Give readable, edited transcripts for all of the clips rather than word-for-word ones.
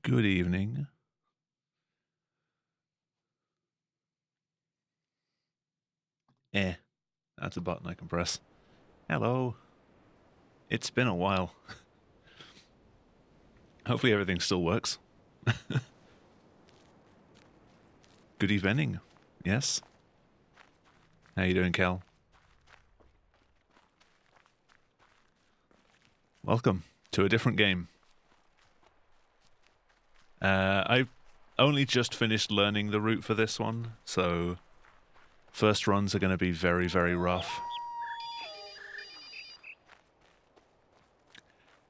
Good evening. That's a button I can press. Hello. It's been a while. Hopefully everything still works. Good evening. Yes. How you doing, Cal? Welcome to a different game. I only just finished learning the route for this one, so first runs are going to be very, very rough.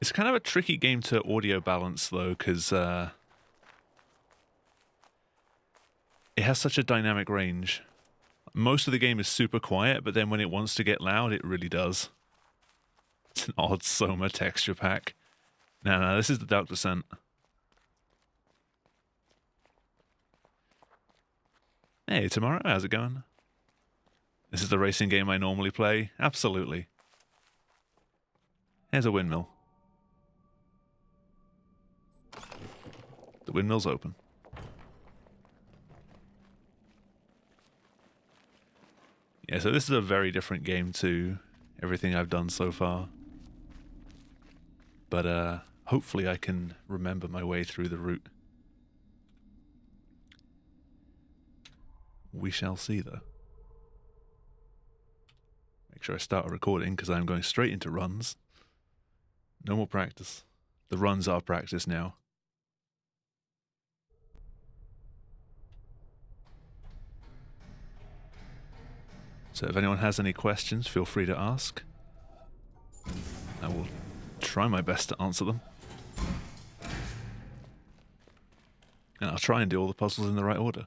It's kind of a tricky game to audio balance, though, because it has such a dynamic range. Most of the game is super quiet, but then when it wants to get loud, it really does. It's an odd Soma texture pack. No, this is the Dark Descent. Hey, tomorrow, how's it going? This is the racing game I normally play? Absolutely. Here's a windmill. The windmill's open. Yeah, so this is a very different game to everything I've done so far. But hopefully I can remember my way through the route. We shall see, though. Make sure I start a recording, because I'm going straight into runs. No more practice. The runs are practice now. So if anyone has any questions, feel free to ask. I will try my best to answer them. And I'll try and do all the puzzles in the right order.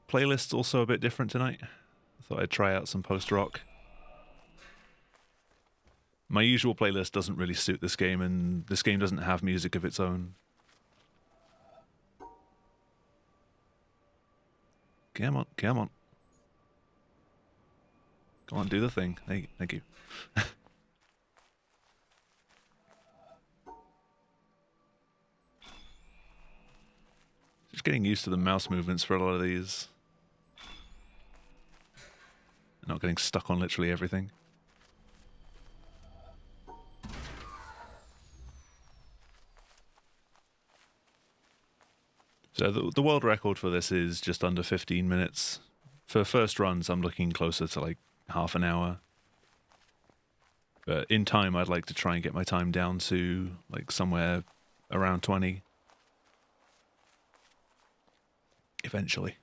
Playlist's also a bit different tonight. I thought I'd try out some post-rock. My usual playlist doesn't really suit this game, and this game doesn't have music of its own. Come on, come on. Come on, do the thing. Thank you. Just getting used to the mouse movements for a lot of these. Not getting stuck on literally everything. So the world record for this is just under 15 minutes. For first runs, I'm looking closer to like half an hour. But in time, I'd like to try and get my time down to like somewhere around 20. Eventually.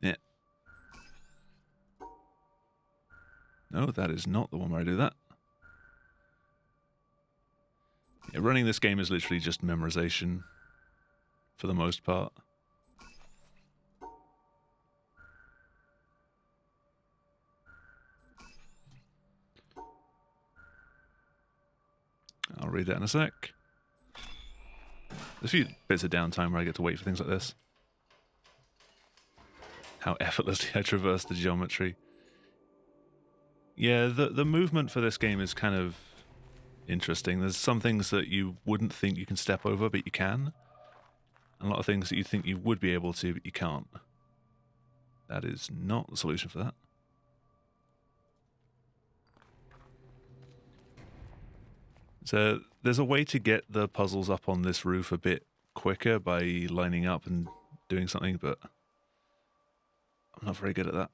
Yeah. No, that is not the one where I do that. Yeah, running this game is literally just memorization for the most part. I'll read that in a sec. There's a few bits of downtime where I get to wait for things like this. How effortlessly I traverse the geometry. Yeah, the movement for this game is kind of interesting. There's some things that you wouldn't think you can step over, but you can. And a lot of things that you think you would be able to, but you can't. That is not the solution for that. So there's a way to get the puzzles up on this roof a bit quicker by lining up and doing something, but I'm not very good at that.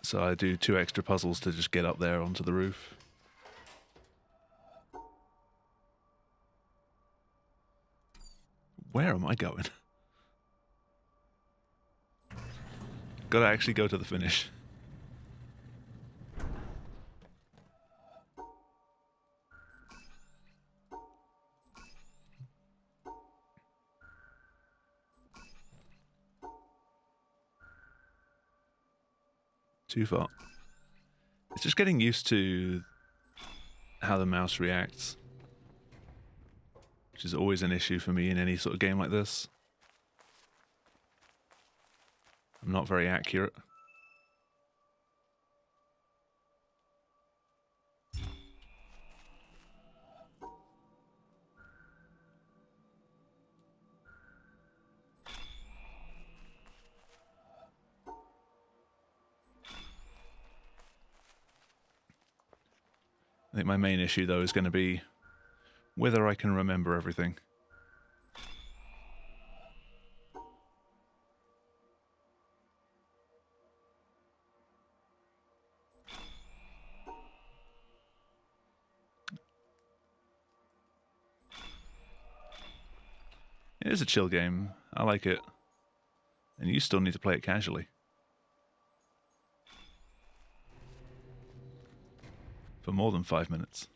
So I do 2 extra puzzles to just get up there onto the roof. Where am I going? Gotta actually go to the finish. Too far. It's just getting used to how the mouse reacts, which is always an issue for me in any sort of game like this. I'm not very accurate. I think my main issue, though, is going to be whether I can remember everything. It is a chill game. I like it. And you still need to play it casually. For more than 5 minutes.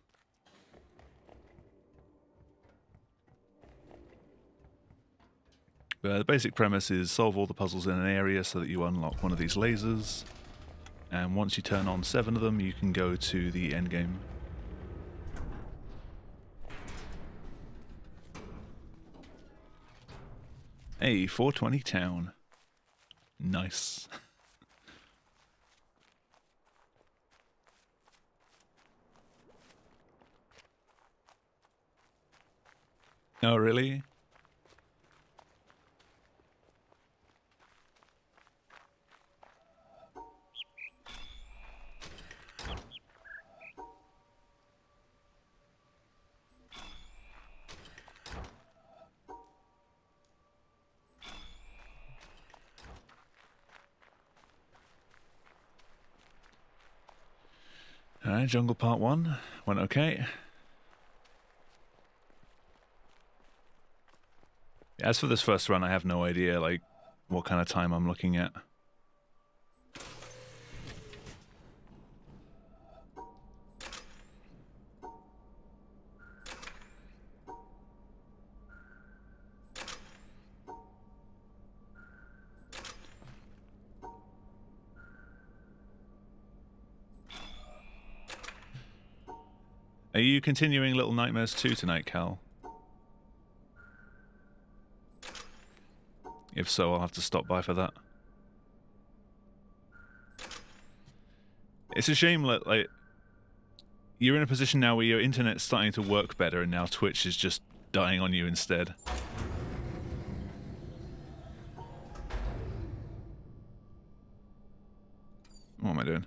The basic premise is solve all the puzzles in an area so that you unlock one of these lasers. And once you turn on 7 of them, you can go to the end game. Hey, 420 town. Nice. Oh, really? Alright, Jungle Part 1 went okay. As for this first run, I have no idea, like, what kind of time I'm looking at. Are you continuing Little Nightmares 2 tonight, Cal? If so, I'll have to stop by for that. It's a shame that, like, you're in a position now where your internet's starting to work better and now Twitch is just dying on you instead. What am I doing?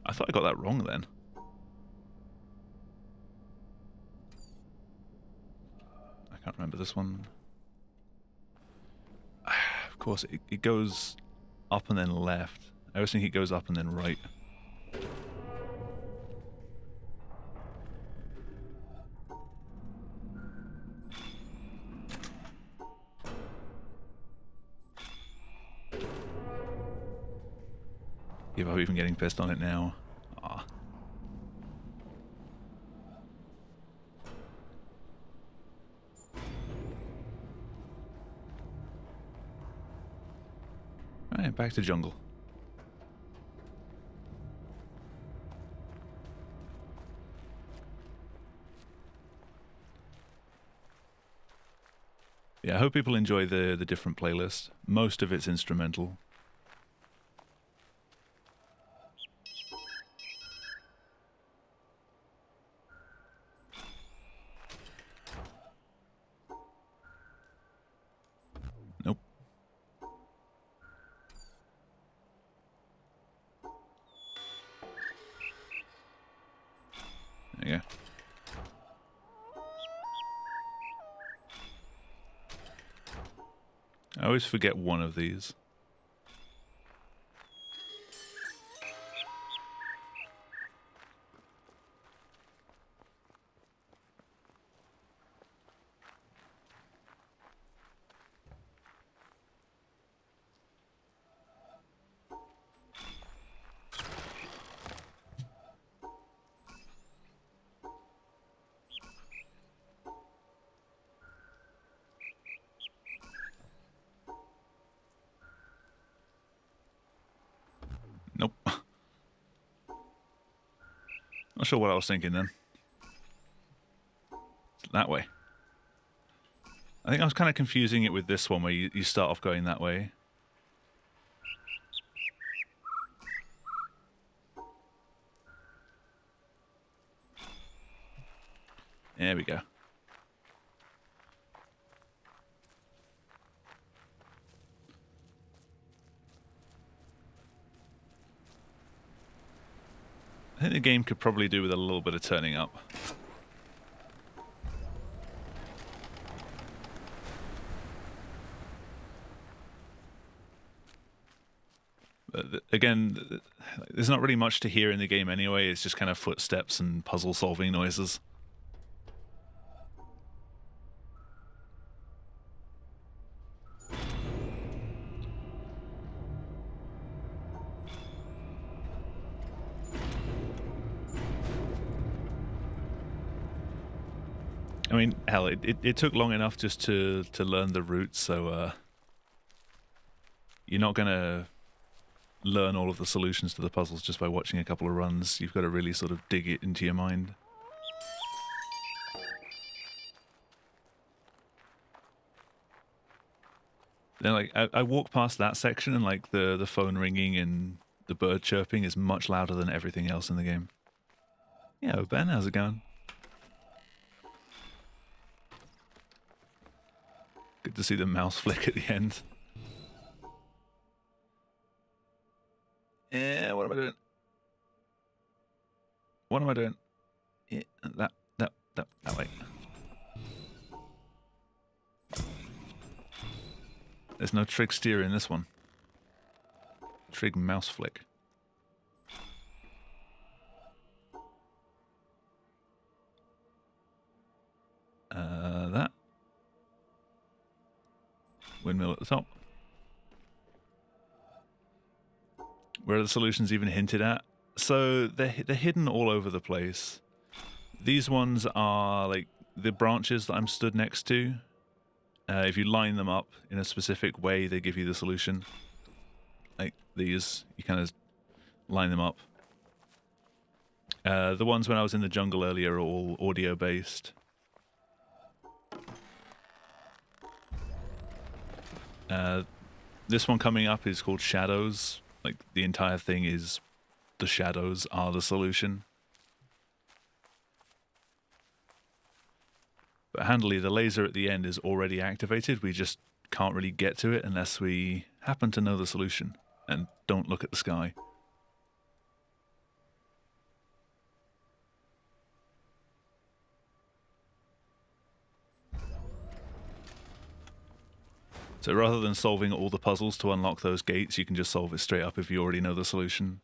I thought I got that wrong then. I can't remember this one. Of course, it goes up and then left. I always think it goes up and then right. Give up even getting pissed on it now. Ah. Right, back to jungle. Yeah, I hope people enjoy the different playlist. Most of it's instrumental. Nope. There you go. I always forget one of these. Not sure what I was thinking then. That way. I think I was kind of confusing it with this one where you start off going that way. There we go. I think the game could probably do with a little bit of turning up. Again, there's not really much to hear in the game anyway. It's just kind of footsteps and puzzle-solving noises. I mean, hell, it took long enough just to learn the route, so you're not gonna learn all of the solutions to the puzzles just by watching a couple of runs. You've got to really sort of dig it into your mind. Then, like, I walk past that section and, like, the phone ringing and the bird chirping is much louder than everything else in the game. Yeah, Ben, how's it going? Good to see the mouse flick at the end. Yeah, what am I doing? What am I doing? Yeah, that way. There's no trig steer in this one. Trig mouse flick. That. Windmill at the top. Where are the solutions even hinted at? So they're hidden all over the place. These ones are like the branches that I'm stood next to. If you line them up in a specific way, they give you the solution. Like these, you kind of line them up. The ones when I was in the jungle earlier are all audio based. This one coming up is called Shadows. Like the entire thing is the shadows are the solution. But handily, the laser at the end is already activated. We just can't really get to it unless we happen to know the solution and don't look at the sky. So rather than solving all the puzzles to unlock those gates, you can just solve it straight up if you already know the solution.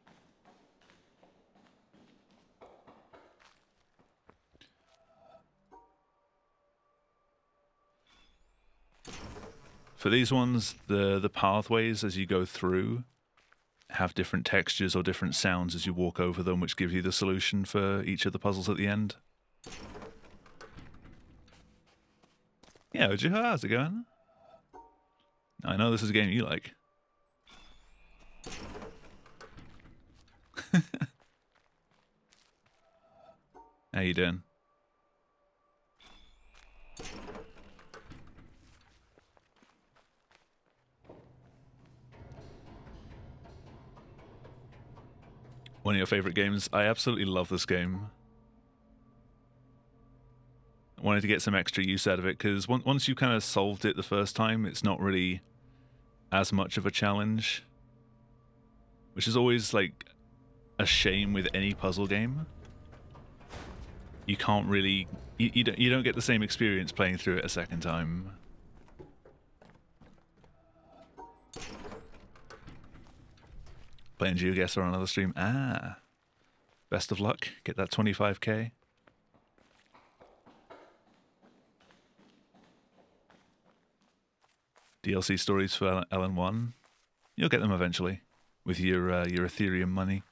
For these ones, the pathways as you go through have different textures or different sounds as you walk over them, which gives you the solution for each of the puzzles at the end. Yeah, Oju, how's it going? I know this is a game you like. How you doing? One of your favorite games? I absolutely love this game. I wanted to get some extra use out of it because once you kind of solved it the first time, it's not really as much of a challenge, which is always like a shame with any puzzle game. You can't really, you don't get the same experience playing through it a second time. Playing GeoGuessr on another stream. Ah, best of luck. Get that 25k. DLC stories for LN1. You'll get them eventually with your Ethereum money.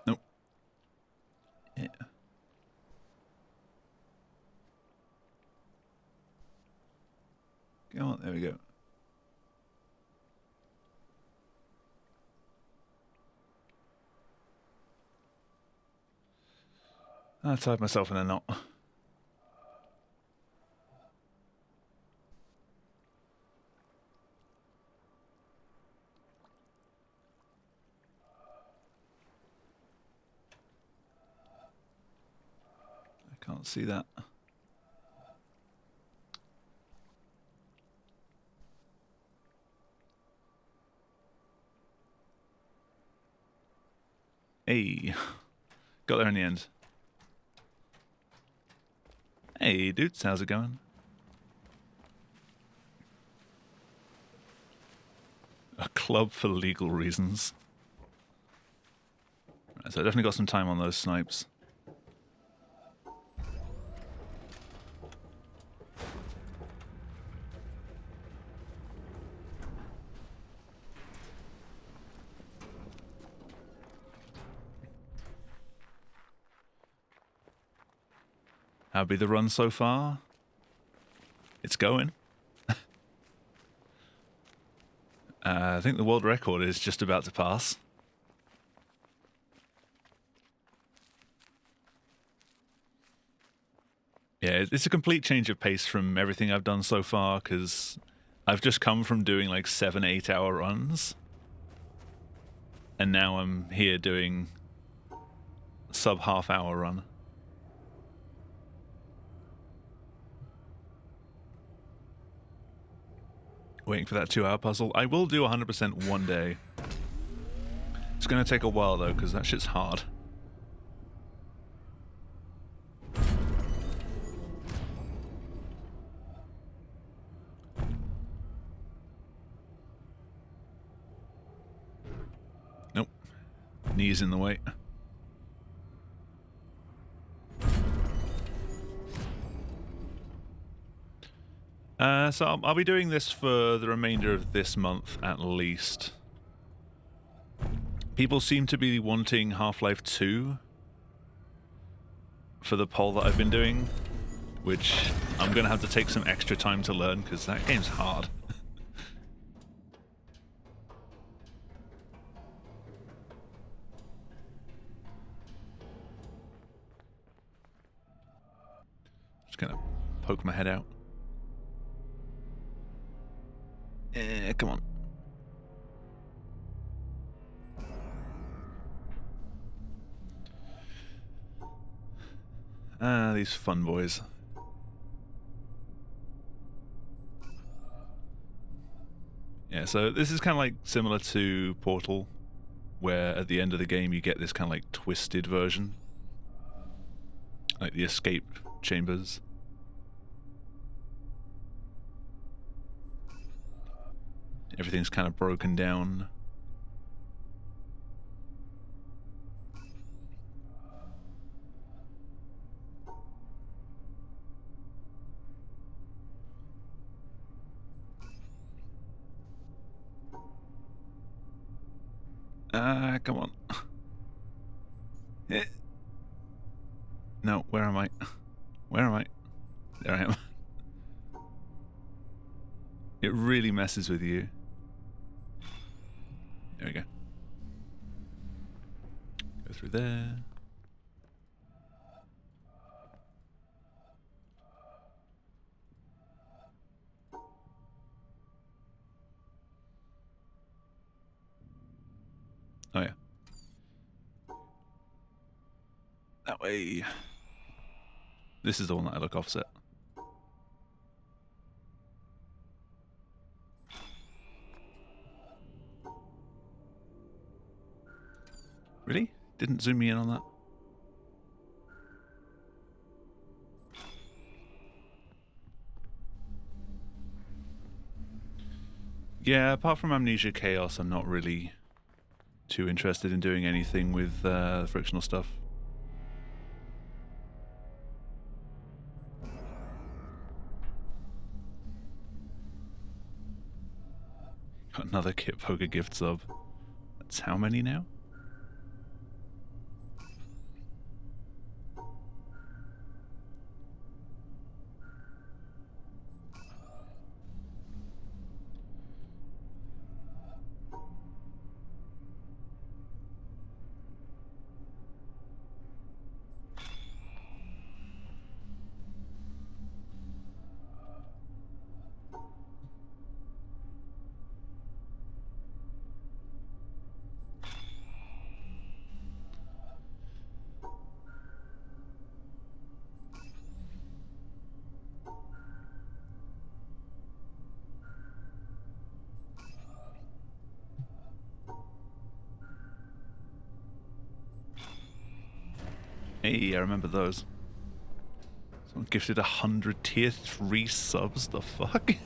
Nope. Yeah. Come on, there we go. I tied myself in a knot. I can't see that. Hey, got there in the end. Hey dudes, how's it going? A club for legal reasons. Right, so I definitely got some time on those snipes. How'd be the run so far? It's going. I think the world record is just about to pass. Yeah, it's a complete change of pace from everything I've done so far, because I've just come from doing like 7-8 hour runs. And now I'm here doing sub half hour run. Waiting for that 2-hour puzzle. I will do 100% one day. It's going to take a while though, because that shit's hard. Nope. Knees in the way. So I'll be doing this for the remainder of this month at least. People seem to be wanting Half-Life 2 for the poll that I've been doing, which I'm going to have to take some extra time to learn because that game's hard. Just going to poke my head out. Come on. These fun boys. Yeah, so this is kind of like similar to Portal, where at the end of the game you get this kind of like twisted version. Like the escape chambers. Everything's kind of broken down. Come on. No, where am I? Where am I? There I am. It really messes with you. There we go. Go through there. Oh yeah. That way. This is the one that I look offset. Really? Didn't zoom me in on that? Yeah, apart from Amnesia Chaos, I'm not really too interested in doing anything with frictional stuff. Got another Kit Poker gift sub. That's how many now? Hey, I remember those. Someone gifted 100 tier 3 subs? The fuck?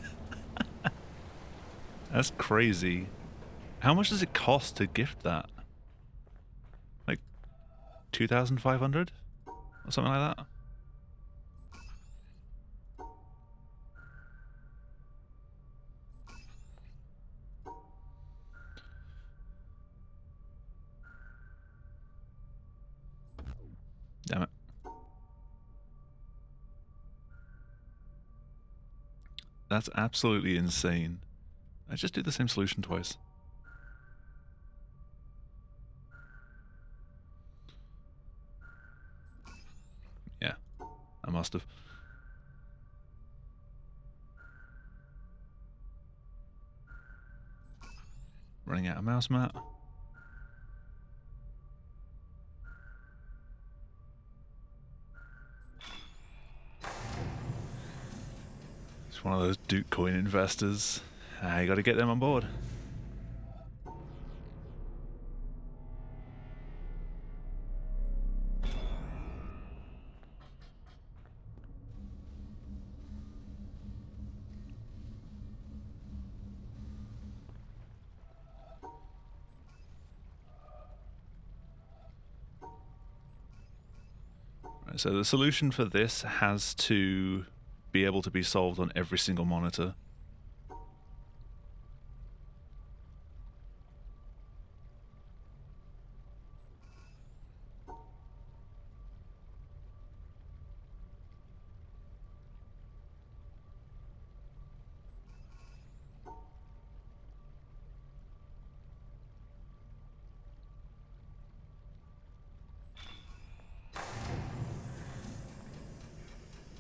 That's crazy. How much does it cost to gift that? Like 2,500? Or something like that? Damn it. That's absolutely insane. I just did the same solution twice. Yeah, I must have. Running out of mouse mat. It's one of those Duke coin investors. You gotta get them on board. Right, so the solution for this has to be able to be solved on every single monitor.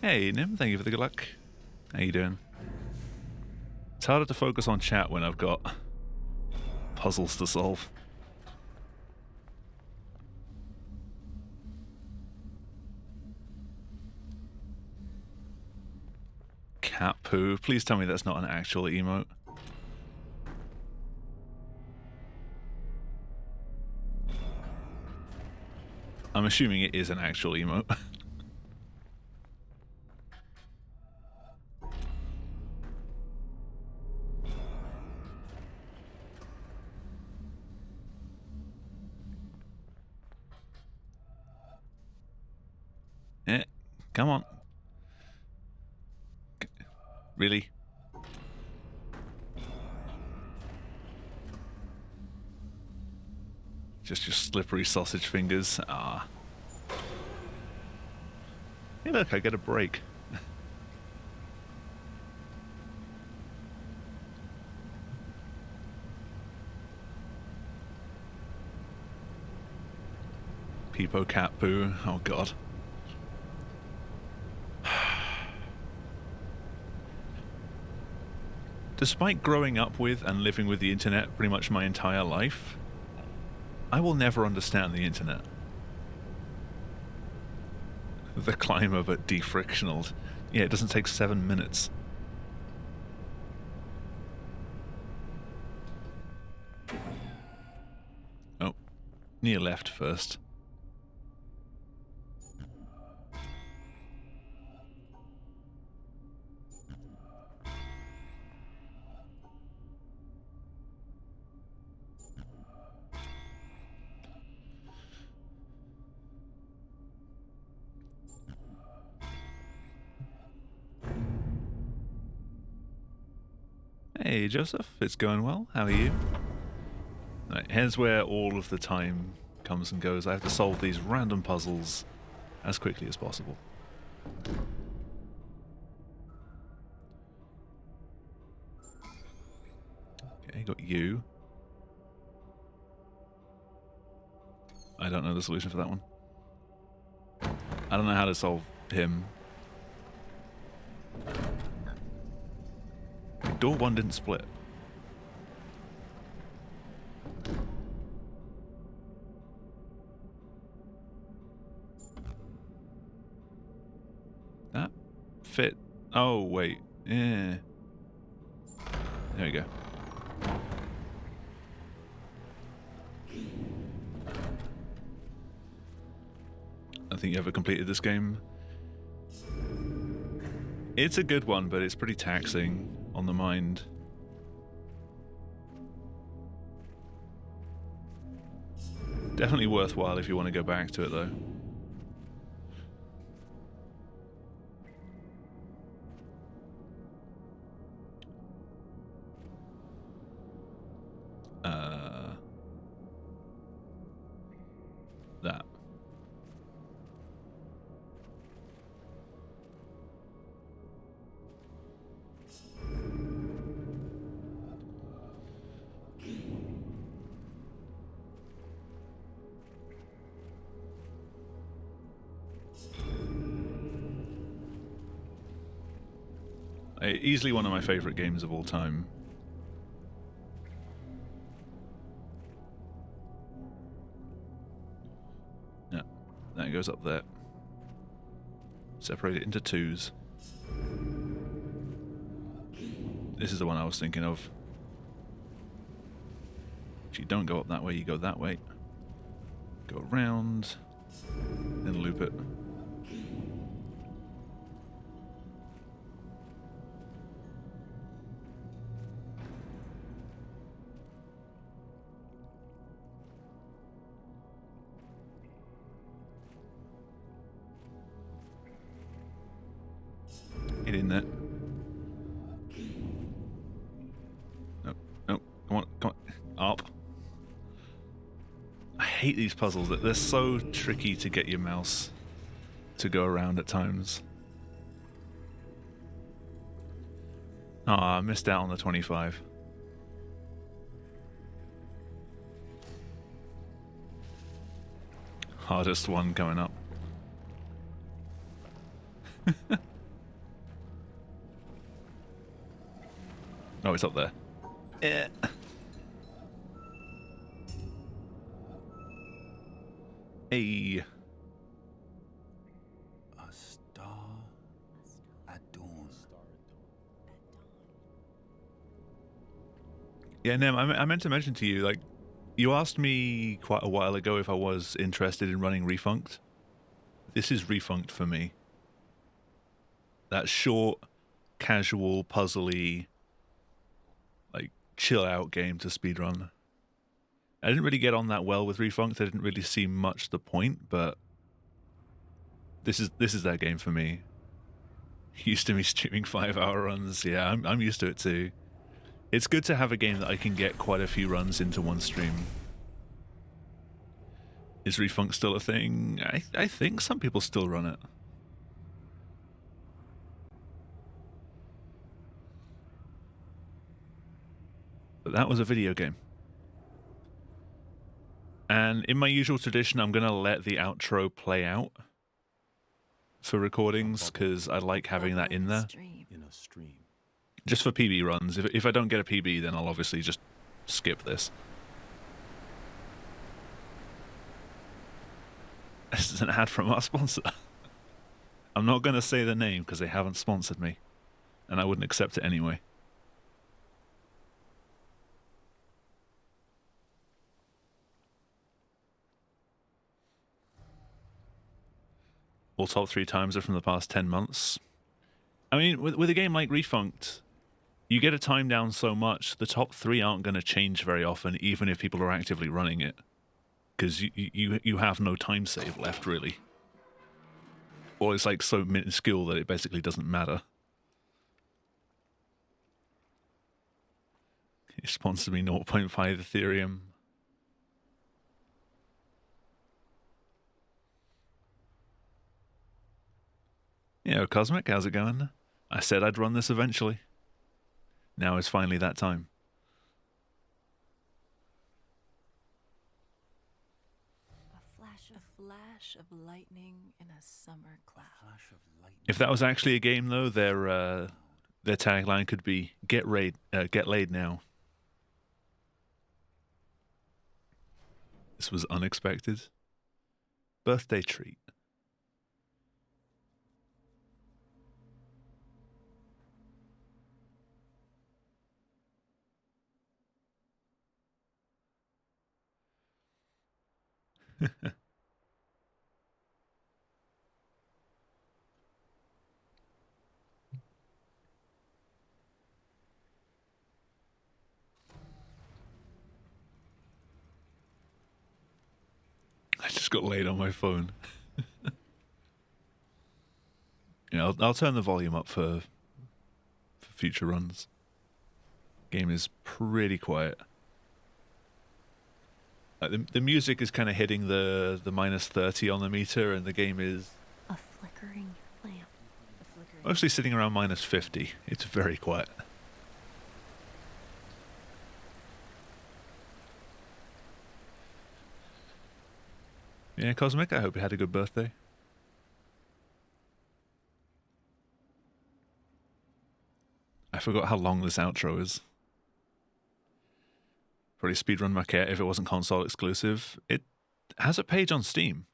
Hey, Nim, thank you for the good luck. How you doing? It's harder to focus on chat when I've got puzzles to solve. Cat poo. Please tell me that's not an actual emote. I'm assuming it is an actual emote. Come on. Really? Just your slippery sausage fingers. Ah. Hey look, I get a break. Peepo cat poo. Oh god. Despite growing up with and living with the internet pretty much my entire life, I will never understand the internet. The climber but defrictional. Yeah, it doesn't take 7 minutes. Oh, near left first. Hey Joseph, it's going well. How are you? Right, here's where all of the time comes and goes. I have to solve these random puzzles as quickly as possible. Okay, got you. I don't know the solution for that one. I don't know how to solve him. Door 1 didn't split. That fit. Oh, wait. Yeah. There we go. I think you ever completed this game. It's a good one, but it's pretty taxing on the mind. Definitely worthwhile if you want to go back to it, though. That. Easily one of my favorite games of all time. Yeah, that goes up there. Separate it into twos. This is the one I was thinking of. You don't go up that way, you go that way. Go around, then loop it. Get in there. Nope, nope, come on, come on. Up. I hate these puzzles. They're so tricky to get your mouse to go around at times. Oh, I missed out on the 25. Hardest one coming up. Oh, it's up there. Eh. Hey. A star at dawn. Yeah, Nem, I meant to mention to you, like, you asked me quite a while ago if I was interested in running Refunked. This is Refunked for me. That short, casual, puzzly, like, chill-out game to speedrun. I didn't really get on that well with Refunked. I didn't really see much the point, but this is that game for me. Used to me streaming 5-hour runs. Yeah, I'm used to it too. It's good to have a game that I can get quite a few runs into one stream. Is Refunk still a thing? I think some people still run it. But that was a video game. And in my usual tradition, I'm going to let the outro play out for recordings, because I like having that in there. In a stream. Just for PB runs. If I don't get a PB, then I'll obviously just skip this. This is an ad from our sponsor. I'm not going to say the name because they haven't sponsored me. And I wouldn't accept it anyway. All top 3 times are from the past 10 months. I mean, with a game like Refunked, you get a time down so much, the top 3 aren't going to change very often, even if people are actively running it. Because you have no time save left, really. Or it's like so minuscule that it basically doesn't matter. He sponsored me 0.5 Ethereum. Yo, Cosmic, how's it going? I said I'd run this eventually. Now is finally that time. A flash of lightning in a summer cloud. If that was actually a game, though, their tagline could be "Get laid now." This was unexpected. Birthday treat. got laid on my phone. I'll turn the volume up for future runs. Game is pretty quiet. The music is kind of hitting the minus 30 on the meter, and the game is A flickering lamp. mostly sitting around minus 50. It's very quiet. Yeah, Cosmic, I hope you had a good birthday. I forgot how long this outro is. Probably Speedrun Maquette if it wasn't console exclusive. It has a page on Steam.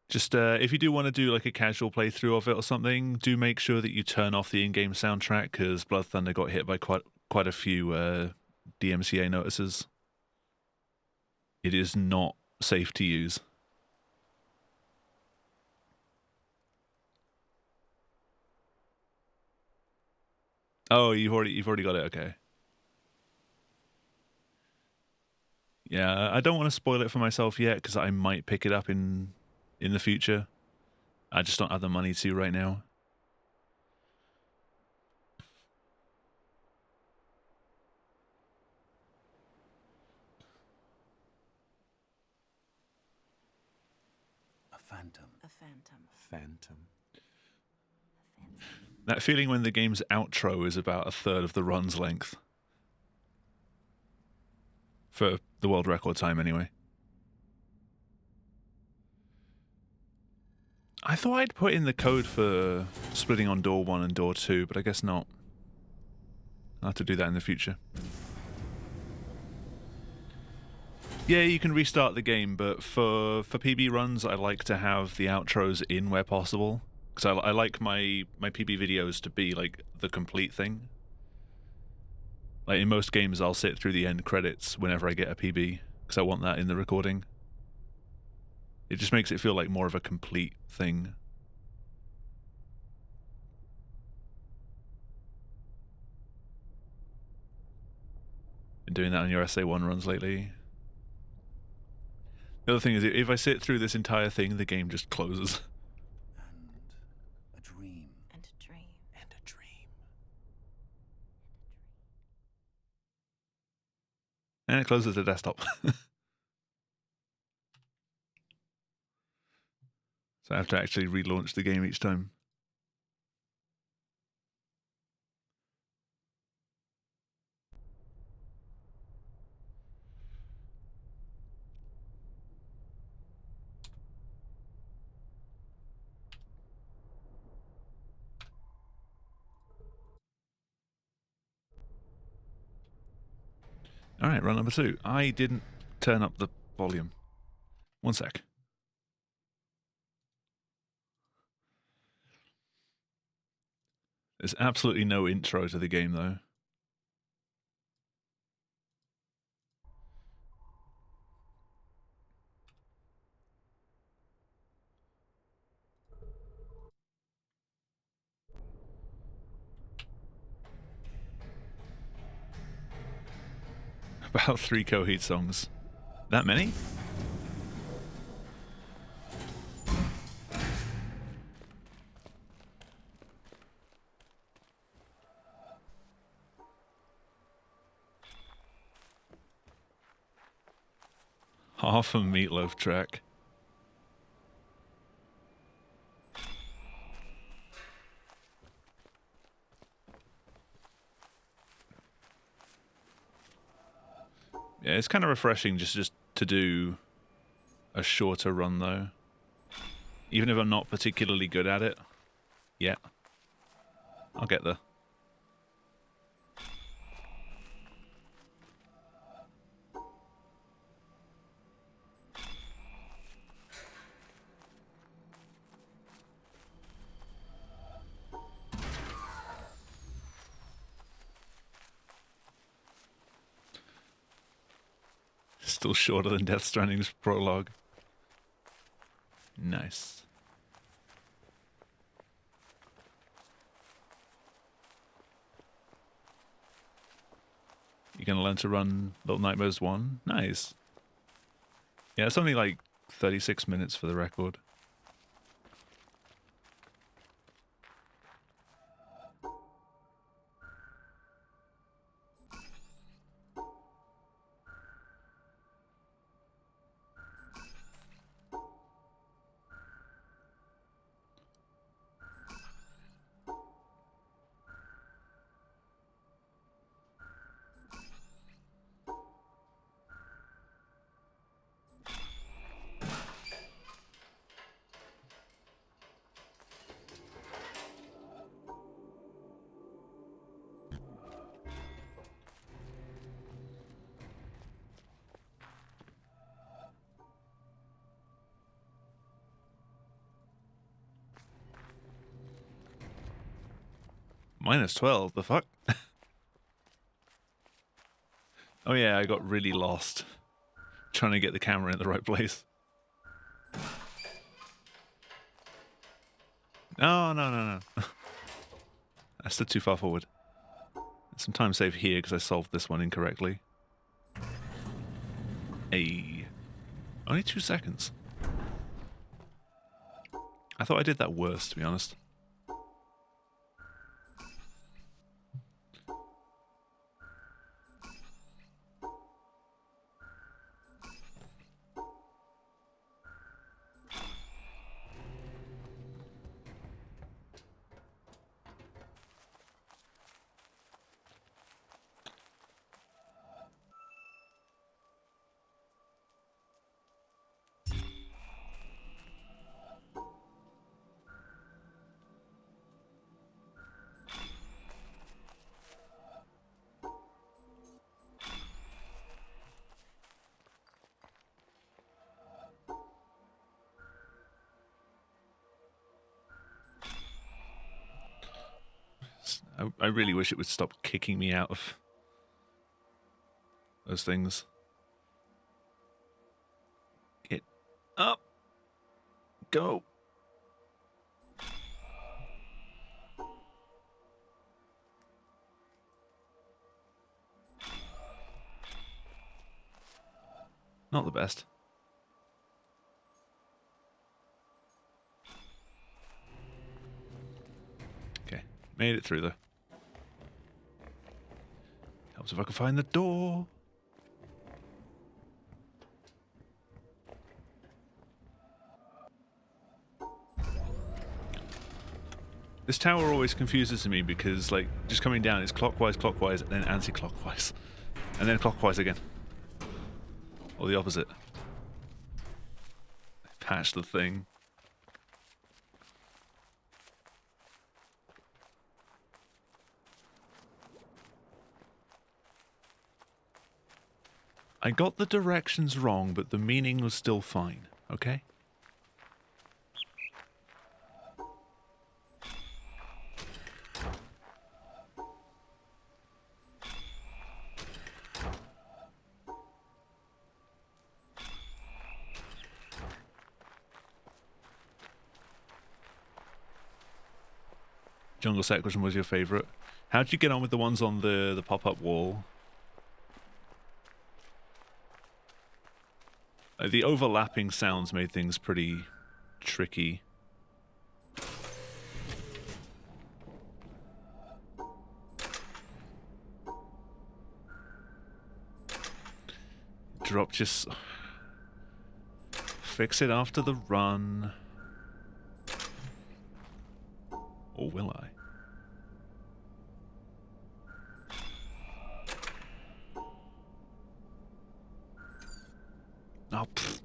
Just if you do want to do like a casual playthrough of it or something, do make sure that you turn off the in-game soundtrack, because Blood Thunder got hit by quite a few DMCA notices. It is not safe to use. Oh, you've already got it. Okay. Yeah, I don't want to spoil it for myself yet, because I might pick it up in the future. I just don't have the money to right now. A phantom. A phantom. Phantom. That feeling when the game's outro is about a third of the run's length. For the world record time, anyway. I thought I'd put in the code for splitting on door 1 and door 2, but I guess not. I'll have to do that in the future. Yeah, you can restart the game, but for PB runs, I like to have the outros in where possible. Because I like my PB videos to be like the complete thing. Like in most games, I'll sit through the end credits whenever I get a PB, because I want that in the recording. It just makes it feel like more of a complete thing. Been doing that on your SA1 runs lately. The other thing is, if I sit through this entire thing, the game just closes. And a dream. And a dream. And a dream. And it closes the desktop. So I have to actually relaunch the game each time. All right, run number 2. I didn't turn up the volume. One sec. There's absolutely no intro to the game, though. About 3 Coheed songs. That many? Half a Meatloaf track. Yeah, it's kind of refreshing just to do a shorter run, though. Even if I'm not particularly good at it yet. I'll get there. Still shorter than Death Stranding's prologue. Nice. You gonna learn to run Little Nightmares 1? Nice. Yeah, it's only like 36 minutes for the record. Minus 12, the fuck? Oh yeah, I got really lost trying to get the camera in the right place. No, no, no, no. I stood too far forward. Some time saved here because I solved this one incorrectly. Only 2 seconds. I thought I did that worse, to be honest. I really wish it would stop kicking me out of those things. Get up. Go. Not the best. Okay, made it through though. Helps if I can find the door. This tower always confuses me because, like, just coming down is clockwise, clockwise, and then anti-clockwise. And then clockwise again. Or the opposite. Patch the thing. I got the directions wrong, but the meaning was still fine, okay? Jungle Section was your favourite. How'd you get on with the ones on the pop-up wall? The overlapping sounds made things pretty tricky. Drop just... Fix it after the run. Or will I? Oh, pfft.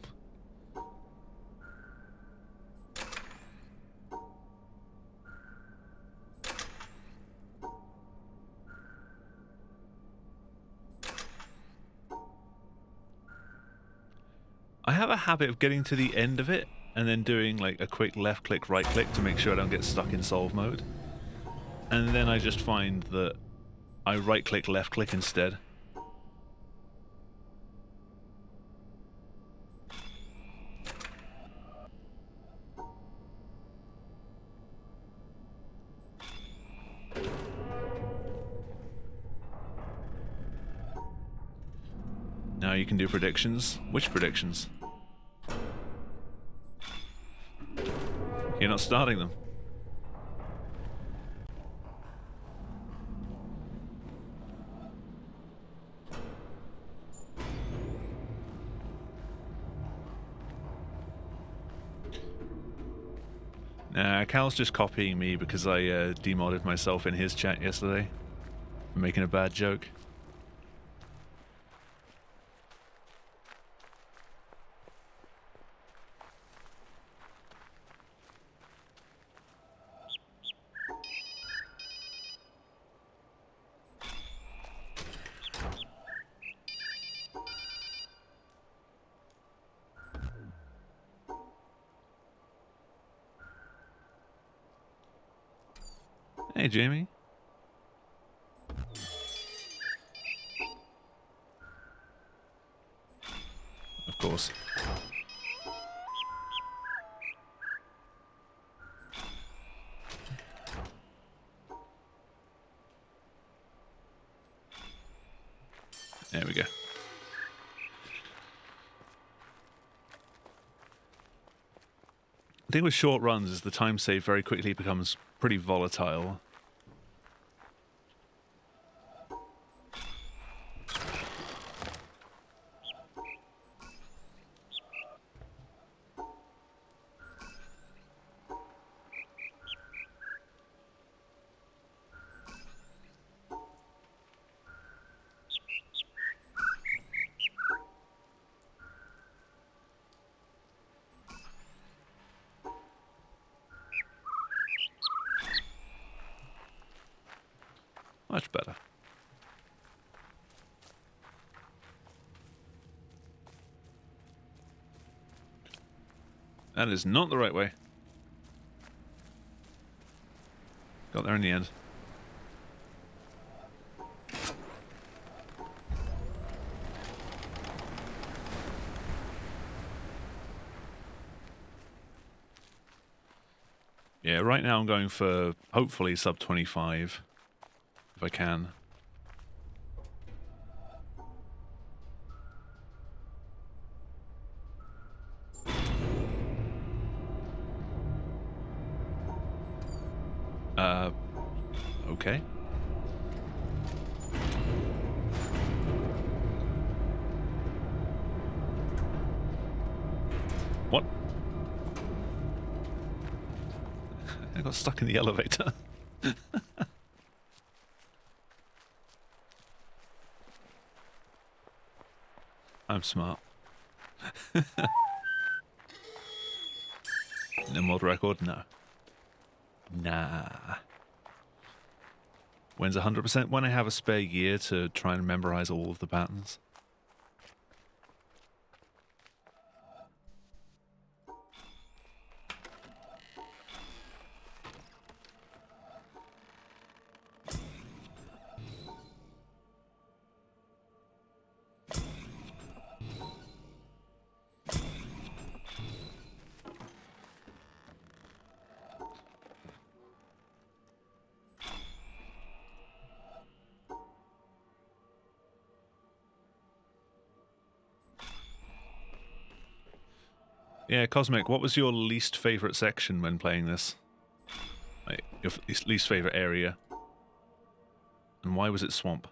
I have a habit of getting to the end of it and then doing like a quick left click, right click to make sure I don't get stuck in solve mode. And then I just find that I right click, left click instead. now you can do predictions. Which predictions? You're not starting them. Nah, Cal's just copying me because I demodded myself in his chat yesterday for making a bad joke. Hey, Jamie. Of course. There we go. The thing with short runs is the time save very quickly becomes pretty volatile. Much better. That is not the right way. Got there in the end. Yeah, right now I'm going for hopefully sub 25. If I can. Okay. What? I got stuck in the elevator. I'm smart. No mod record? No. Nah. When's 100%? When I have a spare year to try and memorize all of the patterns. Yeah, Cosmic, what was your least favorite section when playing this? Like, your least favorite area? And why was it swamp?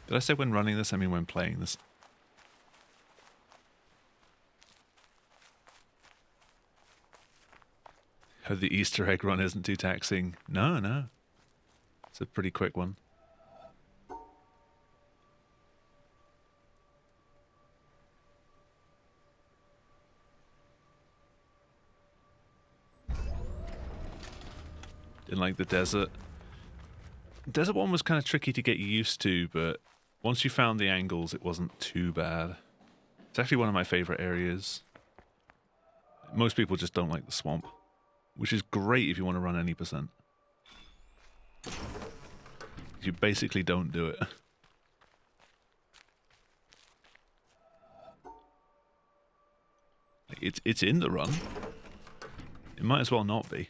Did I say when running this? I mean when playing this. Oh, the Easter egg run isn't too taxing. No, no. It's a pretty quick one. Didn't like the desert. Desert one was kind of tricky to get used to, but once you found the angles, it wasn't too bad. It's actually one of my favorite areas. Most people just don't like the swamp, which is great if you want to run any percent. You basically don't do it. It's in the run. It might as well not be.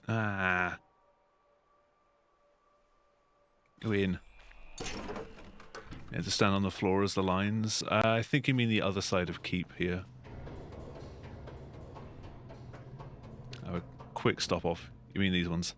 Ah. Go in. You have to stand on the floor as the lines. I think you mean the other side of keep here. Have a quick stop off. You mean these ones?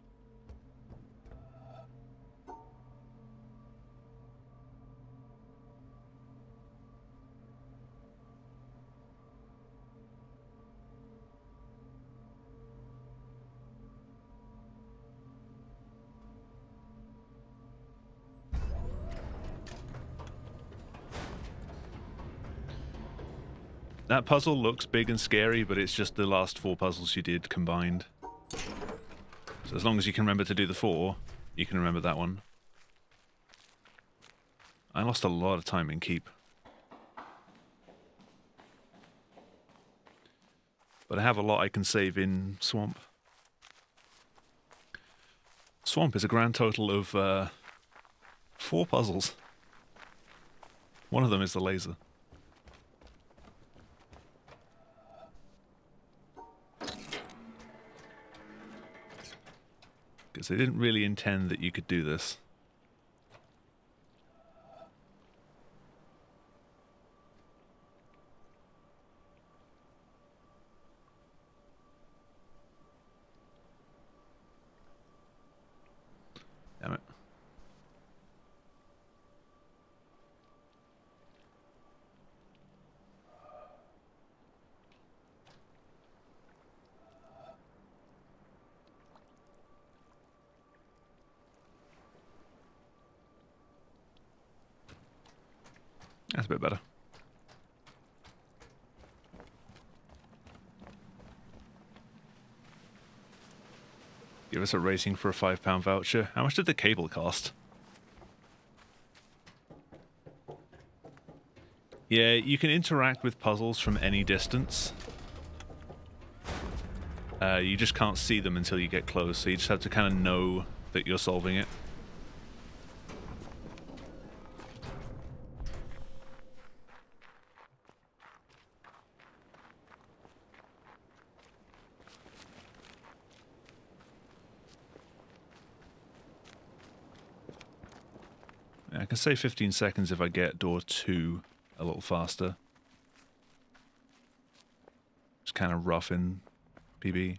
That puzzle looks big and scary, but it's just the last 4 puzzles you did combined. So as long as you can remember to do the 4, you can remember that one. I lost a lot of time in Keep. But I have a lot I can save in Swamp. Swamp is a grand total of 4 puzzles. One of them is the laser. Because they didn't really intend that you could do this. Damn it. That's a bit better. Give us a rating for a £5 voucher. How much did the cable cost? Yeah, you can interact with puzzles from any distance. You just can't see them until you get close, so you just have to kind of know that you're solving it. I can say 15 seconds if I get door 2 a little faster. It's kind of rough in PB.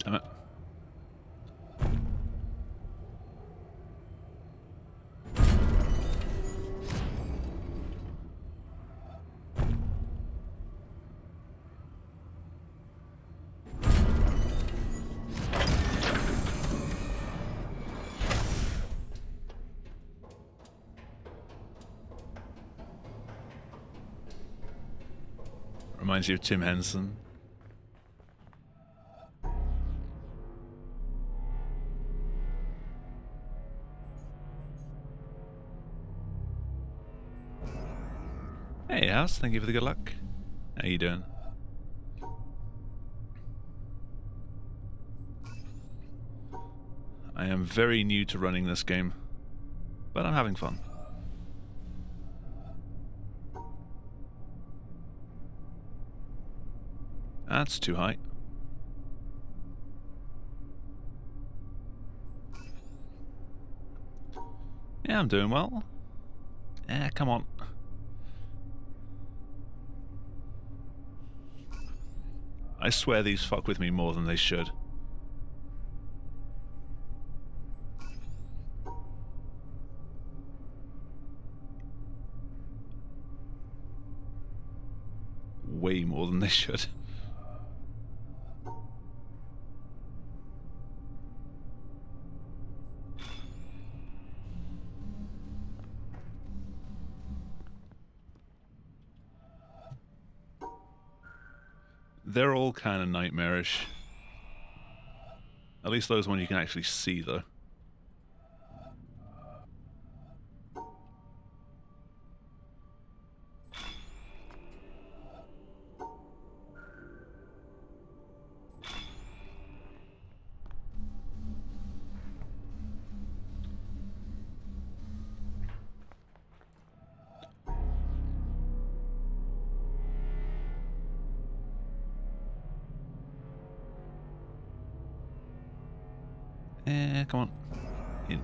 Damn it. Reminds you of Tim Henson. Hey, House, thank you for the good luck. How you doing? I am very new to running this game, but I'm having fun. That's too high. Yeah, I'm doing well. Come on. I swear these fuck with me more than they should. Way more than they should. They're all kind of nightmarish. At least those ones you can actually see, though. Come on. In.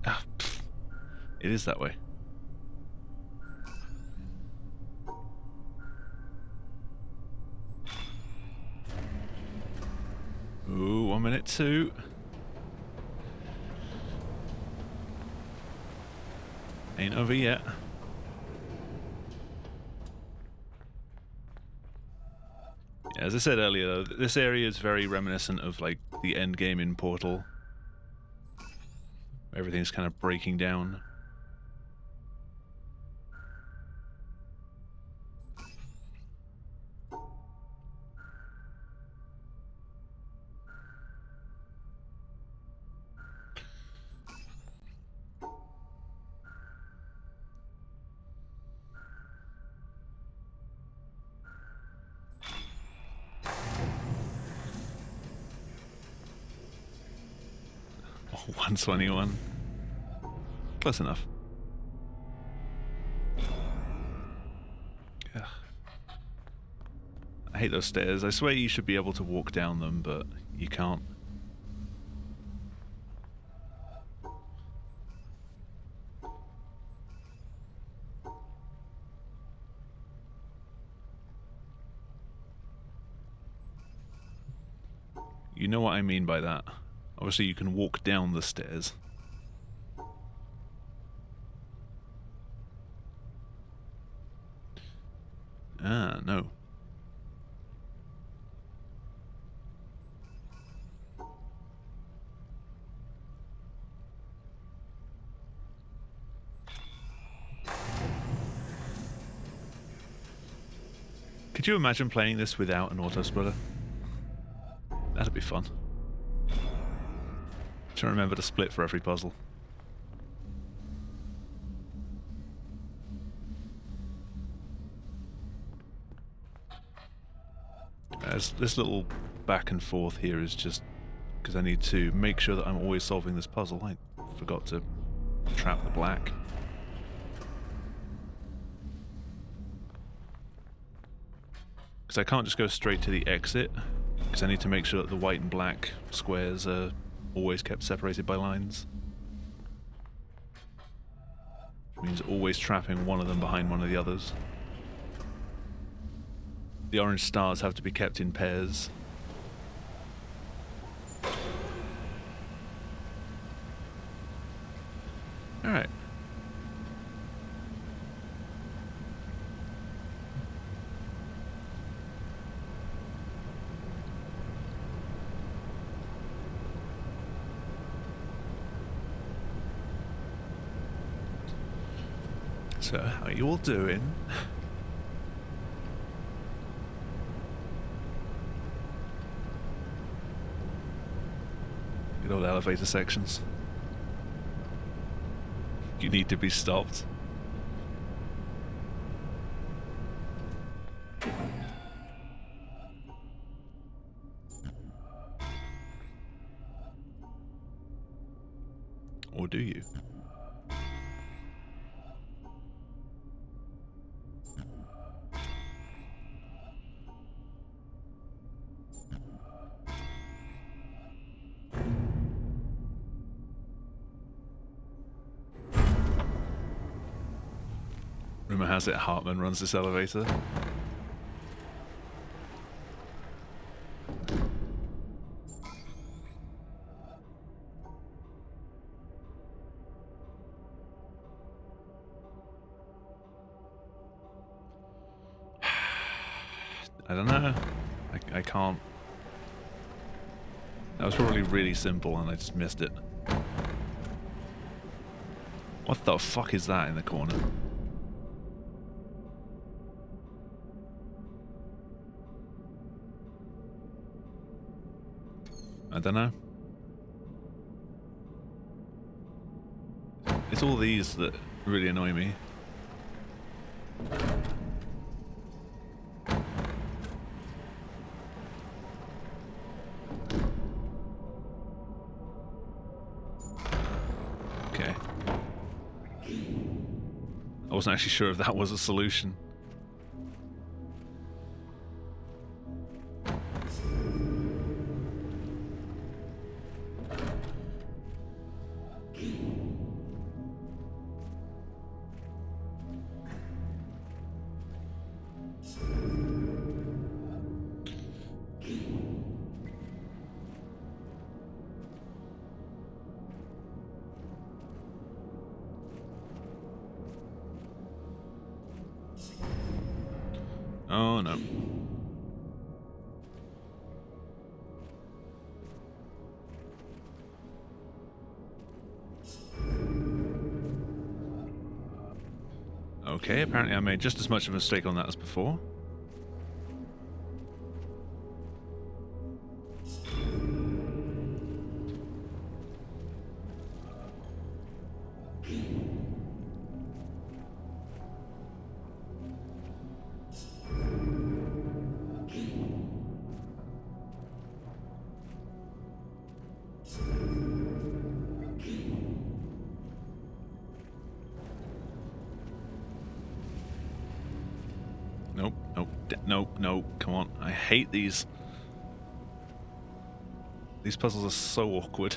Ah, it is that way. Ooh, 1 minute 2. Ain't over yet. Yeah, as I said earlier, though, this area is very reminiscent of like the end game in Portal. Everything's kind of breaking down. Oh, 121. Close enough. Ugh. I hate those stairs. I swear you should be able to walk down them, but you can't. You know what I mean by that. Obviously you can walk down the stairs. Ah, no. Could you imagine playing this without an auto-splitter? That'd be fun. Trying to remember to split for every puzzle. As this little back and forth here is just because I need to make sure that I'm always solving this puzzle. I forgot to trap the black. Because I can't just go straight to the exit, because I need to make sure that the white and black squares are always kept separated by lines. Which means always trapping one of them behind one of the others. The orange stars have to be kept in pairs. Alright. So, how are you all doing? Good old elevator sections. You need to be stopped. Or do you? Rumor has it Hartman runs this elevator. I don't know. I can't. That was probably really simple and I just missed it. What the fuck is that in the corner? I don't know. It's all these that really annoy me. Okay. I wasn't actually sure if that was a solution. Oh no. Okay, apparently I made just as much of a mistake on that as before. Nope, nope, nope, nope, come on. I hate these. These puzzles are so awkward.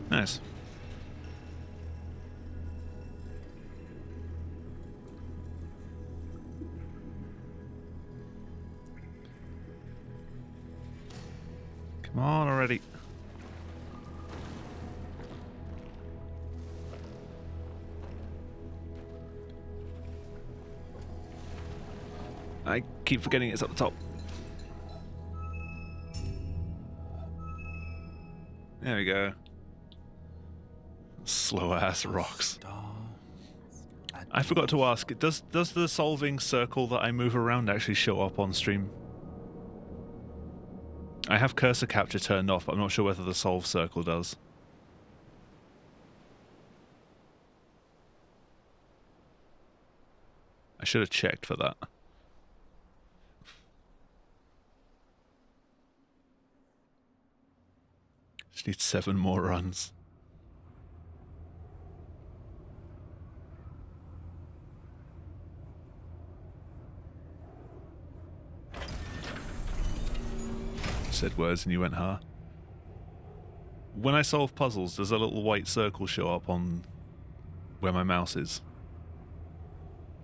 Nice. Come on already. I keep forgetting it's at the top. There we go. Slow ass rocks. Star. I forgot to ask, does the solving circle that I move around actually show up on stream? I have cursor capture turned off, but I'm not sure whether the solve circle does. I should have checked for that. Just need 7 more runs. Said words and you went, huh? When I solve puzzles, does a little white circle show up on where my mouse is?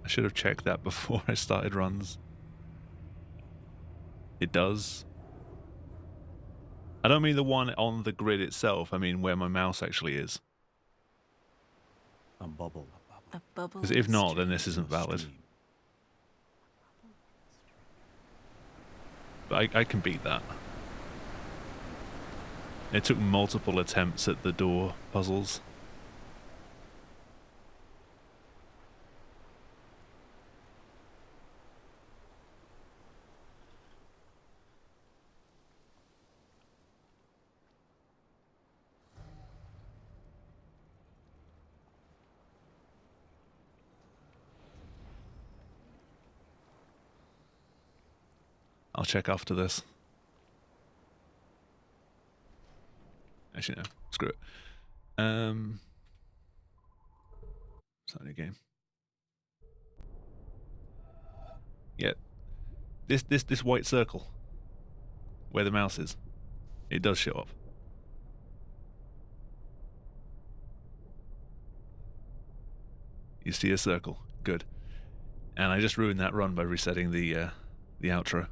I should have checked that before I started runs. It does. I don't mean the one on the grid itself, I mean where my mouse actually is. A bubble. A bubble. Because if in the not, then stream. this isn't valid. Stream. But I can beat that. It took multiple attempts at the door puzzles. I'll check after this. Actually, no. Screw it. It's not a new game. Yeah. This white circle where the mouse is, it does show up. You see a circle. Good. And I just ruined that run by resetting the outro.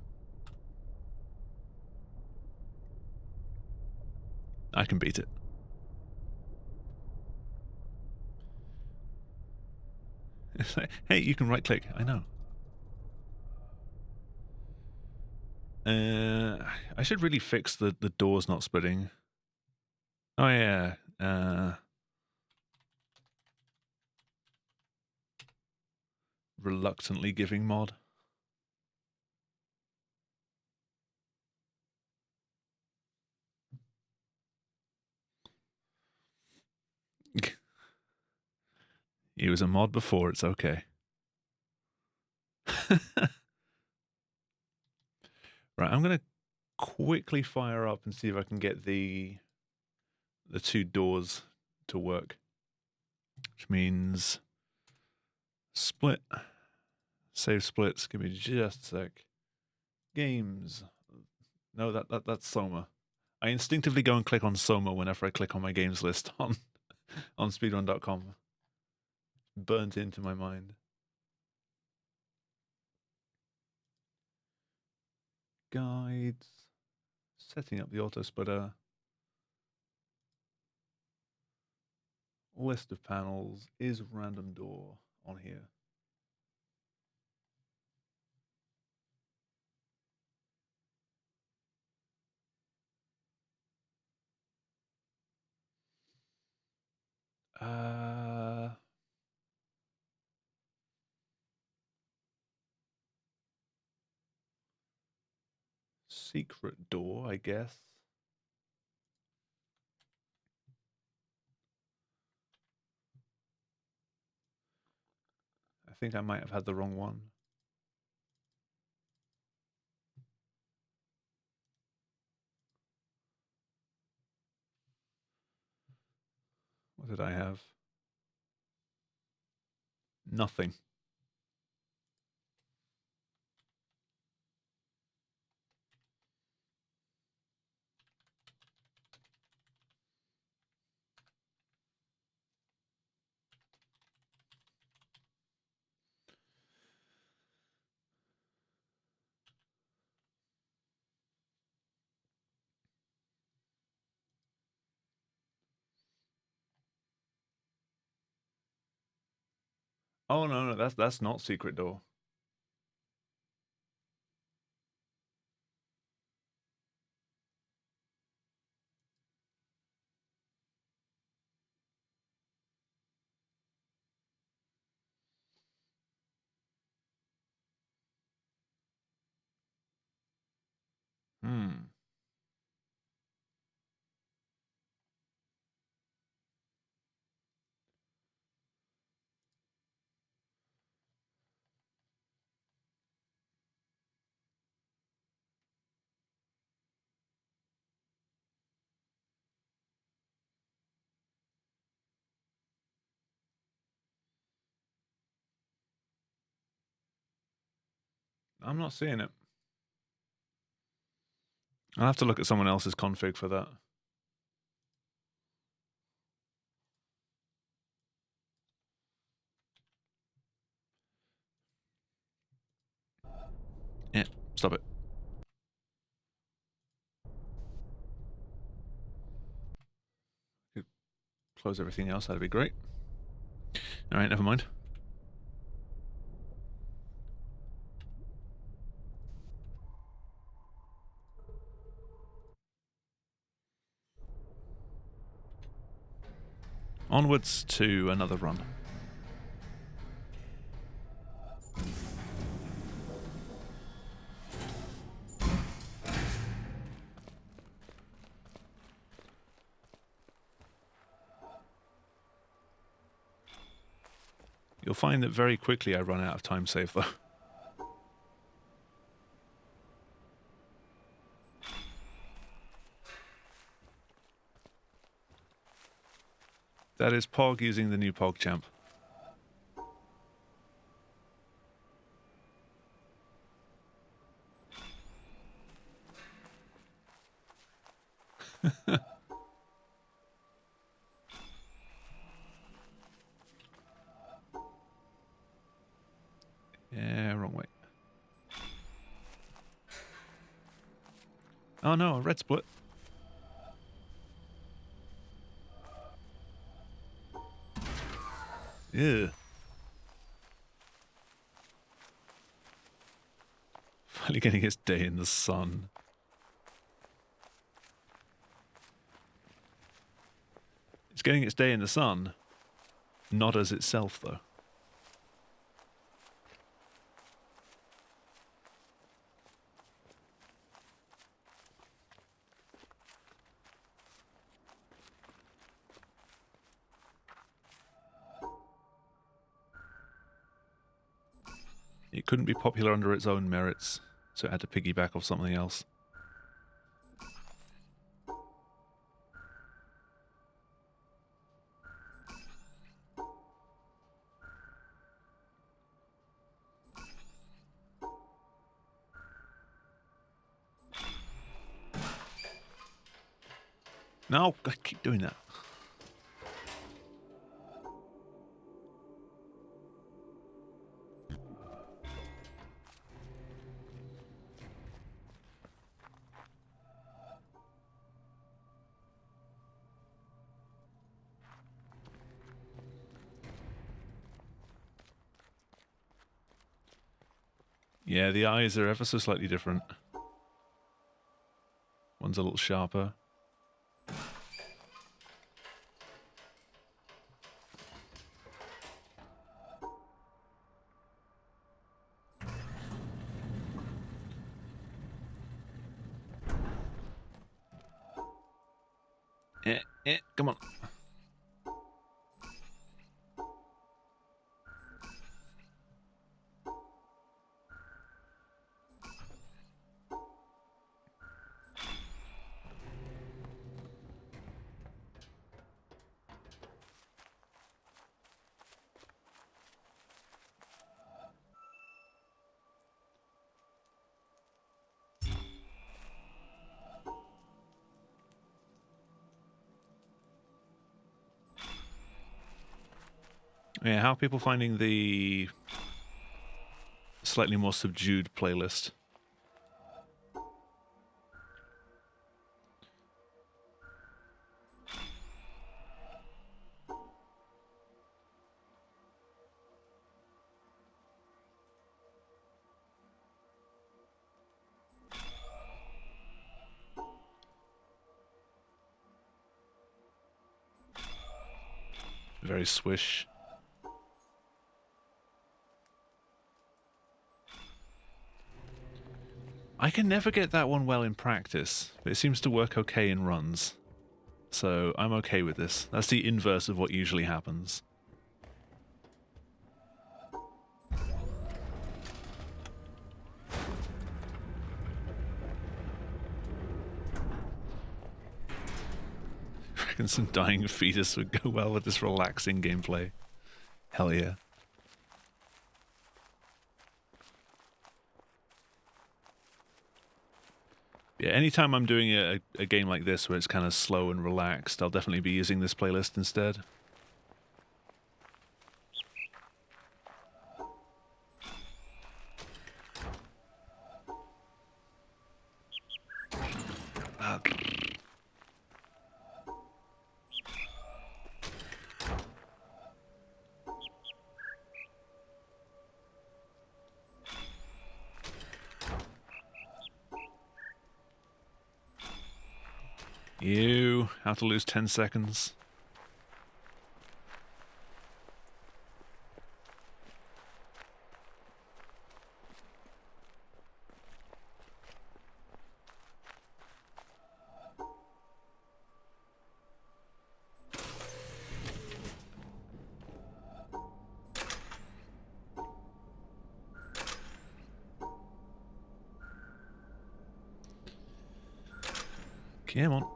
I can beat it. It's like, hey, you can right click. I know. I should really fix the doors not splitting. Oh yeah. Reluctantly giving mod. He was a mod before, it's okay. Right, I'm gonna quickly fire up and see if I can get the two doors to work. Which means split. Save splits. Give me just a sec. Games. No, that's Soma. I instinctively go and click on Soma whenever I click on my games list on speedrun.com. Burnt into my mind. Guides. Setting up the auto splitter. List of panels. Is random door on here? Secret door, I guess. I think I might have had the wrong one. What did I have? Nothing. Oh no, that's not secret door. Hmm. I'm not seeing it. I'll have to look at someone else's config for that. Yeah, stop it. Close everything else, that'd be great. Alright, never mind. Onwards to another run. You'll find that very quickly I run out of time save though. That is Pog using the new Pog champ. Yeah, wrong way. Oh no, a red split. Yeah. Finally getting its day in the sun. It's getting its day in the sun. Not as itself, though. It couldn't be popular under its own merits, so it had to piggyback off something else. No, I keep doing that. Yeah, the eyes are ever so slightly different. One's a little sharper. Come on. Yeah, how are people finding the slightly more subdued playlist? Very swish. I can never get that one well in practice, but it seems to work okay in runs. So I'm okay with this. That's the inverse of what usually happens. I reckon some dying fetus would go well with this relaxing gameplay. Hell yeah. Yeah, anytime I'm doing a game like this where it's kind of slow and relaxed, I'll definitely be using this playlist instead. You have to lose 10 seconds. Come on.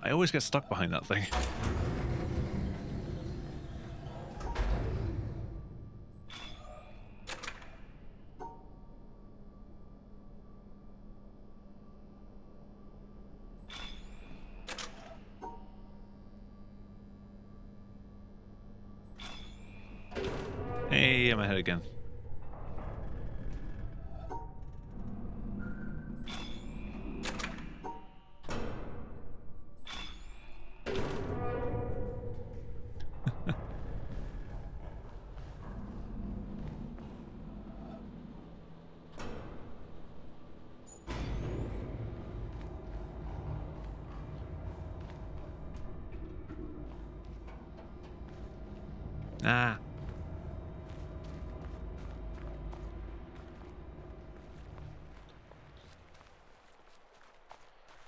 I always get stuck behind that thing. Hey, I'm ahead again. Ah.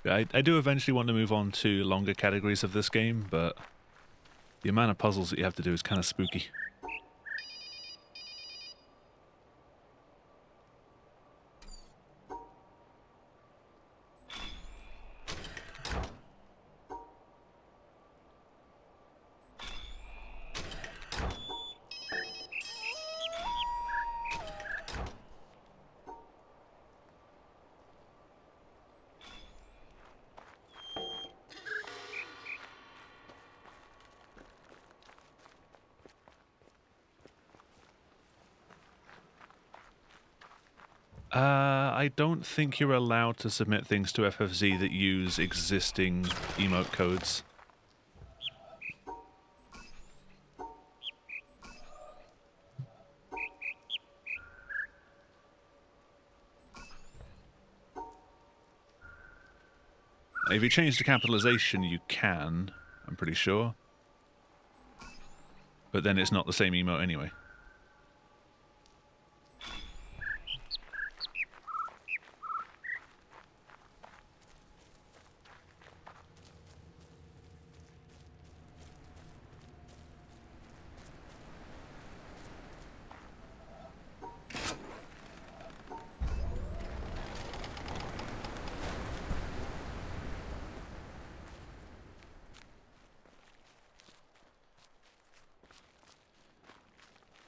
I do eventually want to move on to longer categories of this game, but the amount of puzzles that you have to do is kind of spooky. I don't think you're allowed to submit things to FFZ that use existing emote codes. If you change the capitalization, you can, I'm pretty sure. But then it's not the same emote anyway.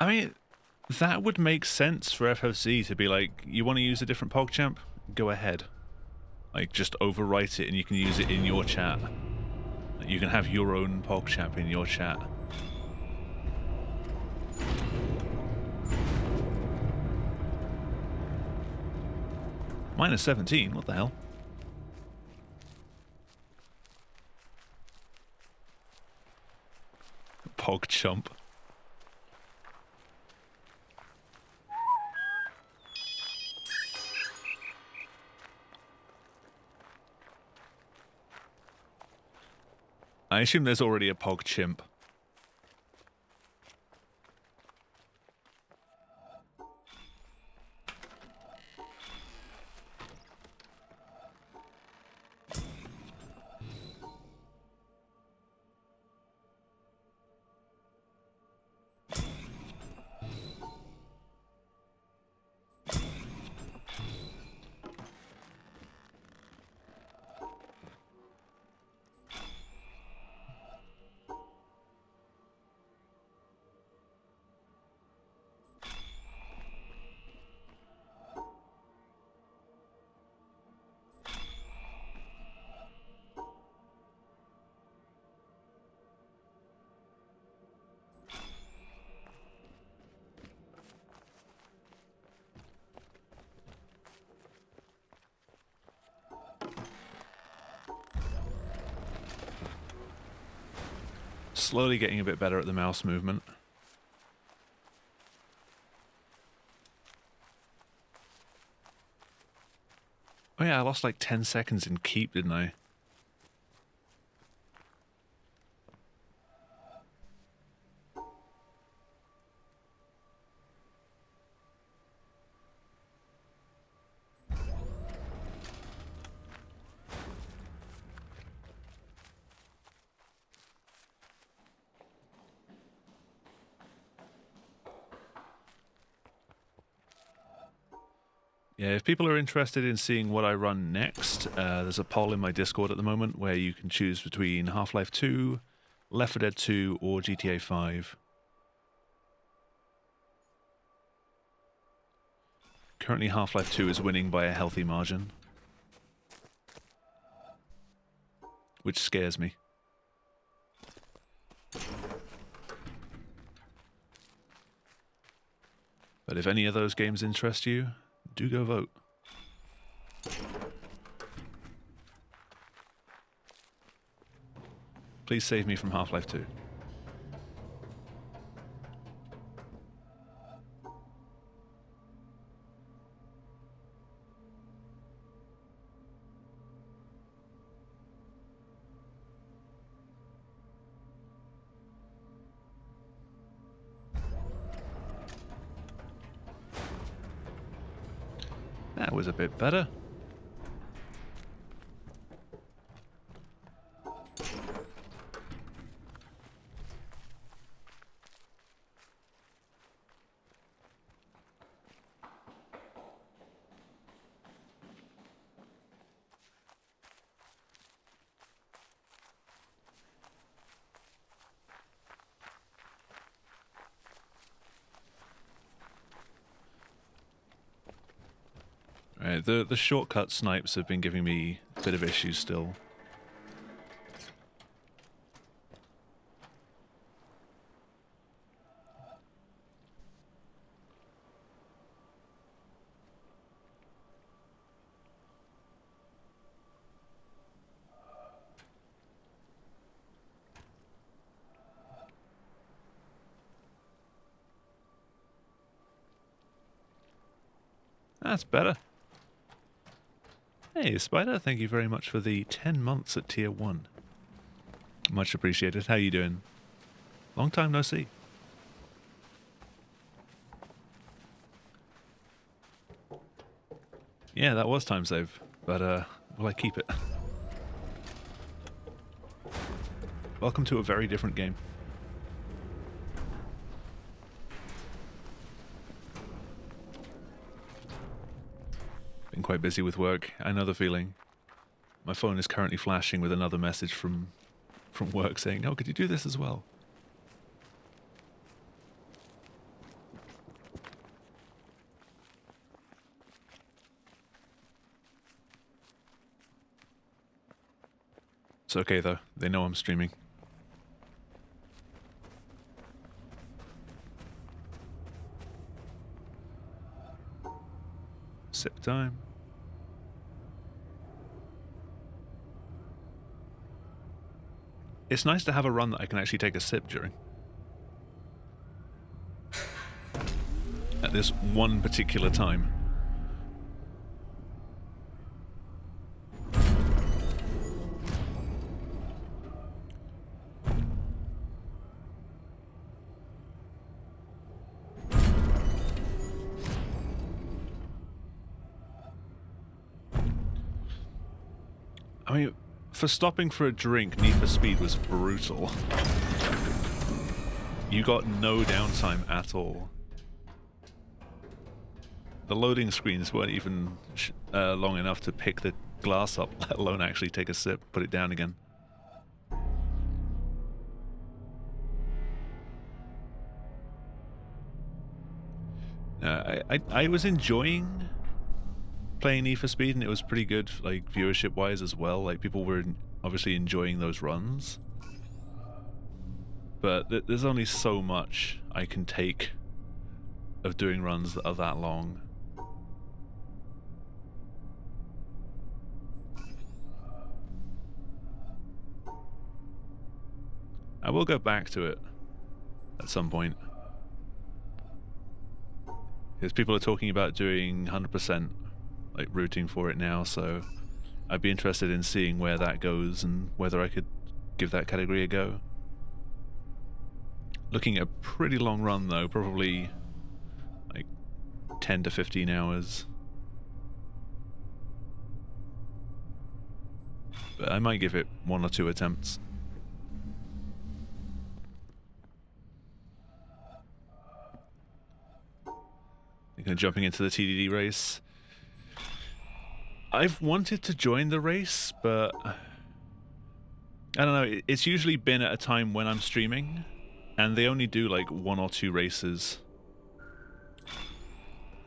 I mean, that would make sense for FFZ to be like, you want to use a different PogChamp? Go ahead. Like, just overwrite it and you can use it in your chat. Like, you can have your own PogChamp in your chat. Minus 17, what the hell? PogChamp. I assume there's already a PogChimp. Slowly getting a bit better at the mouse movement. Oh yeah, I lost like 10 seconds in keep, didn't I? Yeah, if people are interested in seeing what I run next, there's a poll in my Discord at the moment where you can choose between Half-Life 2, Left 4 Dead 2, or GTA 5. Currently, Half-Life 2 is winning by a healthy margin, which scares me. But if any of those games interest you, do go vote. Please save me from Half-Life 2. That was a bit better. Right, the shortcut snipes have been giving me a bit of issues still. That's better. Hey, Spider, thank you very much for the 10 months at Tier 1. Much appreciated. How you doing? Long time no see. Yeah, that was time save, but will I keep it? Welcome to a very different game. Been quite busy with work. I know the feeling. My phone is currently flashing with another message from work saying, "Oh, could you do this as well?" It's okay though. They know I'm streaming. Sip time. It's nice to have a run that I can actually take a sip during. At this one particular time. I mean, for stopping for a drink, Need for Speed was brutal. You got no downtime at all. The loading screens weren't even long enough to pick the glass up, let alone actually take a sip, put it down again. I was enjoying playing Need for Speed, and it was pretty good, like, viewership-wise as well. Like, people were obviously enjoying those runs. But there's only so much I can take of doing runs that are that long. I will go back to it at some point. Because people are talking about doing 100% like rooting for it now, so I'd be interested in seeing where that goes and whether I could give that category a go. Looking at a pretty long run though, probably like 10 to 15 hours. But I might give it 1 or 2 attempts. Kind of jumping into the TDD race. I've wanted to join the race, but I don't know. It's usually been at a time when I'm streaming, and they only do like 1 or 2 races.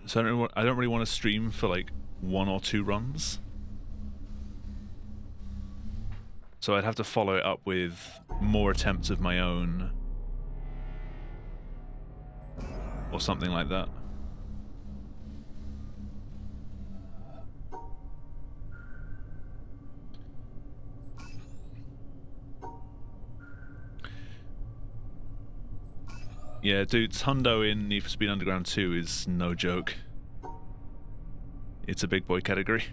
So I don't really want to stream for like 1 or 2 runs. So I'd have to follow it up with more attempts of my own, or something like that. Yeah, dude, Hundo in Need for Speed Underground 2 is no joke. It's a big boy category.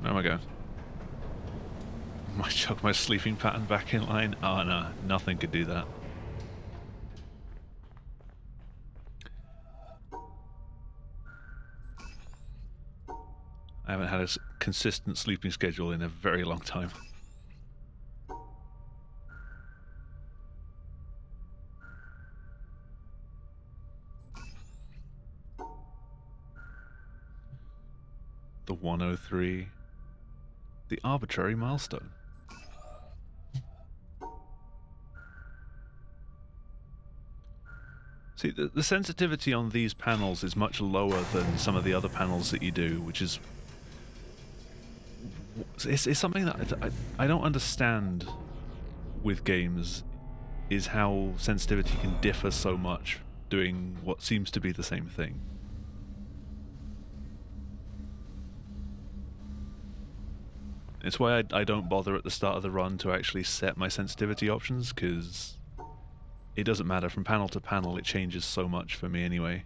Where am I going? Might chuck my sleeping pattern back in line. Oh no, nothing could do that. I haven't had a consistent sleeping schedule in a very long time. The 103. The arbitrary milestone. See, the sensitivity on these panels is much lower than some of the other panels that you do, which is... It's something that I don't understand with games, is how sensitivity can differ so much doing what seems to be the same thing. It's why I don't bother at the start of the run to actually set my sensitivity options, because it doesn't matter. From panel to panel, it changes so much for me anyway.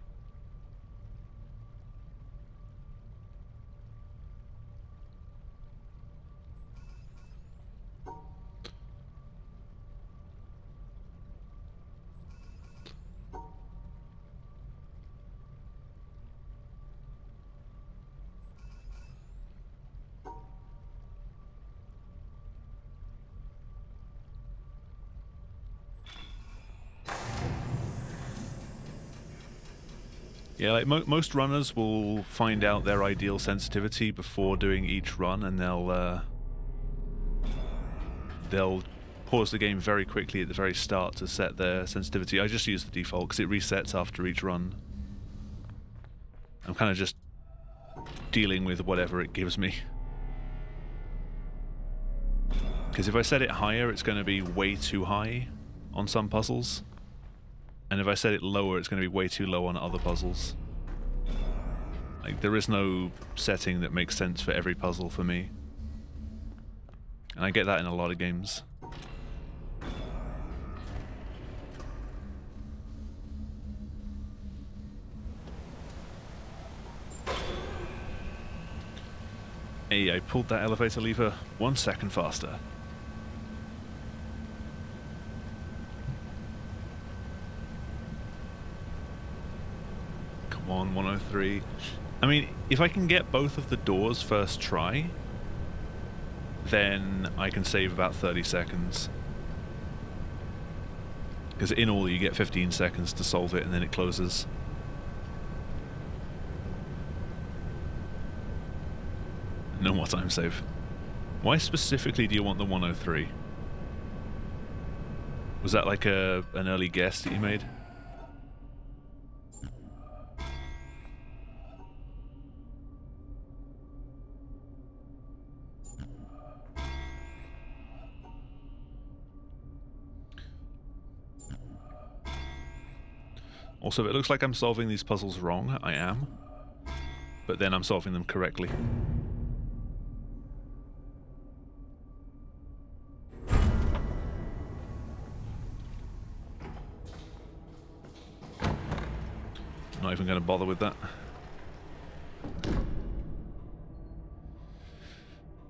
Yeah, like most runners will find out their ideal sensitivity before doing each run, and they'll pause the game very quickly at the very start to set their sensitivity. I just use the default because it resets after each run. I'm kind of just dealing with whatever it gives me. Because if I set it higher, it's going to be way too high on some puzzles. And if I set it lower, it's going to be way too low on other puzzles. Like, there is no setting that makes sense for every puzzle for me. And I get that in a lot of games. Hey, I pulled that elevator lever 1 second faster. Come on, 103. I mean, if I can get both of the doors first try, then I can save about 30 seconds. Because in all, you get 15 seconds to solve it, and then it closes. No more time save. Why specifically do you want the 103? Was that like an early guess that you made? Also, it looks like I'm solving these puzzles wrong. I am. But then I'm solving them correctly. Not even going to bother with that.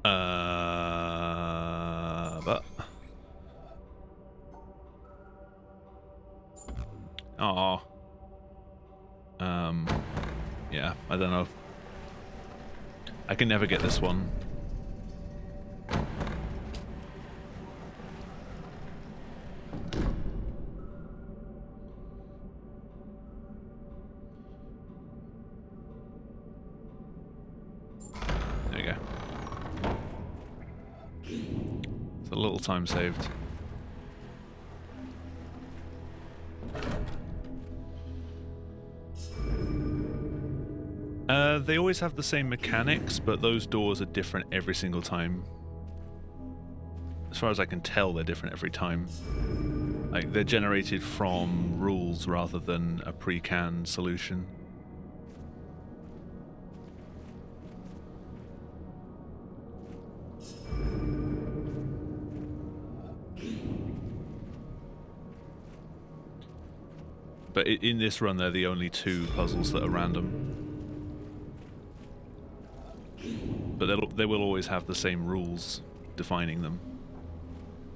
But oh, yeah, I don't know. I can never get this one. There you go. It's a little time saved. They always have the same mechanics, but those doors are different every single time. As far as I can tell, they're different every time. Like, they're generated from rules rather than a pre-canned solution. But in this run, they're the only two puzzles that are random. But they will always have the same rules defining them.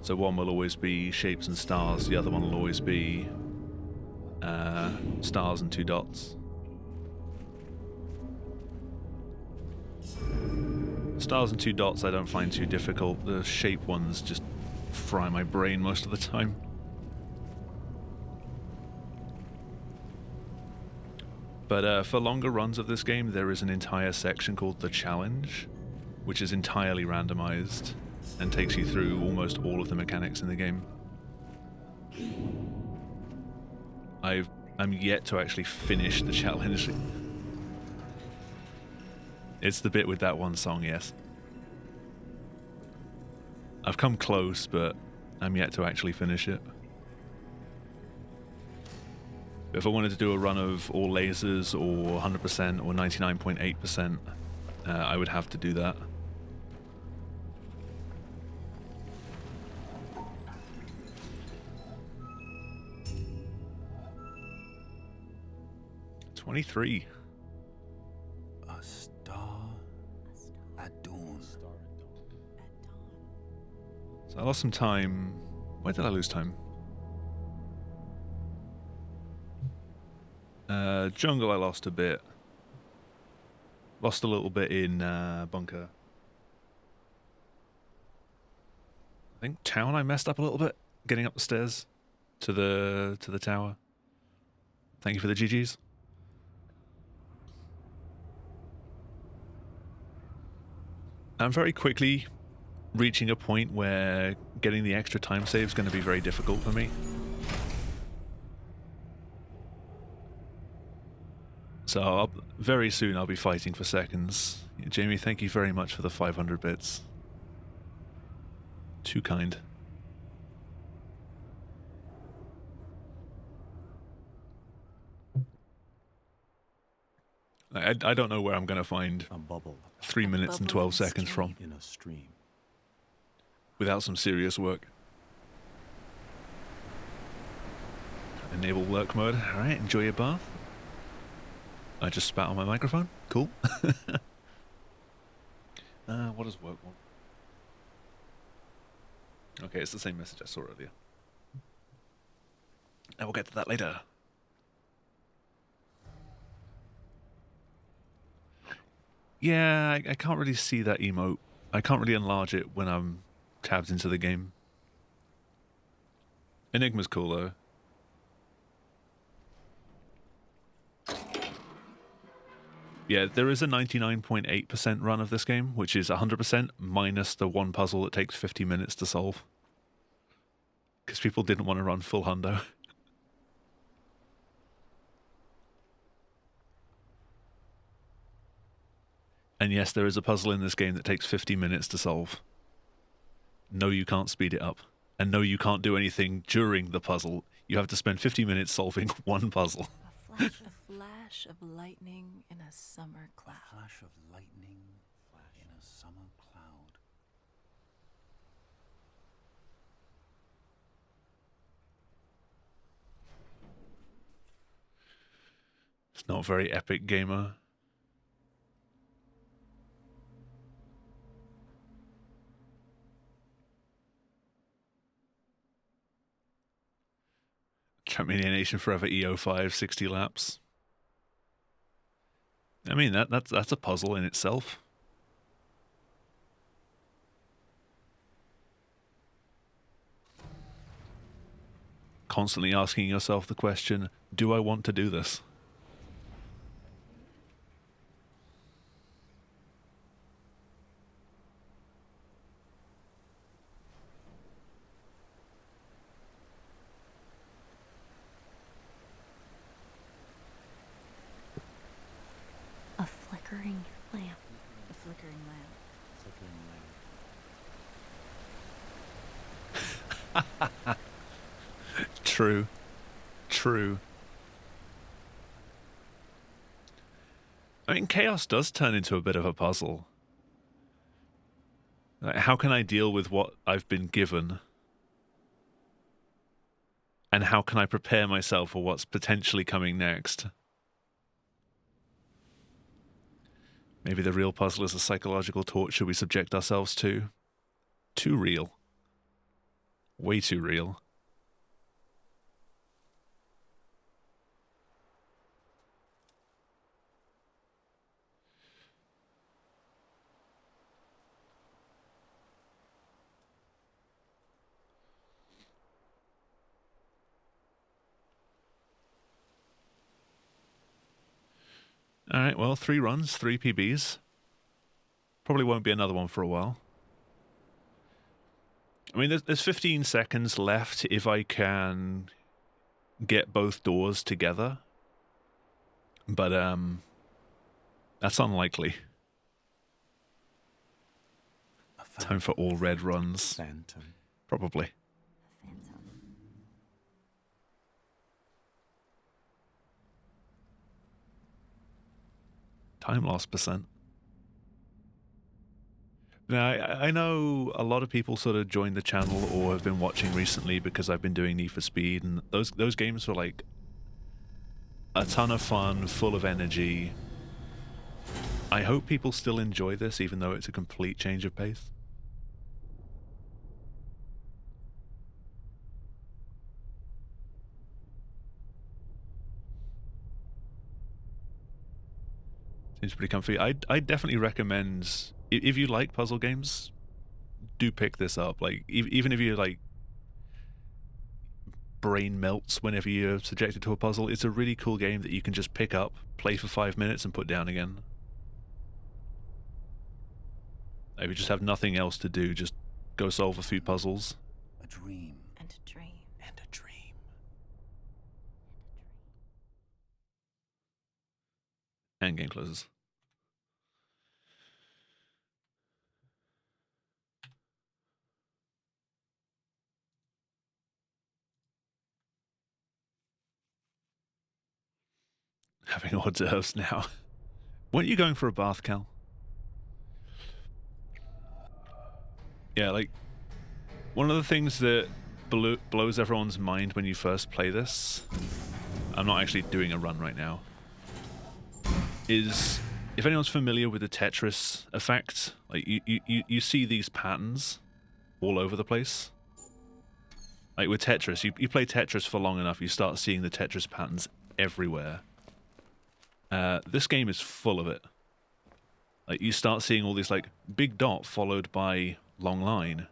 So one will always be shapes and stars, the other one will always be stars and 2 dots. Stars and 2 dots I don't find too difficult. The shape ones just fry my brain most of the time. But for longer runs of this game, there is an entire section called The Challenge, which is entirely randomized and takes you through almost all of the mechanics in the game. I'm yet to actually finish the challenge. It's the bit with that one song, yes. I've come close, but I'm yet to actually finish it. If I wanted to do a run of all lasers or 100% or 99.8%, I would have to do that. '23. A star at dawn. So I lost some time. Where did I lose time? Jungle I lost a bit. Lost a little bit in Bunker. I think Town I messed up a little bit, getting up the stairs to the tower. Thank you for the GGs. I'm very quickly reaching a point where getting the extra time save is going to be very difficult for me. So very soon I'll be fighting for seconds. Jamie, thank you very much for the 500 bits. Too kind. I don't know where I'm going to find A bubble 3 minutes and 12 seconds from in a stream. without some serious work. Enable work mode. Alright, enjoy your bath. I just spat on my microphone. Cool. What does work want? Okay, it's the same message I saw earlier. And we'll get to that later. Yeah, I can't really see that emote. I can't really enlarge it when I'm tabbed into the game. Enigma's cool though. Yeah, there is a 99.8% run of this game, which is 100% minus the one puzzle that takes 50 minutes to solve. Because people didn't want to run full hundo. And yes, there is a puzzle in this game that takes 50 minutes to solve. No, you can't speed it up. And no, you can't do anything during the puzzle. You have to spend 50 minutes solving one puzzle. A flash of lightning in a summer cloud. A flash of lightning in a summer cloud. It's not very epic, gamer. Termination Forever EO5, 60 laps. I mean, that's a puzzle in itself. Constantly asking yourself the question, do I want to do this? A flickering lamp. A flickering lamp. Flickering lamp. True. True. I mean, chaos does turn into a bit of a puzzle. Like, how can I deal with what I've been given? And how can I prepare myself for what's potentially coming next? Maybe the real puzzle is a psychological torture we subject ourselves to. Too real. Way too real. All right, well, 3 runs, 3 PBs. Probably won't be another one for a while. I mean, there's 15 seconds left if I can get both doors together. But, that's unlikely. Time for all red runs. Phantom. Probably. Phantom. Time loss %. Now, I know a lot of people sort of joined the channel or have been watching recently because I've been doing Need for Speed, and those games were like a ton of fun, full of energy. I hope people still enjoy this, even though it's a complete change of pace. Seems pretty comfy. I'd definitely recommend, if you like puzzle games, do pick this up. Like, even if you like brain melts whenever you're subjected to a puzzle, it's a really cool game that you can just pick up, play for 5 minutes, and put down again. If you just have nothing else to do, just go solve a few puzzles. A dream. And a dream. And a dream. And game closes. Having hors d'oeuvres now. Weren't you going for a bath, Cal? Yeah, like, one of the things that blows everyone's mind when you first play this, I'm not actually doing a run right now, is if anyone's familiar with the Tetris effect, like you see these patterns all over the place. Like with Tetris, you play Tetris for long enough, you start seeing the Tetris patterns everywhere. This game is full of it. Like, you start seeing all these, like, big dot followed by long line,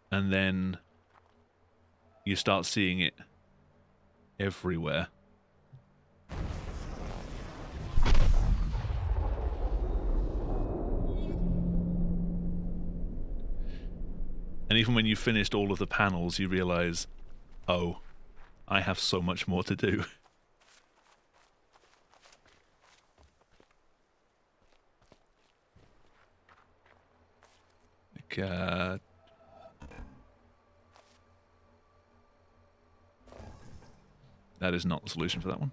and then you start seeing it everywhere. And even when you finished all of the panels, you realize, oh, I have so much more to do. Like, that is not the solution for that one.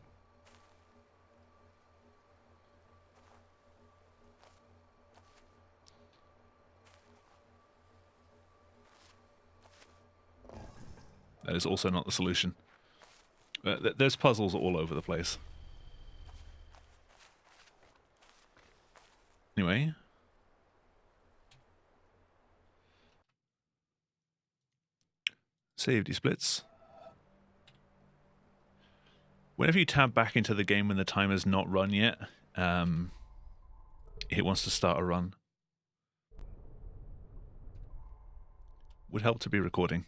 That is also not the solution. There's puzzles all over the place. Anyway. Safety splits. Whenever you tab back into the game when the timer's not run yet, it wants to start a run. Would help to be recording.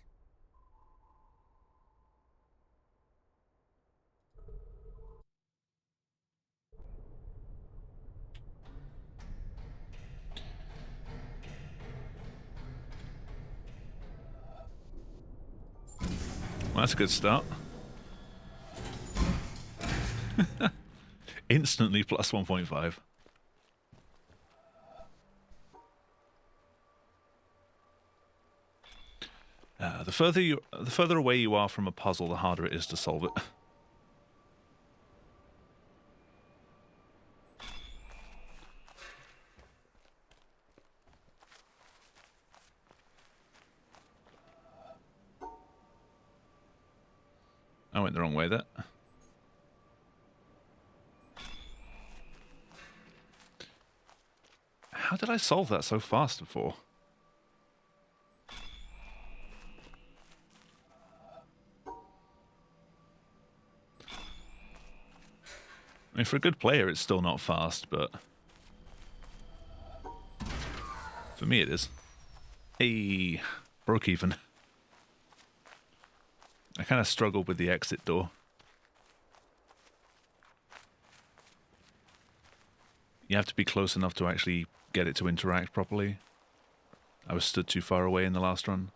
Well, that's a good start. Instantly plus 1.5. The further away you are from a puzzle, the harder it is to solve it. I went the wrong way there. How did I solve that so fast before? I mean, for a good player, it's still not fast, but for me it is. Hey, broke even. I kind of struggled with the exit door. You have to be close enough to actually get it to interact properly. I was stood too far away in the last run.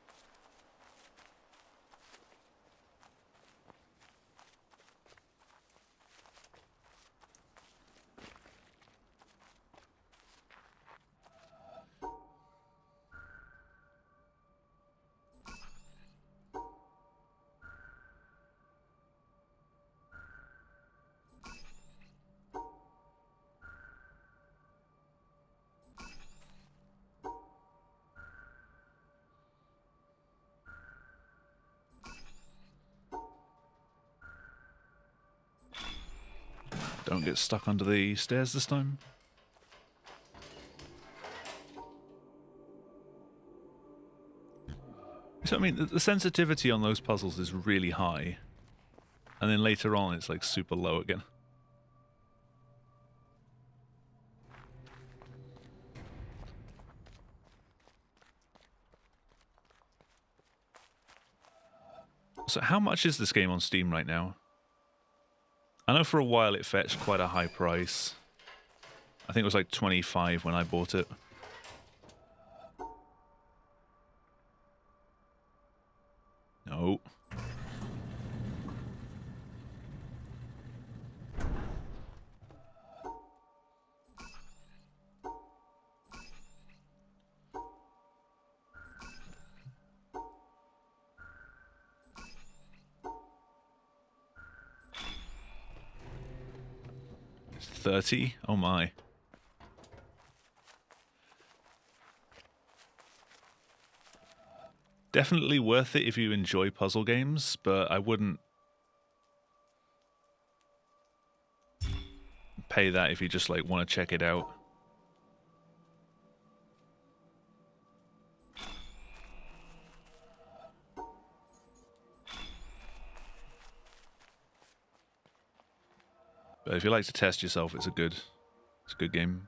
Don't get stuck under the stairs this time. So, I mean, the sensitivity on those puzzles is really high. And then later on, it's like super low again. So how much is this game on Steam right now? I know for a while it fetched quite a high price. I think it was like 25 when I bought it. No. It's 30? Oh my. Definitely worth it if you enjoy puzzle games, but I wouldn't pay that if you just like want to check it out. But if you like to test yourself, it's a good game.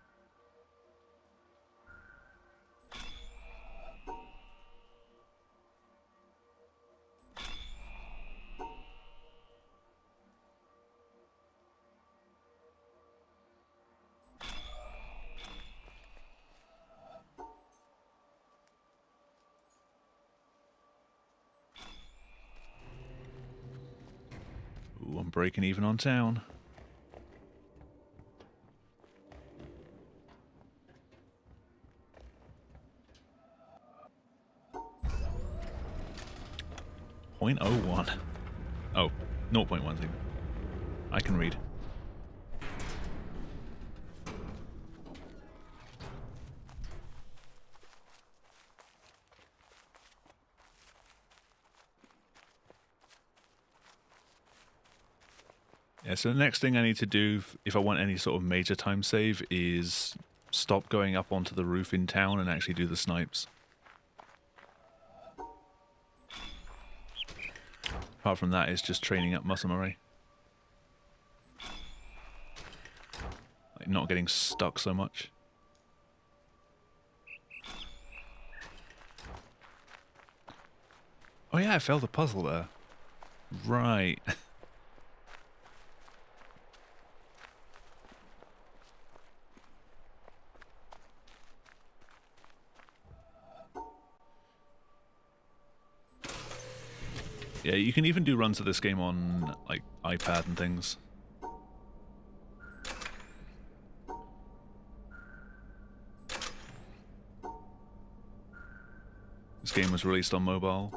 Ooh, I'm breaking even on town. .01. Oh, 0.1 even. I can read. Yeah, so the next thing I need to do if I want any sort of major time save is stop going up onto the roof in town and actually do the snipes. Apart from that, it's just training up muscle memory. not getting stuck so much. Oh yeah, I failed a puzzle there. Right. Yeah, you can even do runs of this game on, like, iPad and things. This game was released on mobile.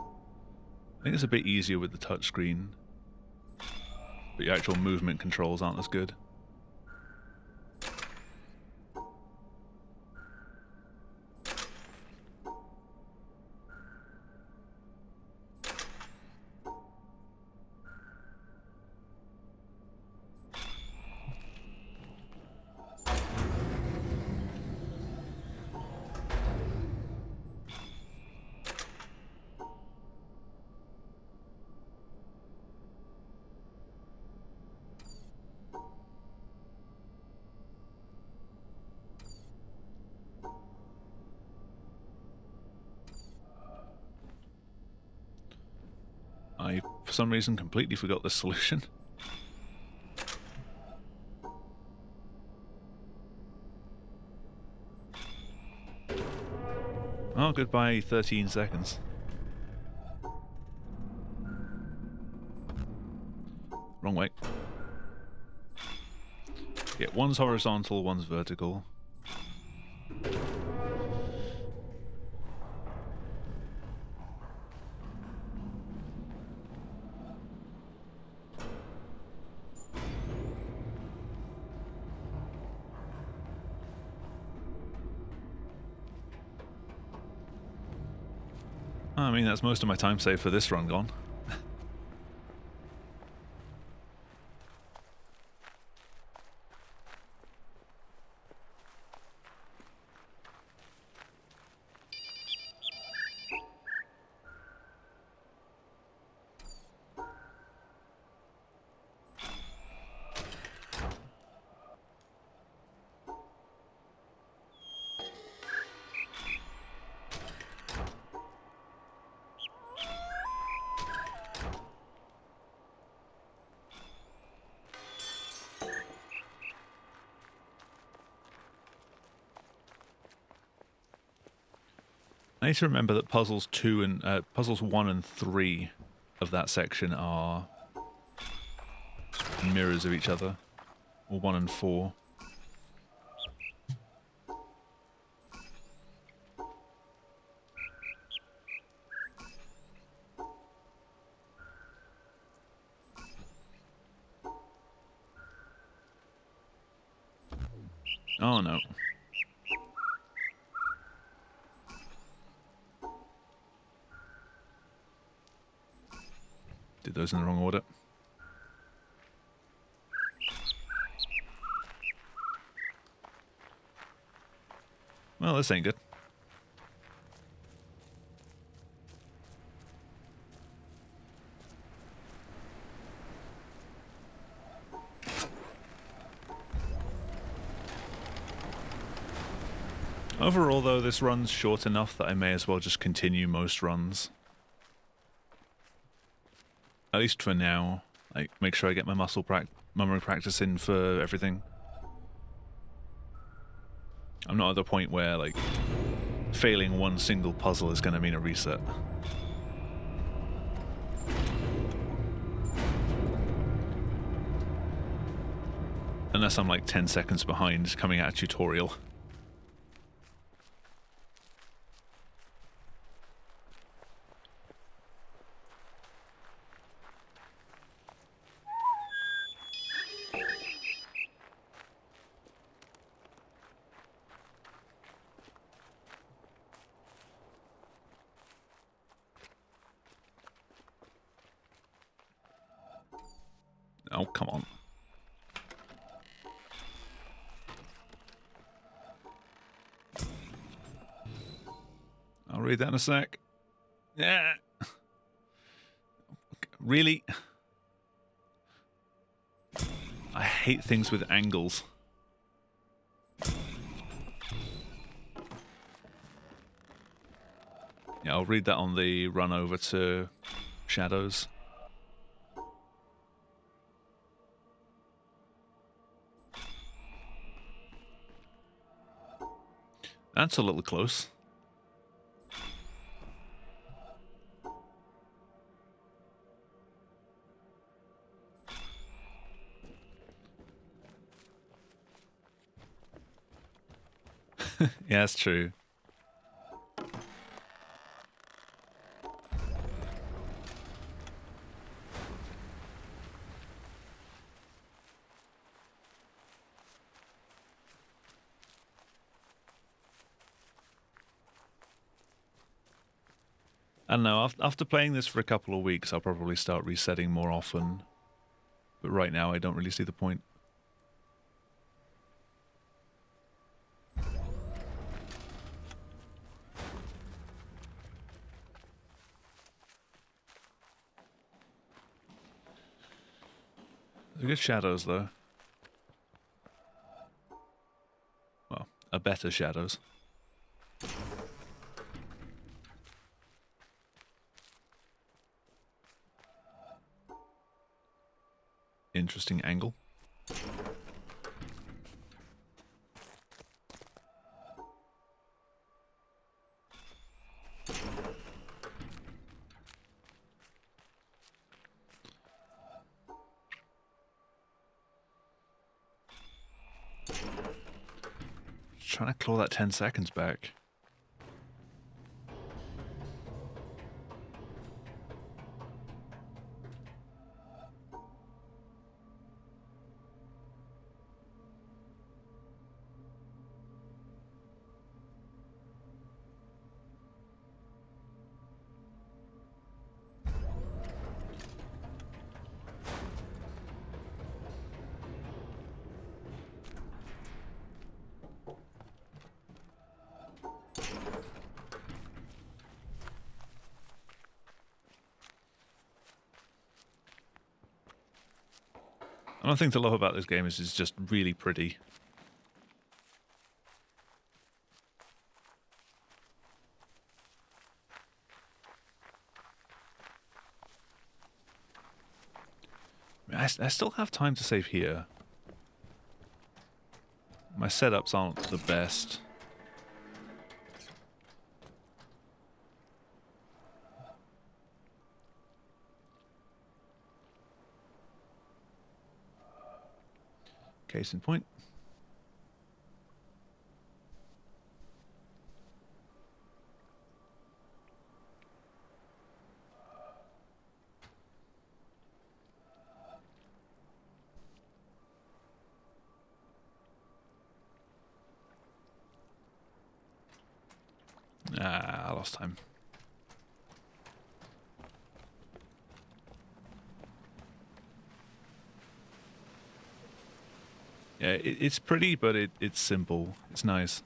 I think it's a bit easier with the touchscreen, but your actual movement controls aren't as good. I, for some reason, completely forgot the solution. Oh, goodbye 13 seconds. Wrong way. Yeah, one's horizontal, one's vertical. I mean, that's most of my time saved for this run gone. I need to remember that puzzles 1 and 3 of that section are mirrors of each other, or 1 and 4. Oh no. Did those in the wrong order. Well, this ain't good. Overall, though, this run's short enough that I may as well just continue most runs. At least for now. Like, make sure I get my memory practice in for everything. I'm not at the point where, like, failing one single puzzle is going to mean a reset. Unless I'm like 10 seconds behind coming at a tutorial. Oh, come on. I'll read that in a sec. Yeah. Really? I hate things with angles. Yeah, I'll read that on the run over to Shadows. That's a little close. Yeah, that's true. I don't know, after playing this for a couple of weeks, I'll probably start resetting more often. But right now, I don't really see the point. They're good Shadows, though. Well, a better Shadows. Interesting angle. Trying to claw that 10 seconds back. One thing to love about this game is it's just really pretty. I still have time to save here. My setups aren't the best. Case in point. Ah, I lost time. Yeah, it's pretty, but it's simple. It's nice.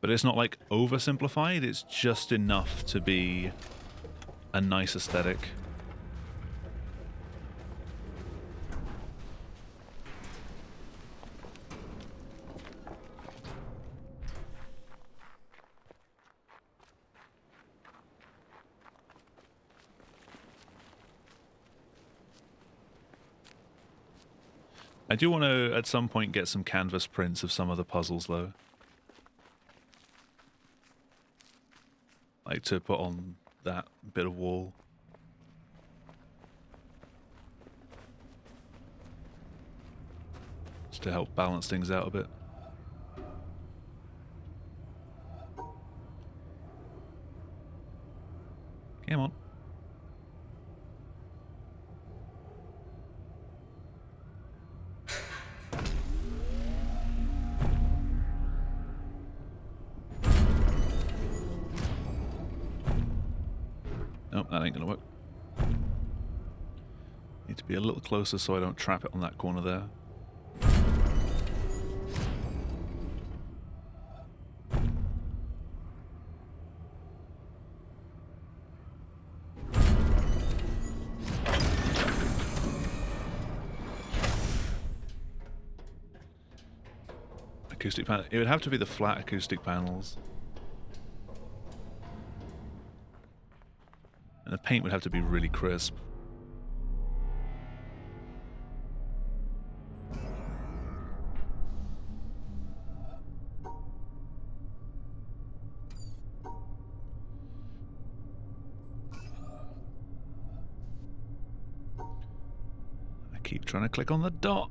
But it's not like oversimplified, it's just enough to be a nice aesthetic. I do want to, at some point, get some canvas prints of some of the puzzles, though. Like to put on that bit of wall. Just to help balance things out a bit. Come on. Nope, that ain't gonna work. Need to be a little closer so I don't trap it on that corner there. Acoustic panel. It would have to be the flat acoustic panels. And the paint would have to be really crisp. I keep trying to click on the dot.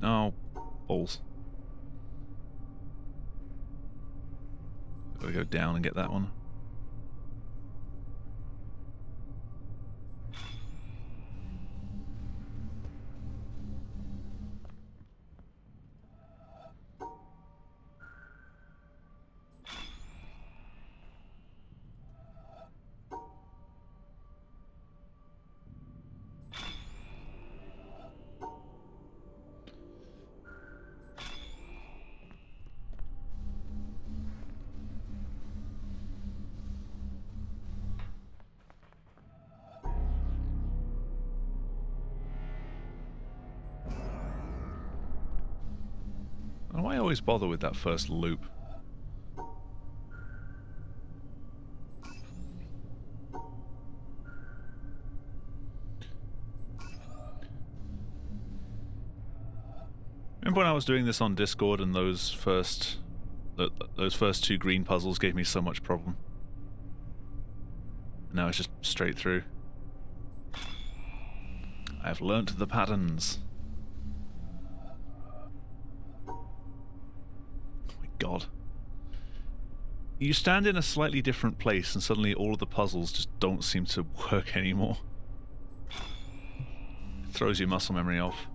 Oh, balls. Gotta go down and get that one. Why always bother with that first loop? Remember when I was doing this on Discord and those first two green puzzles gave me so much problem? Now it's just straight through. I've learnt the patterns. God. You stand in a slightly different place and suddenly all of the puzzles just don't seem to work anymore. It throws your muscle memory off.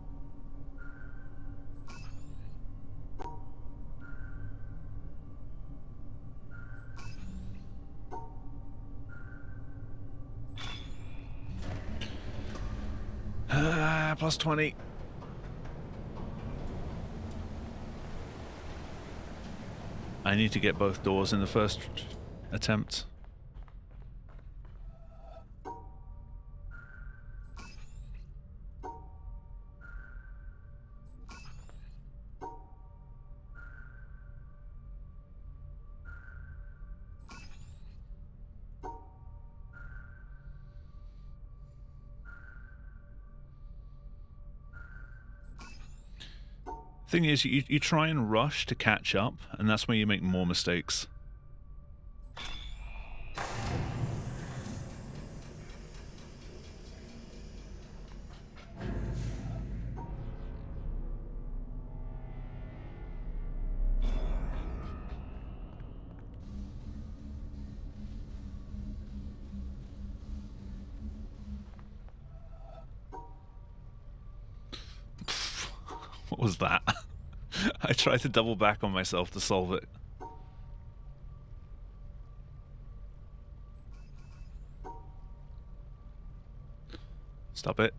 Plus 20. I need to get both doors in the first attempt. Thing is, you try and rush to catch up, and that's where you make more mistakes. What was that? I tried to double back on myself to solve it. Stop it.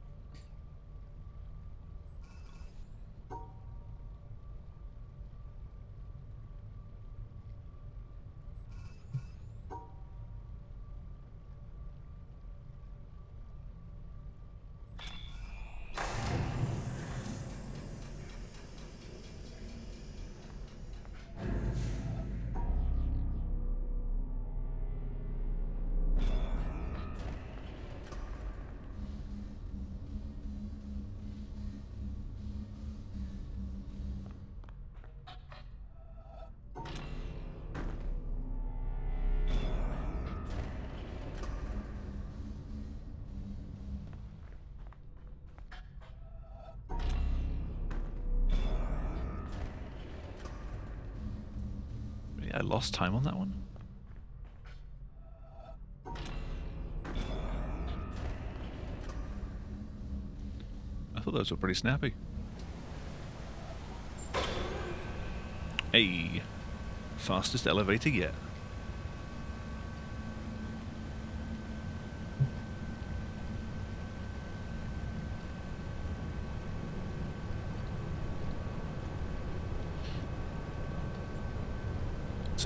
I lost time on that one. I thought those were pretty snappy. Hey, fastest elevator yet.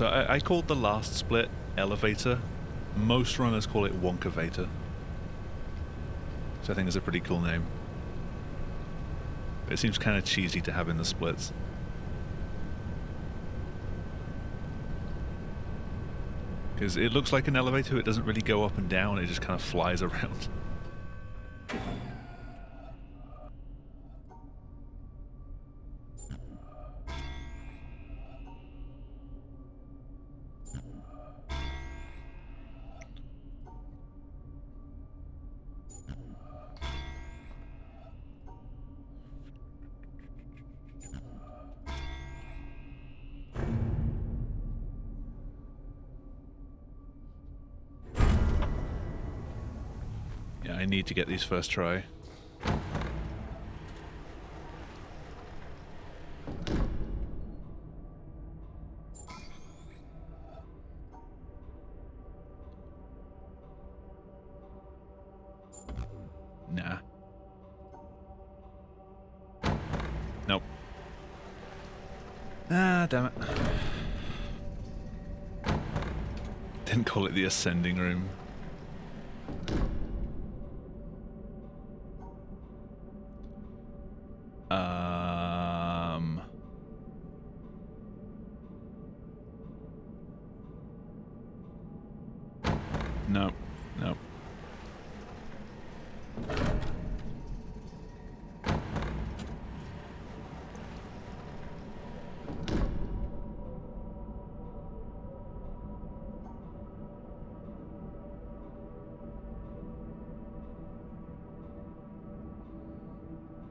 So I called the last split elevator. Most runners call it Wonkavator. So I think is a pretty cool name. It seems kind of cheesy to have in the splits. Because it looks like an elevator, it doesn't really go up and down, it just kind of flies around. Yeah, I need to get these first try. Nah. Nope. Ah, damn it. Didn't call it the ascending room. No. No.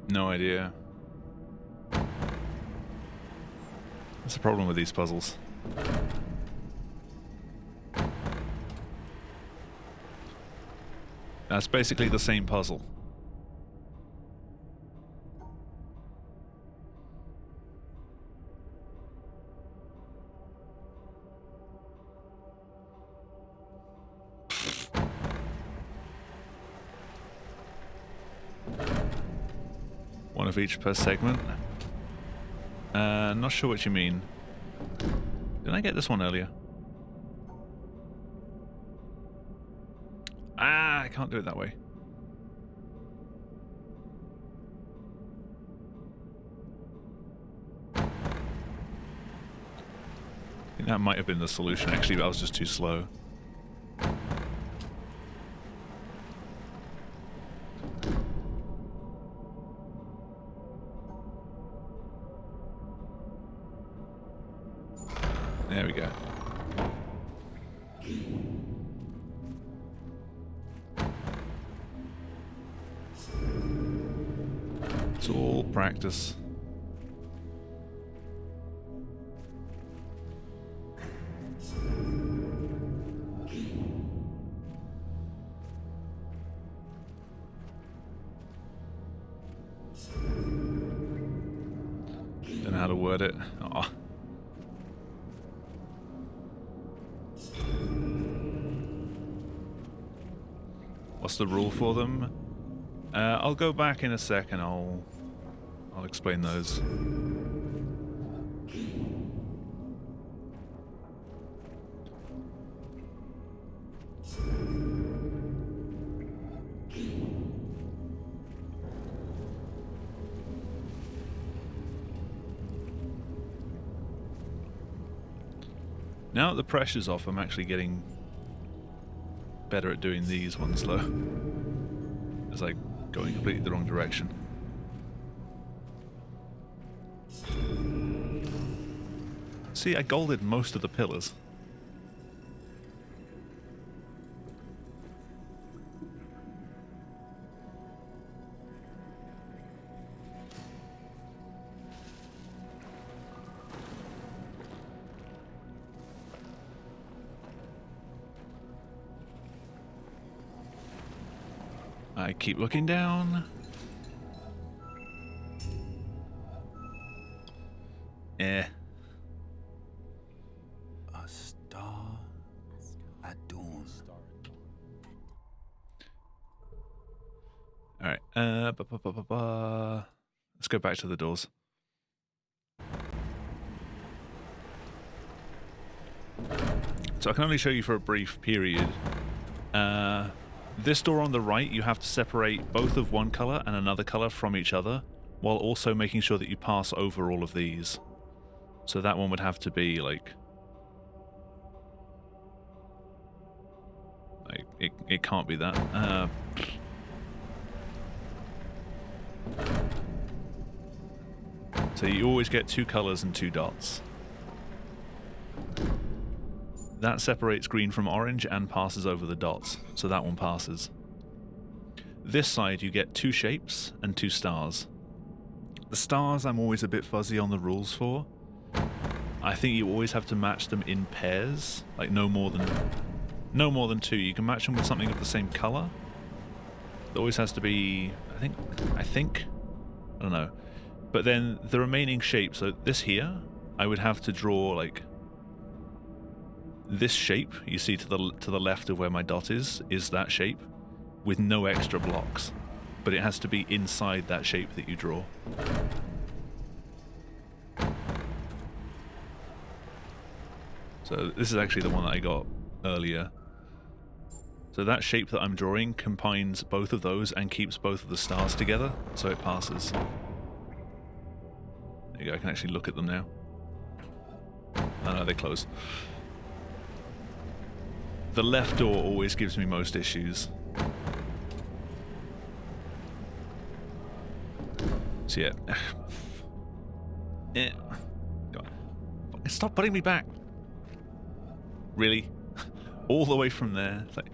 No idea. That's the problem with these puzzles. That's basically the same puzzle. One of each per segment. Not sure what you mean. Didn't I get this one earlier? Ah, I can't do it that way. I think that might have been the solution actually, but I was just too slow. There we go. It's all practice. Don't know how to word it. Aw. What's the rule for them? I'll go back in a sec and I'll explain those. Now that the pressure's off, I'm actually getting better at doing these ones though. It's like going completely the wrong direction. See, I golded most of the pillars. I keep looking down. Eh. A star at dawn. Alright, let's go back to the doors. So I can only show you for a brief period. This door on the right, you have to separate both of one color and another color from each other, while also making sure that you pass over all of these. So that one would have to be like it can't be that. So you always get 2 colors and 2 dots. That separates green from orange and passes over the dots, so that one passes. This side you get 2 shapes and 2 stars. The stars I'm always a bit fuzzy on the rules for. I think you always have to match them in pairs, like no more than 2. You can match them with something of the same color. It always has to be, I think, I don't know. But then the remaining shape, so this here, I would have to draw like this shape you see to the left of where my dot is that shape with no extra blocks. But it has to be inside that shape that you draw. So this is actually the one that I got earlier. So that shape that I'm drawing combines both of those and keeps both of the stars together, so it passes. There you go, I can actually look at them now. Oh no, they close. The left door always gives me most issues. So yeah. God. Stop putting me back! Really? All the way from there? It's like,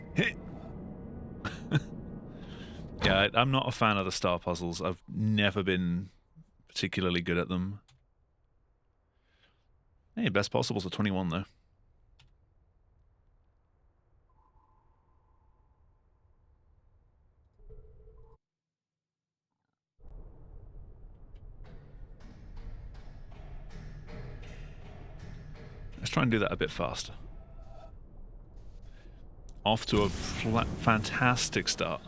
yeah, I'm not a fan of the star puzzles. I've never been particularly good at them. Hey, best possibles are 21 though. Let's try and do that a bit faster. Off to a fantastic start.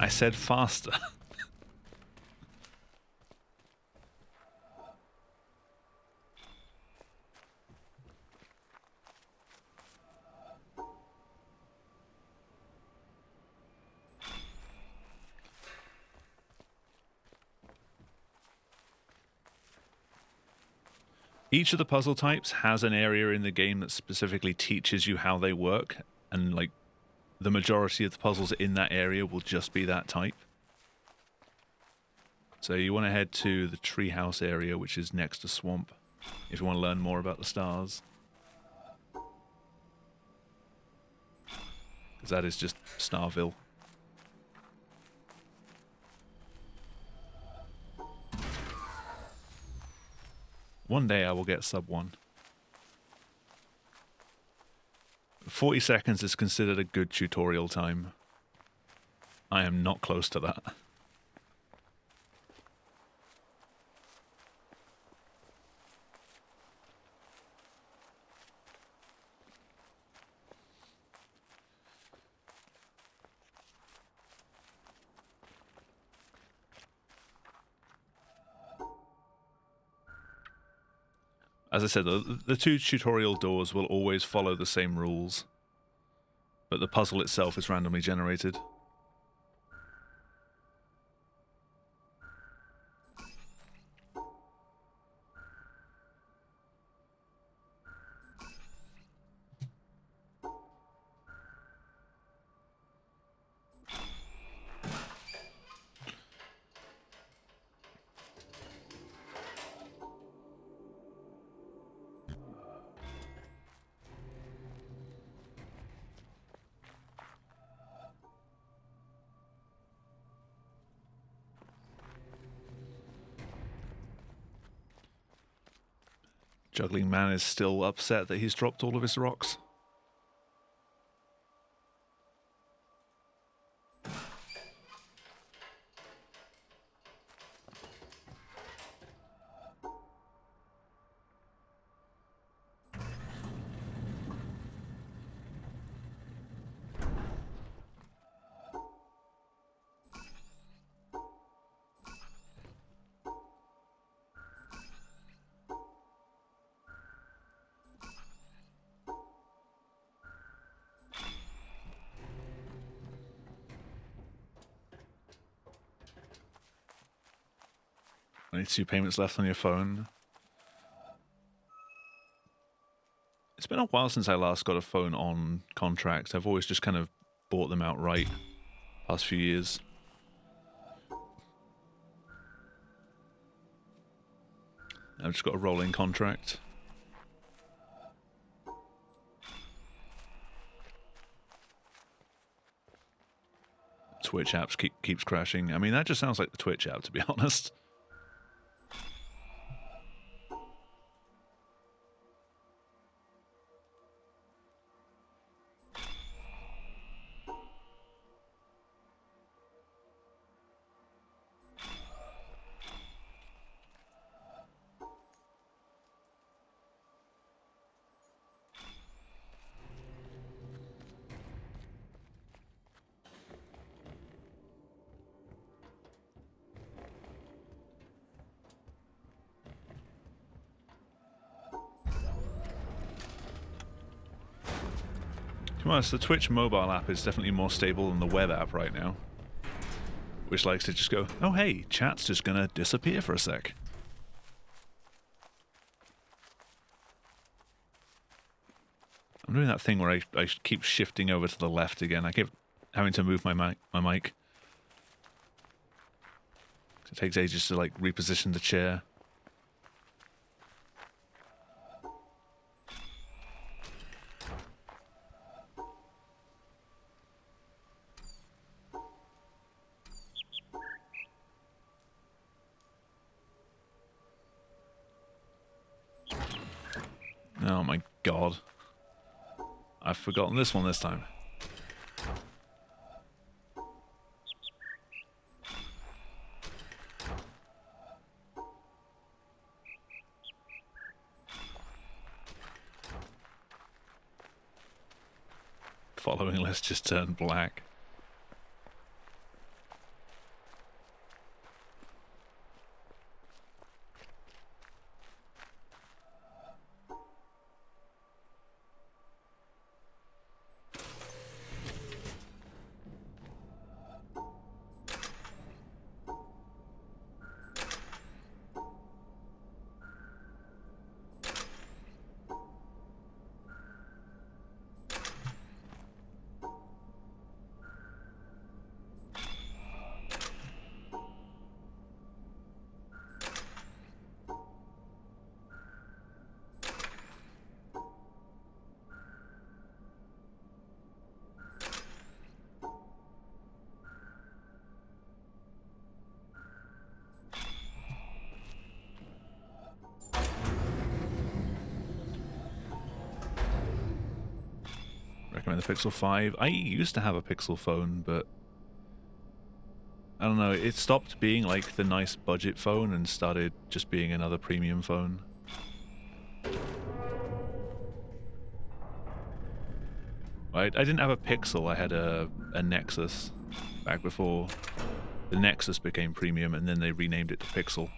I said faster. Each of the puzzle types has an area in the game that specifically teaches you how they work, and like the majority of the puzzles in that area will just be that type. So you want to head to the treehouse area, which is next to Swamp, if you want to learn more about the stars. Because that is just Starville. One day I will get sub 1. 40 seconds is considered a good tutorial time. I am not close to that. As I said, the 2 tutorial doors will always follow the same rules, but the puzzle itself is randomly generated. Juggling Man is still upset that he's dropped all of his rocks. Only 2 payments left on your phone. It's been a while since I last got a phone on contract. I've always just kind of bought them outright past few years. I've just got a rolling contract. Twitch apps keeps crashing. I mean, that just sounds like the Twitch app, to be honest. To be honest, the Twitch mobile app is definitely more stable than the web app right now, which likes to just go, oh hey, chat's just gonna disappear for a sec. I'm doing that thing where I keep shifting over to the left again. I keep having to move my mic. It takes ages to like reposition the chair. Oh my god. I've forgotten this one this time. Following list just turned black. Recommend the Pixel 5. I used to have a Pixel phone, but I don't know, it stopped being like the nice budget phone and started just being another premium phone. I didn't have a Pixel, I had a Nexus back before the Nexus became premium, and then they renamed it to Pixel.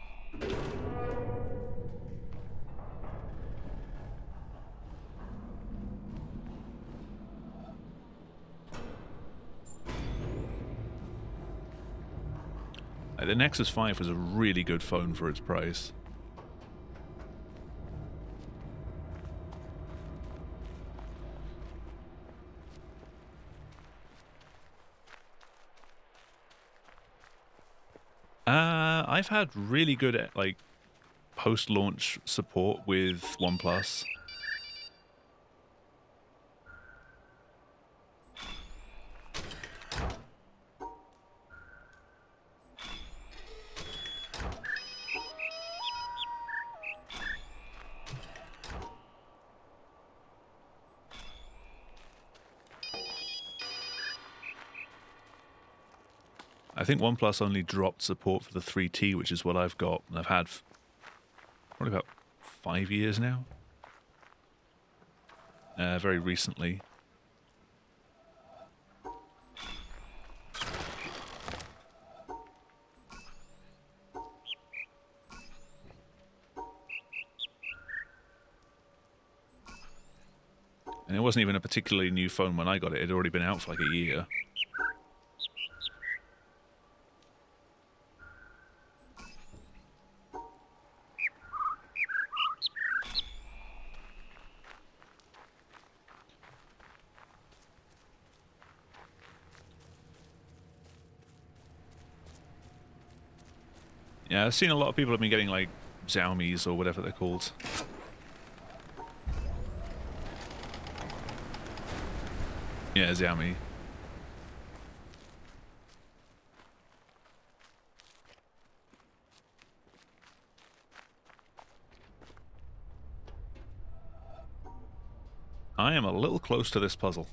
The Nexus 5 was a really good phone for its price. I've had really good like post-launch support with OnePlus. I think OnePlus only dropped support for the 3T, which is what I've got, and I've had probably about 5 years now. Very recently. And it wasn't even a particularly new phone when I got it. It had already been out for like a year. Yeah, I've seen a lot of people have been getting like Xiaomi's or whatever they're called. Yeah, Xiaomi. I am a little close to this puzzle.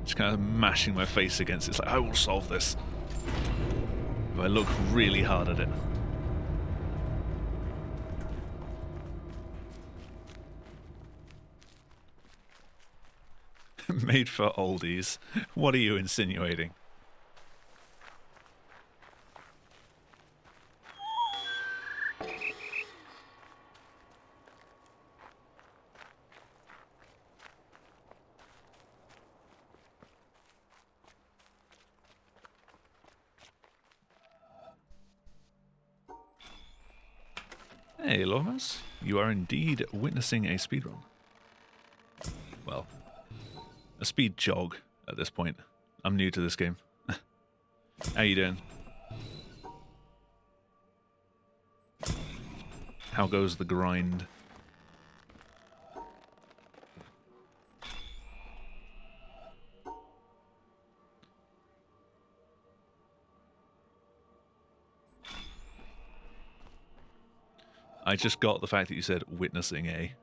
Just kind of mashing my face against it. It's like, I will solve this. If I look really hard at it. Made for oldies. What are you insinuating? Hey, Lomas. You are indeed witnessing a speedrun. Well, a speed jog at this point. I'm new to this game. How you doing? How goes the grind? I just got the fact that you said witnessing a.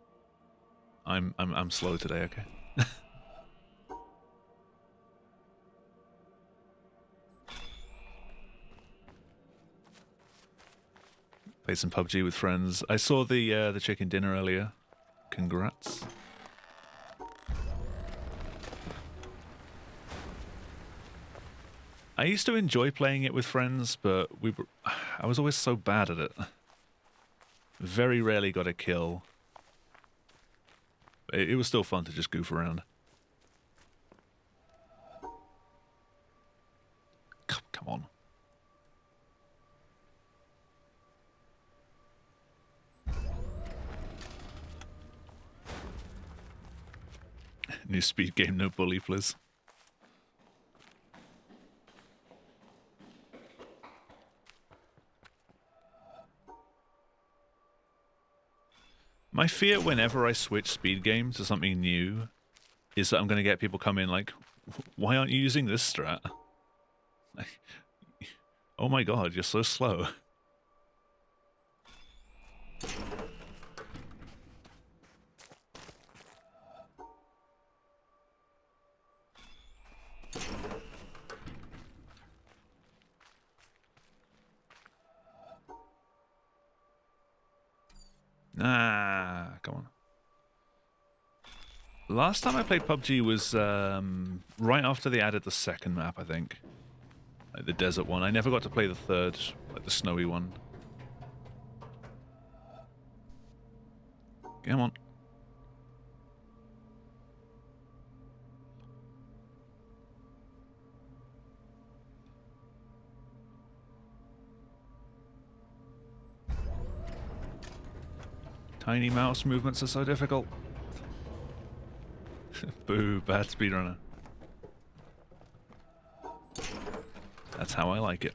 I'm slow today, okay? Played some PUBG with friends. I saw the chicken dinner earlier. Congrats. I used to enjoy playing it with friends, but I was always so bad at it. Very rarely got a kill. It was still fun to just goof around. Come on. New speed game, no bully, please. My fear whenever I switch speed game to something new is that I'm going to get people come in like, why aren't you using this strat? Like, oh my god, you're so slow. Nah, come on. Last time I played PUBG was right after they added the second map, I think. Like the desert one. I never got to play the third, like the snowy one. Come on. Tiny mouse movements are so difficult. Boo, bad speedrunner. That's how I like it.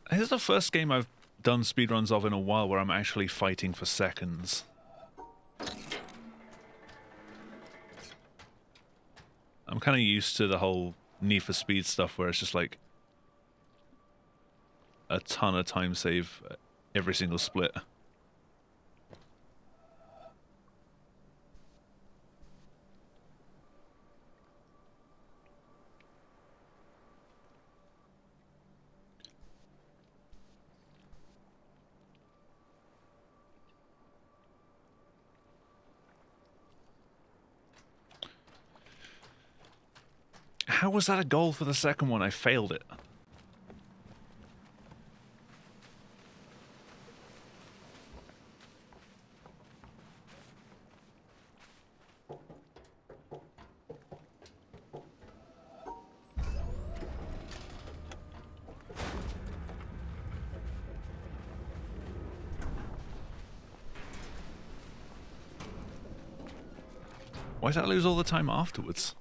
This is the first game I've done speedruns of in a while where I'm actually fighting for seconds. I'm kind of used to the whole Need for Speed stuff where it's just like a ton of time save every single split. How was that a goal for the second one? I failed it. Why did I lose all the time afterwards?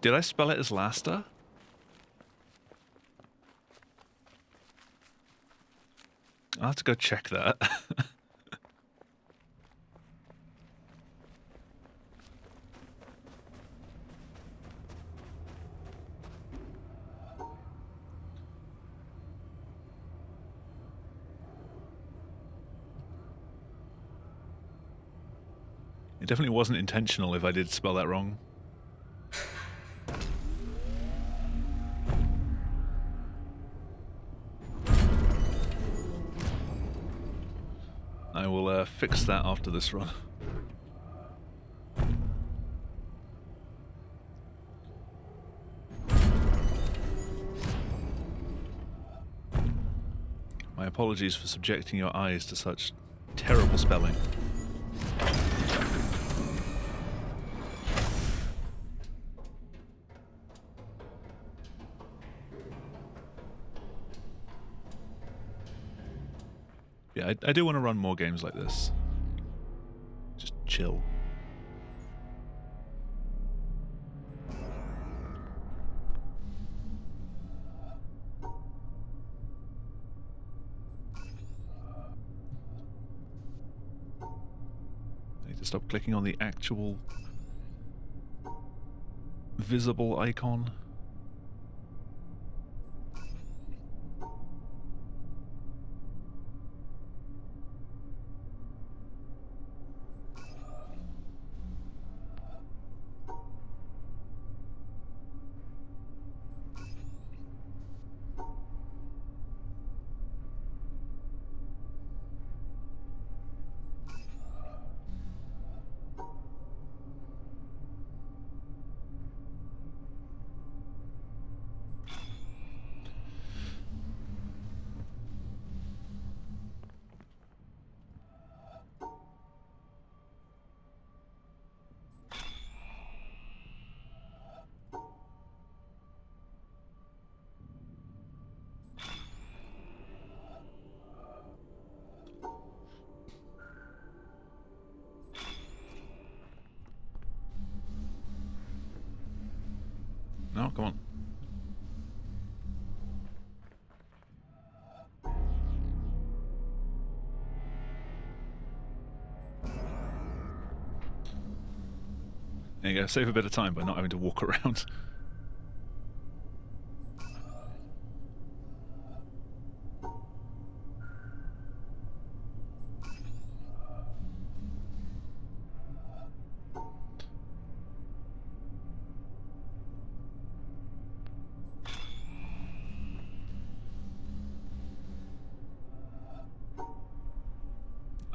Did I spell it as Laster? I'll have to go check that. It definitely wasn't intentional if I did spell that wrong. I will fix that after this run. My apologies for subjecting your eyes to such terrible spelling. Yeah, I do want to run more games like this. Just chill. I need to stop clicking on the actual visible icon. No, come on. There you go, save a bit of time by not having to walk around.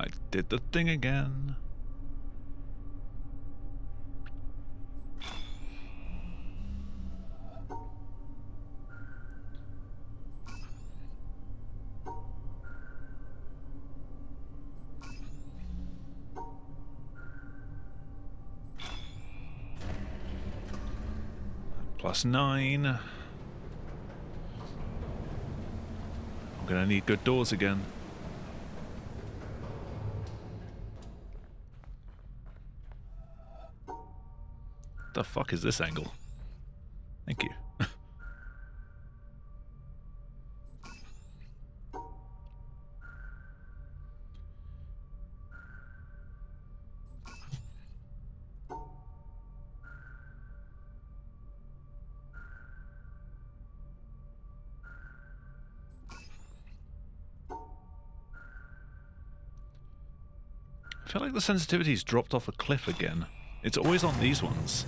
I did the thing again. +9. I'm gonna need good doors again. The fuck is this angle? Thank you. I feel like the sensitivity's dropped off a cliff again. It's always on these ones.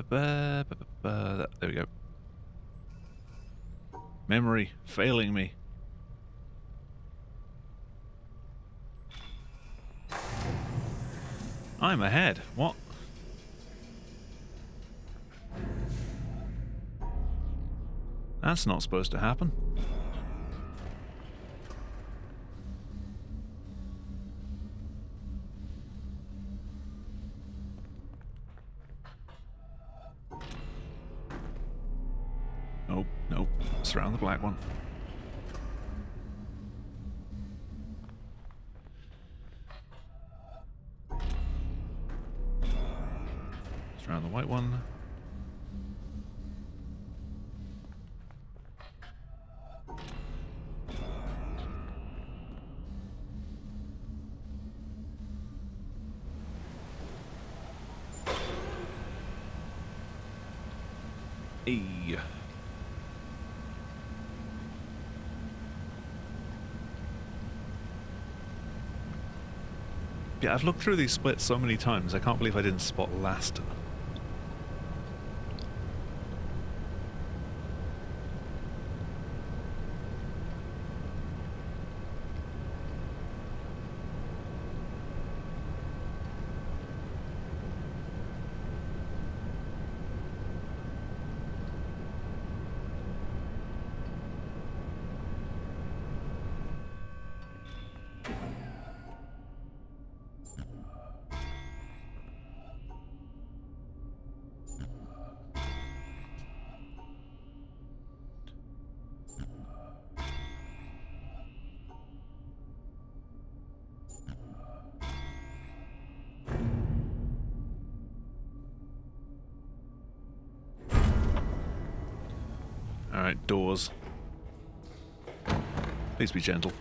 There we go. Memory failing me. I'm ahead. What? That's not supposed to happen. Nope, nope. Surround the black one. Surround the white one. Hey. Yeah, I've looked through these splits so many times, I can't believe I didn't spot last. Alright, doors. Please be gentle.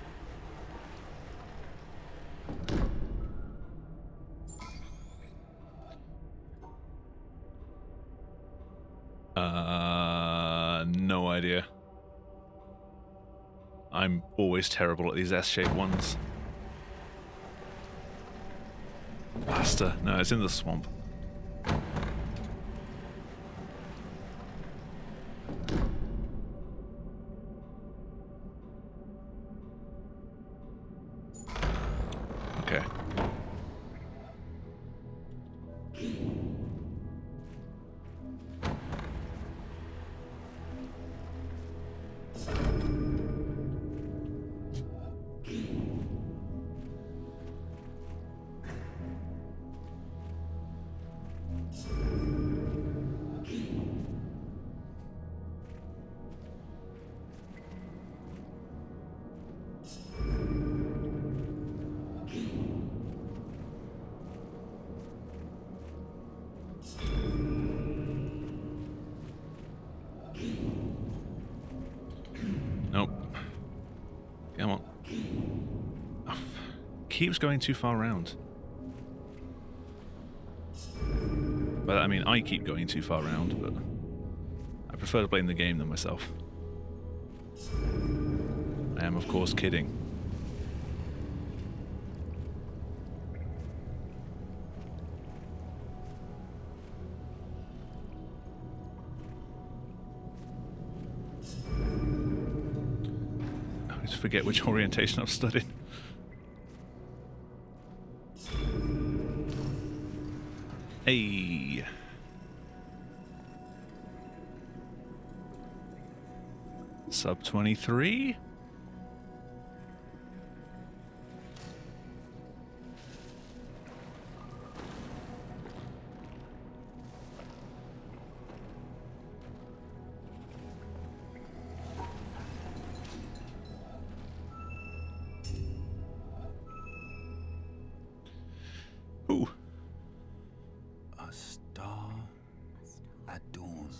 No idea. I'm always terrible at these S-shaped ones. Blaster. No, it's in the swamp. Okay. Nope. Come on. Oh, keeps going too far around. By that I mean I keep going too far around, but I prefer to blame the game than myself. I am, of course, kidding. I always forget which orientation I've studied. Hey. Sub 23. Ooh. A star at dawn.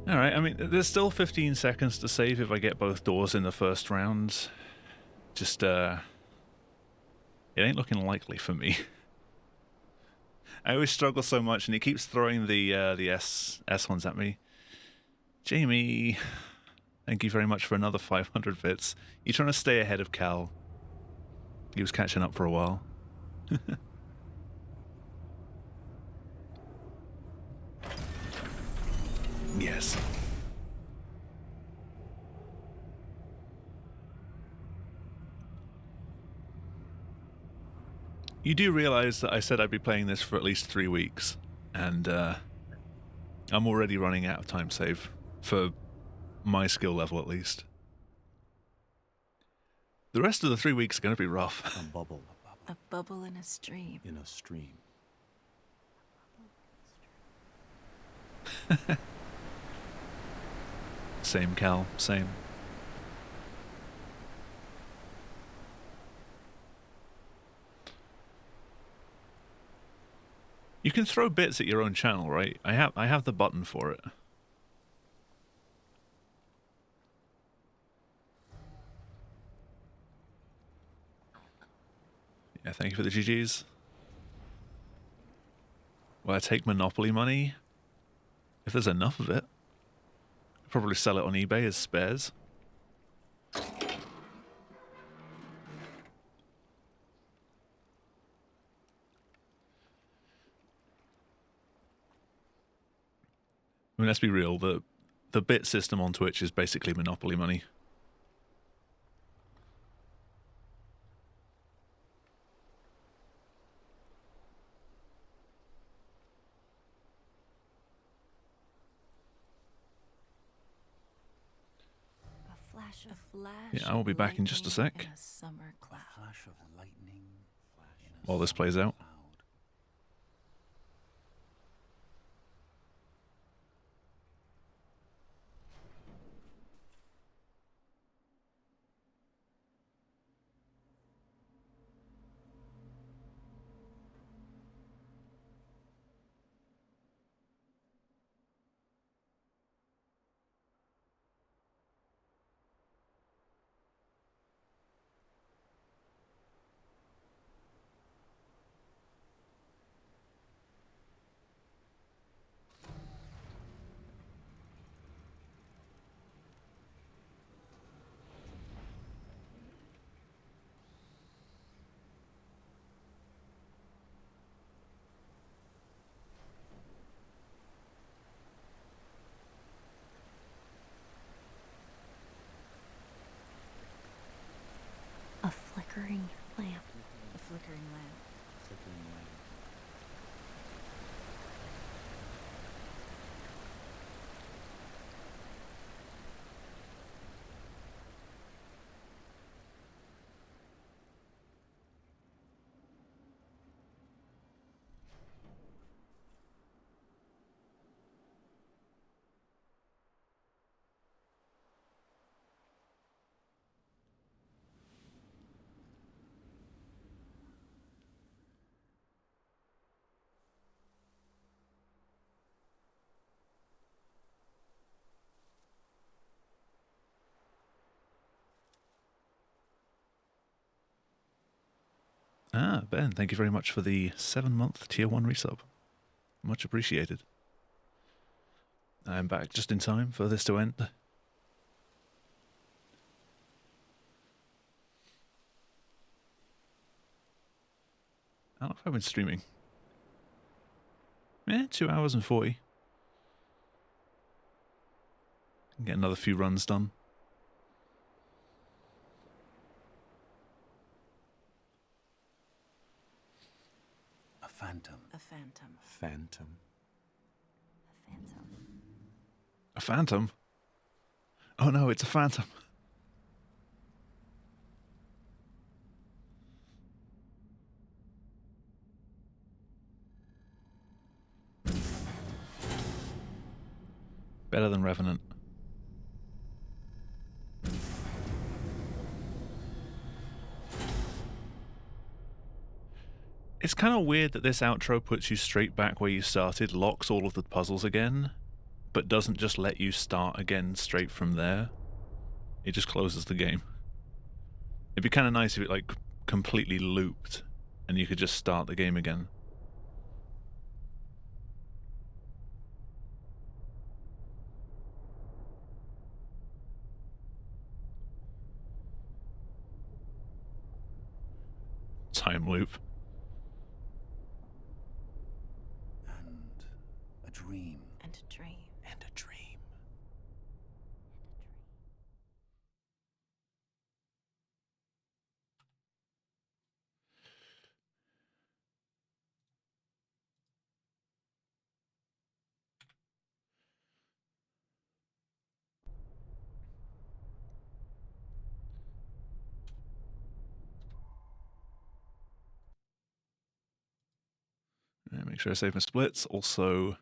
Alright, I mean, there's still 15 seconds to save if I get both doors in the first round. Just, it ain't looking likely for me. I always struggle so much, and he keeps throwing the S ones at me. Jamie, thank you very much for another 500 bits. You trying to stay ahead of Cal? He was catching up for a while. Yes. You do realize that I said I'd be playing this for at least 3 weeks, and I'm already running out of time save, for my skill level at least. The rest of the 3 weeks are going to be rough. A bubble A bubble in a stream. in a stream. Same, Cal, same. You can throw bits at your own channel, right? I have the button for it. Yeah, thank you for the GGs. Will I take Monopoly money? If there's enough of it. I'll probably sell it on eBay as spares. I mean, let's be real, the bit system on Twitch is basically Monopoly money. A flash Yeah, I will be of back in just a sec. lightning in a summer cloud. A flash of lightning in a While this summer plays out. cloud. A flickering lamp. A flickering lamp. Flickering light. Ah, Ben, thank you very much for the 7-month tier 1 resub. Much appreciated. I'm back just in time for this to end. How long have I been streaming? 2 hours and 40. Get another few runs done. A phantom. A phantom. Phantom. A phantom. A phantom? Oh no, it's a phantom. Better than Revenant. It's kind of weird that this outro puts you straight back where you started, locks all of the puzzles again, but doesn't just let you start again straight from there. It just closes the game. It'd be kind of nice if it like completely looped and you could just start the game again. time loop. And a dream. And a dream. And a dream. Make sure I save my splits. Also,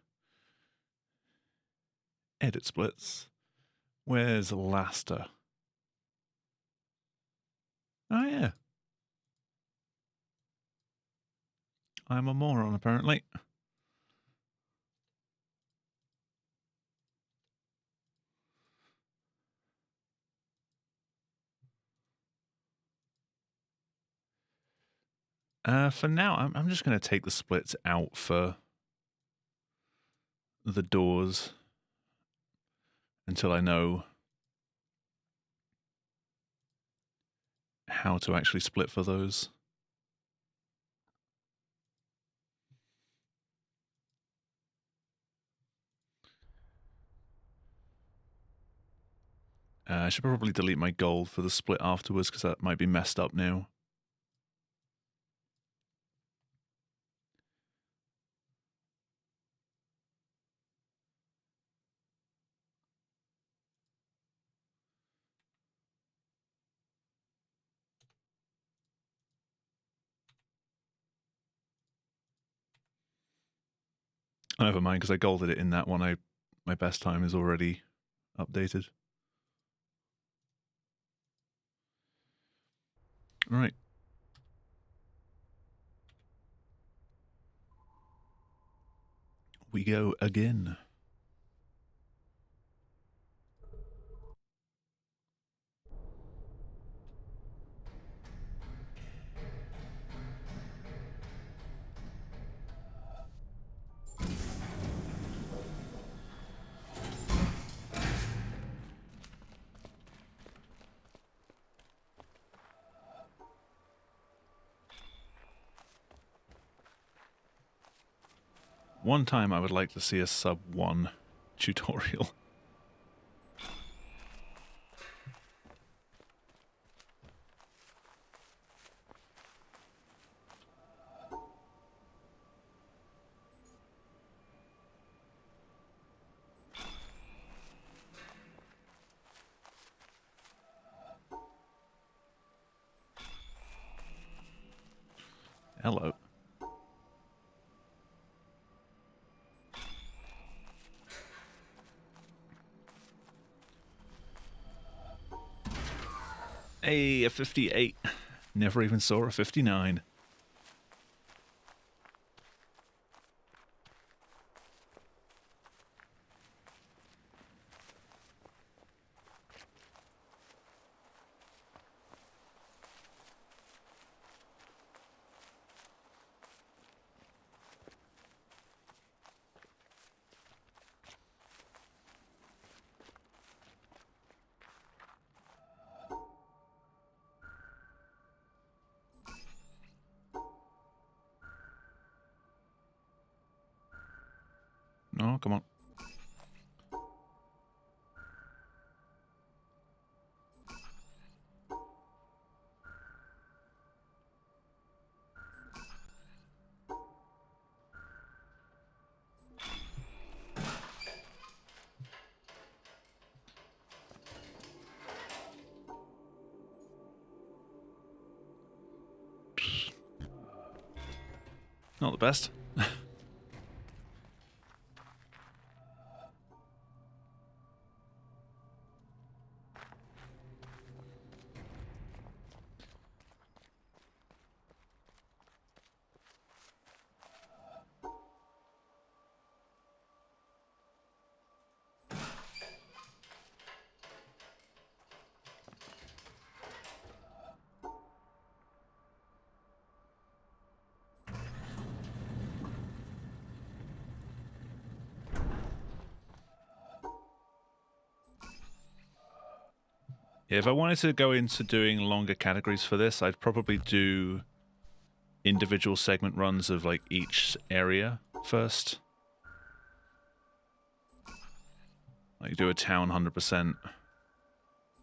edit splits. Where's Laster? Oh, yeah. I'm a moron, apparently. For now, I'm just going to take the splits out for the doors until I know how to actually split for those. I should probably delete my gold for the split afterwards because that might be messed up now. Oh, never mind, because I golded it in that one. My best time is already updated. All right. We go again. One time I would like to see a sub 1 tutorial. Hello. Hey, a 58. Never even saw a 59. No, come on. Not the best. Yeah, if I wanted to go into doing longer categories for this, I'd probably do individual segment runs of like each area first. Like do a town 100%,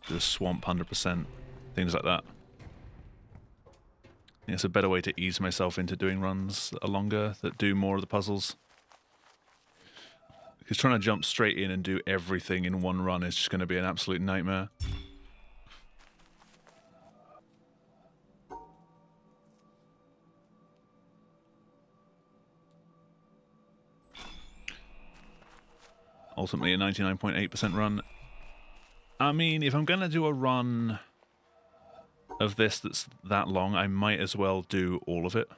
do a swamp 100%, things like that. I think it's a better way to ease myself into doing runs that are longer, that do more of the puzzles. Because trying to jump straight in and do everything in one run is just going to be an absolute nightmare. Ultimately a 99.8% run. I mean, if I'm going to do a run of this that's that long, I might as well do all of it.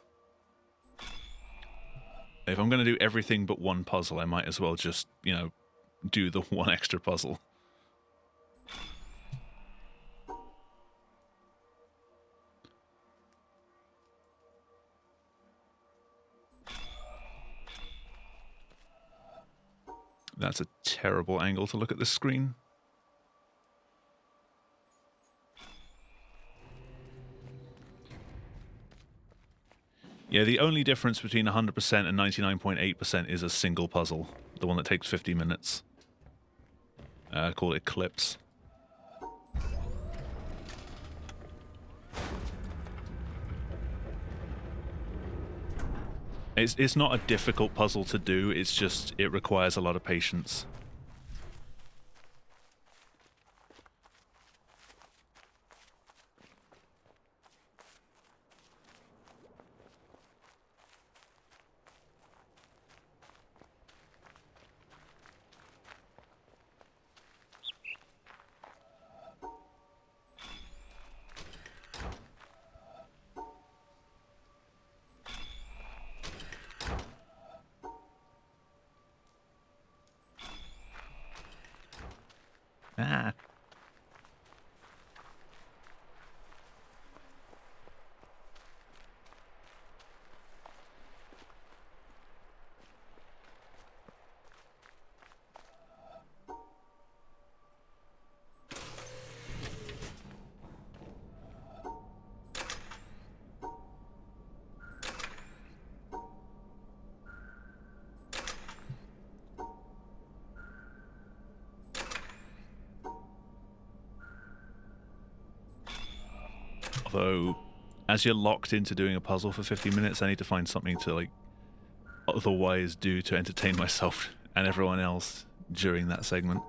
If I'm going to do everything but one puzzle, I might as well just, you know, do the one extra puzzle. That's a terrible angle to look at this screen. Yeah, the only difference between 100% and 99.8% is a single puzzle. The one that takes 50 minutes. Called Eclipse. It's not a difficult puzzle to do, it's just, it requires a lot of patience. Ah. Although, as you're locked into doing a puzzle for 50 minutes, I need to find something to, like, otherwise do to entertain myself and everyone else during that segment.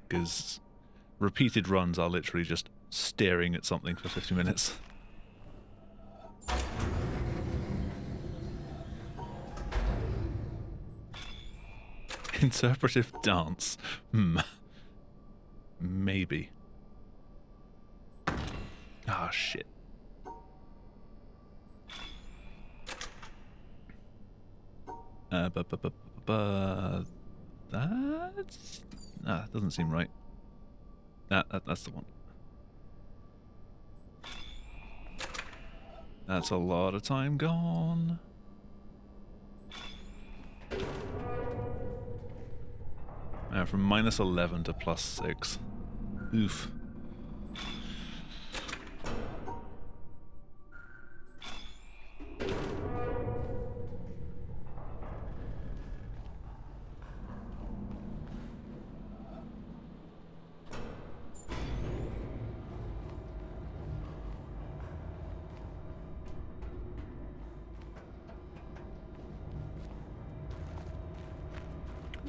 Because repeated runs are literally just staring at something for 50 minutes. Interpretive dance. Maybe. Ah, shit. That's... Nah, that doesn't seem right. That's the one. That's a lot of time gone. From -11 to +6. Oof.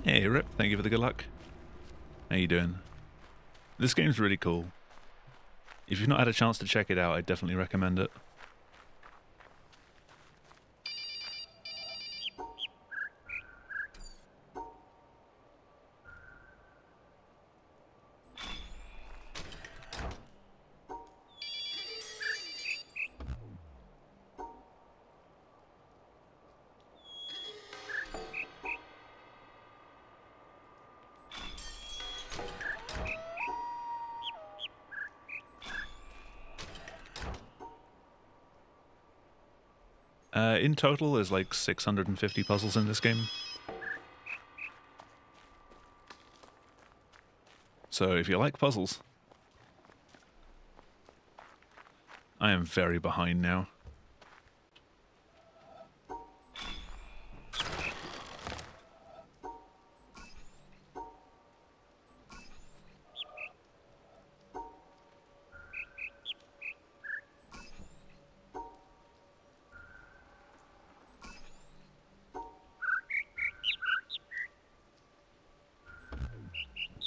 Hey Rip, thank you for the good luck. How you doing? This game's really cool. If you've not had a chance to check it out, I definitely recommend it. In total, there's like 650 puzzles in this game. So if you like puzzles, I am very behind now.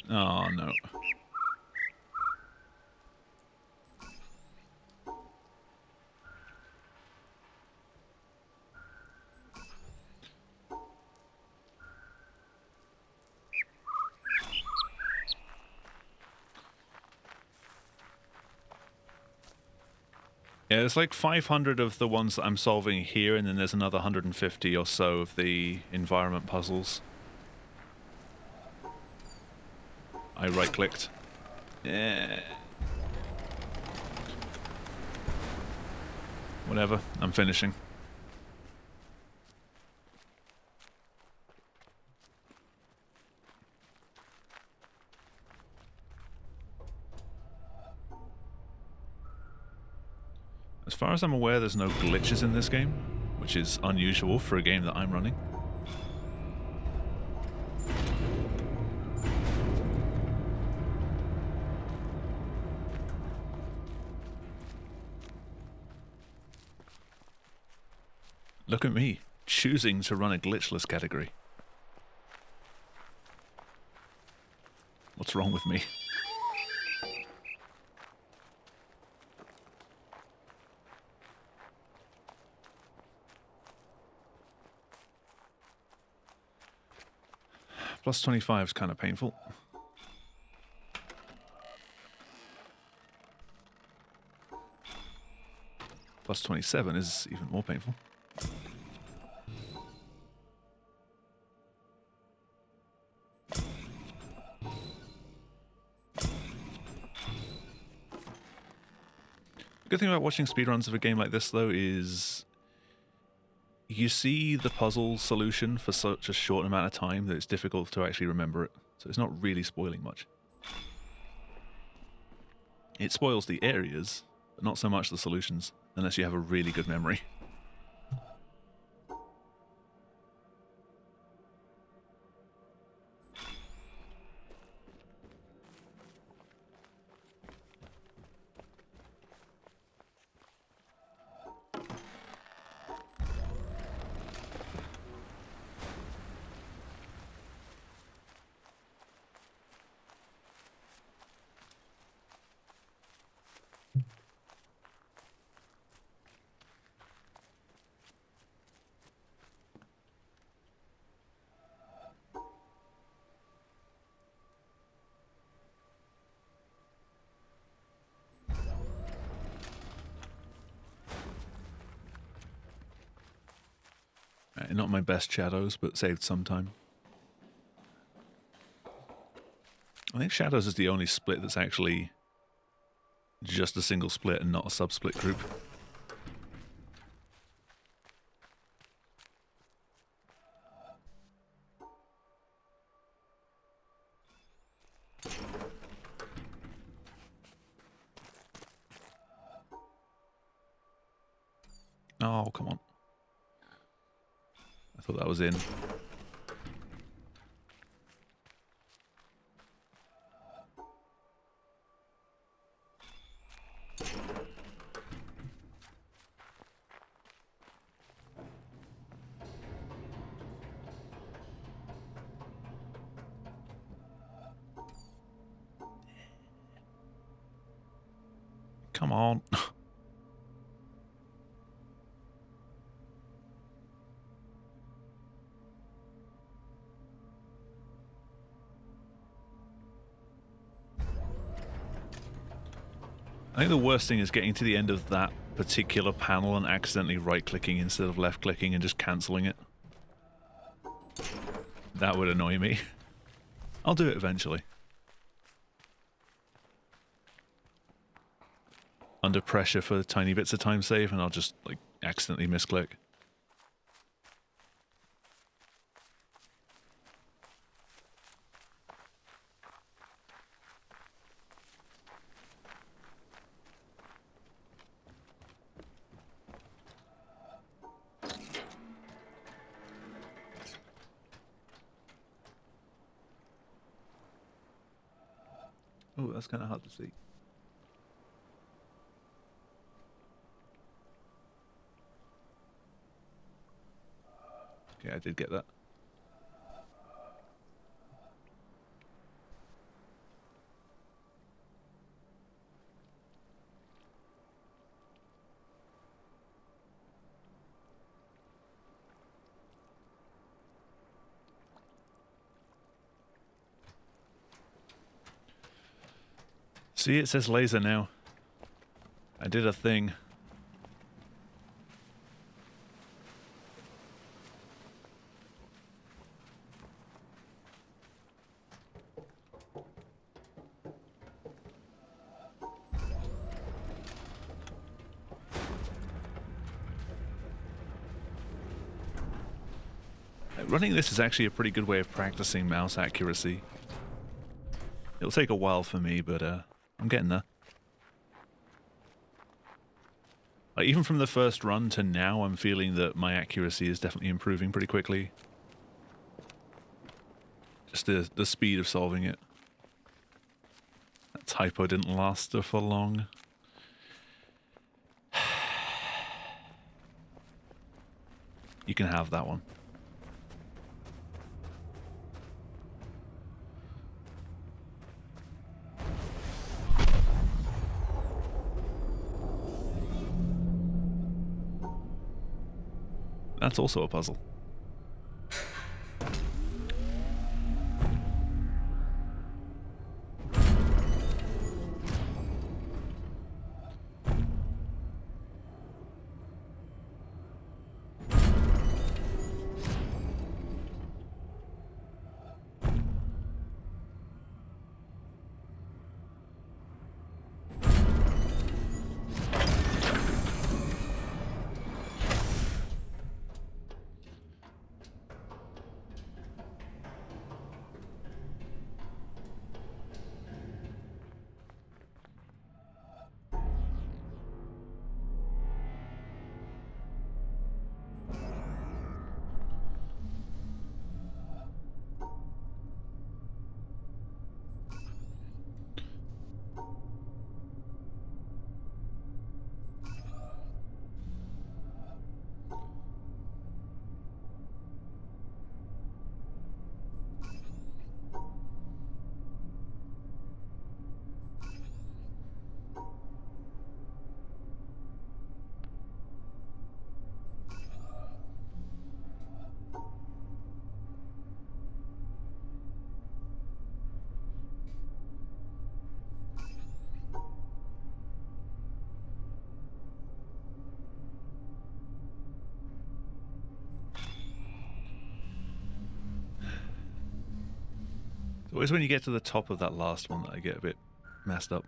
Oh, no. Yeah, there's like 500 of the ones that I'm solving here, and then there's another 150 or so of the environment puzzles. I right-clicked. Yeah. Whatever, I'm finishing. As far as I'm aware, there's no glitches in this game, which is unusual for a game that I'm running. Look at me, choosing to run a glitchless category. What's wrong with me? Plus 25 is kind of painful. Plus 27 is even more painful. The good thing about watching speedruns of a game like this, though, is you see the puzzle solution for such a short amount of time that it's difficult to actually remember it. So it's not really spoiling much. It spoils the areas, but not so much the solutions, unless you have a really good memory. Not my best shadows, but saved some time. I think shadows is the only split that's actually just a single split and not a sub-split group. Oh, come on. I thought that was in. Come on. I think the worst thing is getting to the end of that particular panel and accidentally right-clicking instead of left-clicking and just cancelling it. That would annoy me. I'll do it eventually. Under pressure for tiny bits of time save, and I'll just, like, accidentally misclick. Oh, that's kind of hard to see. Okay, I did get that. See, it says laser now. I did a thing. Running this is actually a pretty good way of practicing mouse accuracy. It'll take a while for me, but I'm getting there. Like, even from the first run to now, I'm feeling that my accuracy is definitely improving pretty quickly. Just the speed of solving it. That typo didn't last for long. You can have that one. That's also a puzzle. It's always when you get to the top of that last one that I get a bit messed up.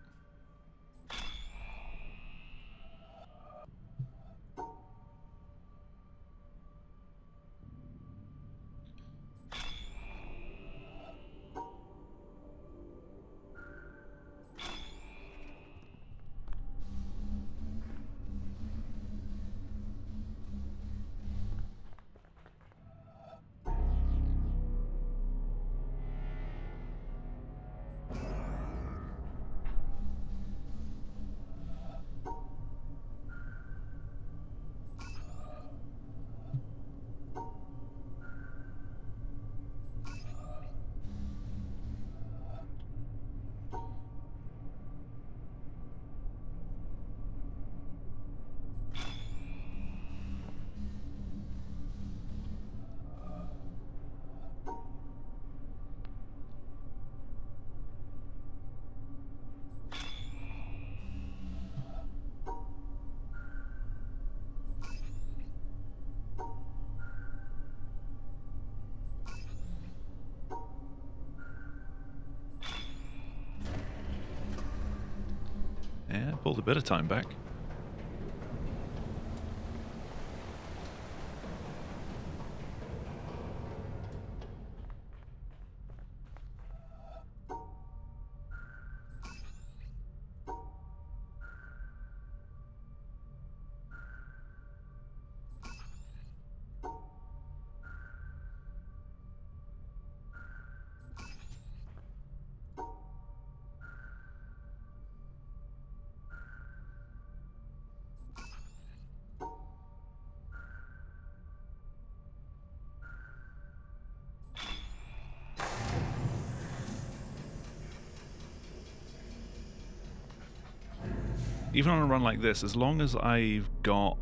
Yeah, pulled a bit of time back. even on a run like this, as long as I've got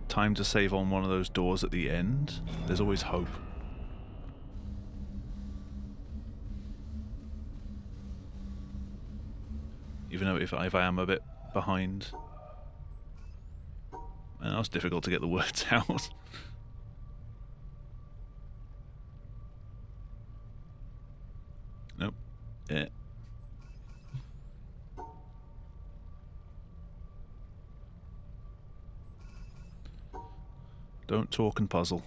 time to save on one of those doors at the end, there's always hope. Even though if I am a bit behind. And that was difficult to get the words out. Nope. Yeah. Don't talk and puzzle.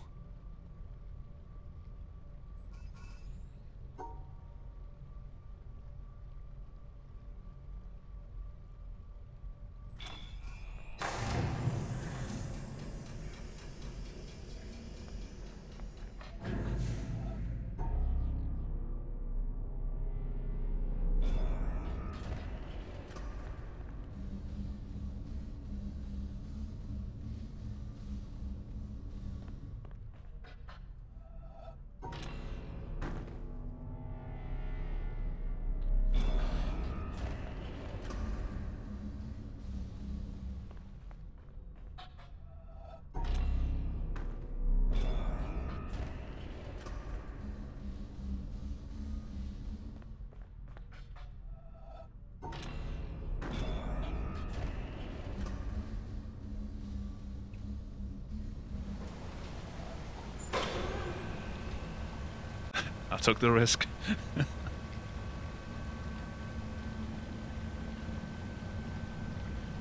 I took the risk.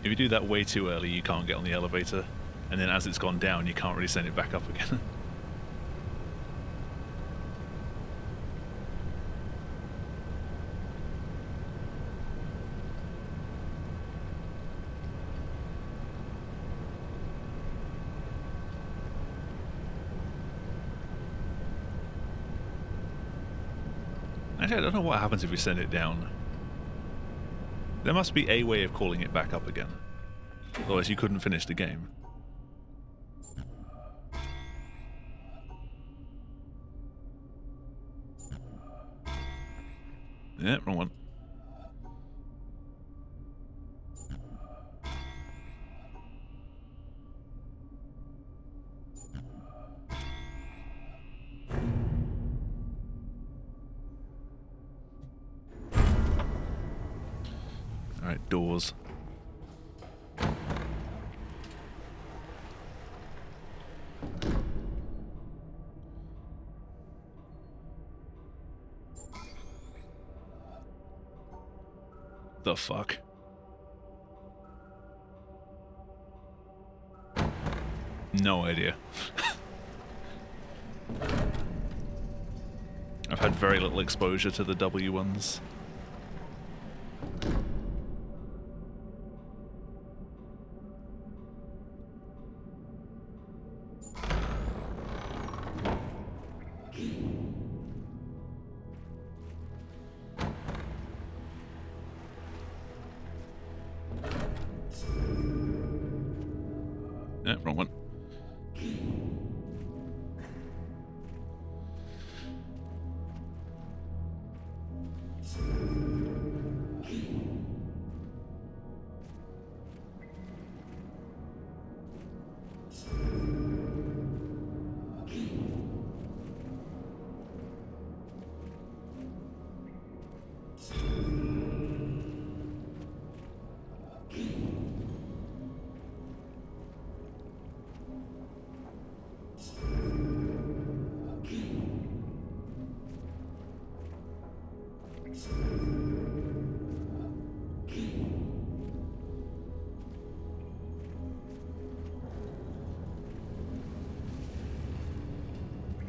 If you do that way too early, you can't get on the elevator. And then as it's gone down, you can't really send it back up again. Actually, I don't know what happens if we send it down. There must be a way of calling it back up again. Otherwise you couldn't finish the game. Yeah, wrong one. Alright, doors. The fuck? No idea. I've had very little exposure to the W ones. Yeah, wrong one.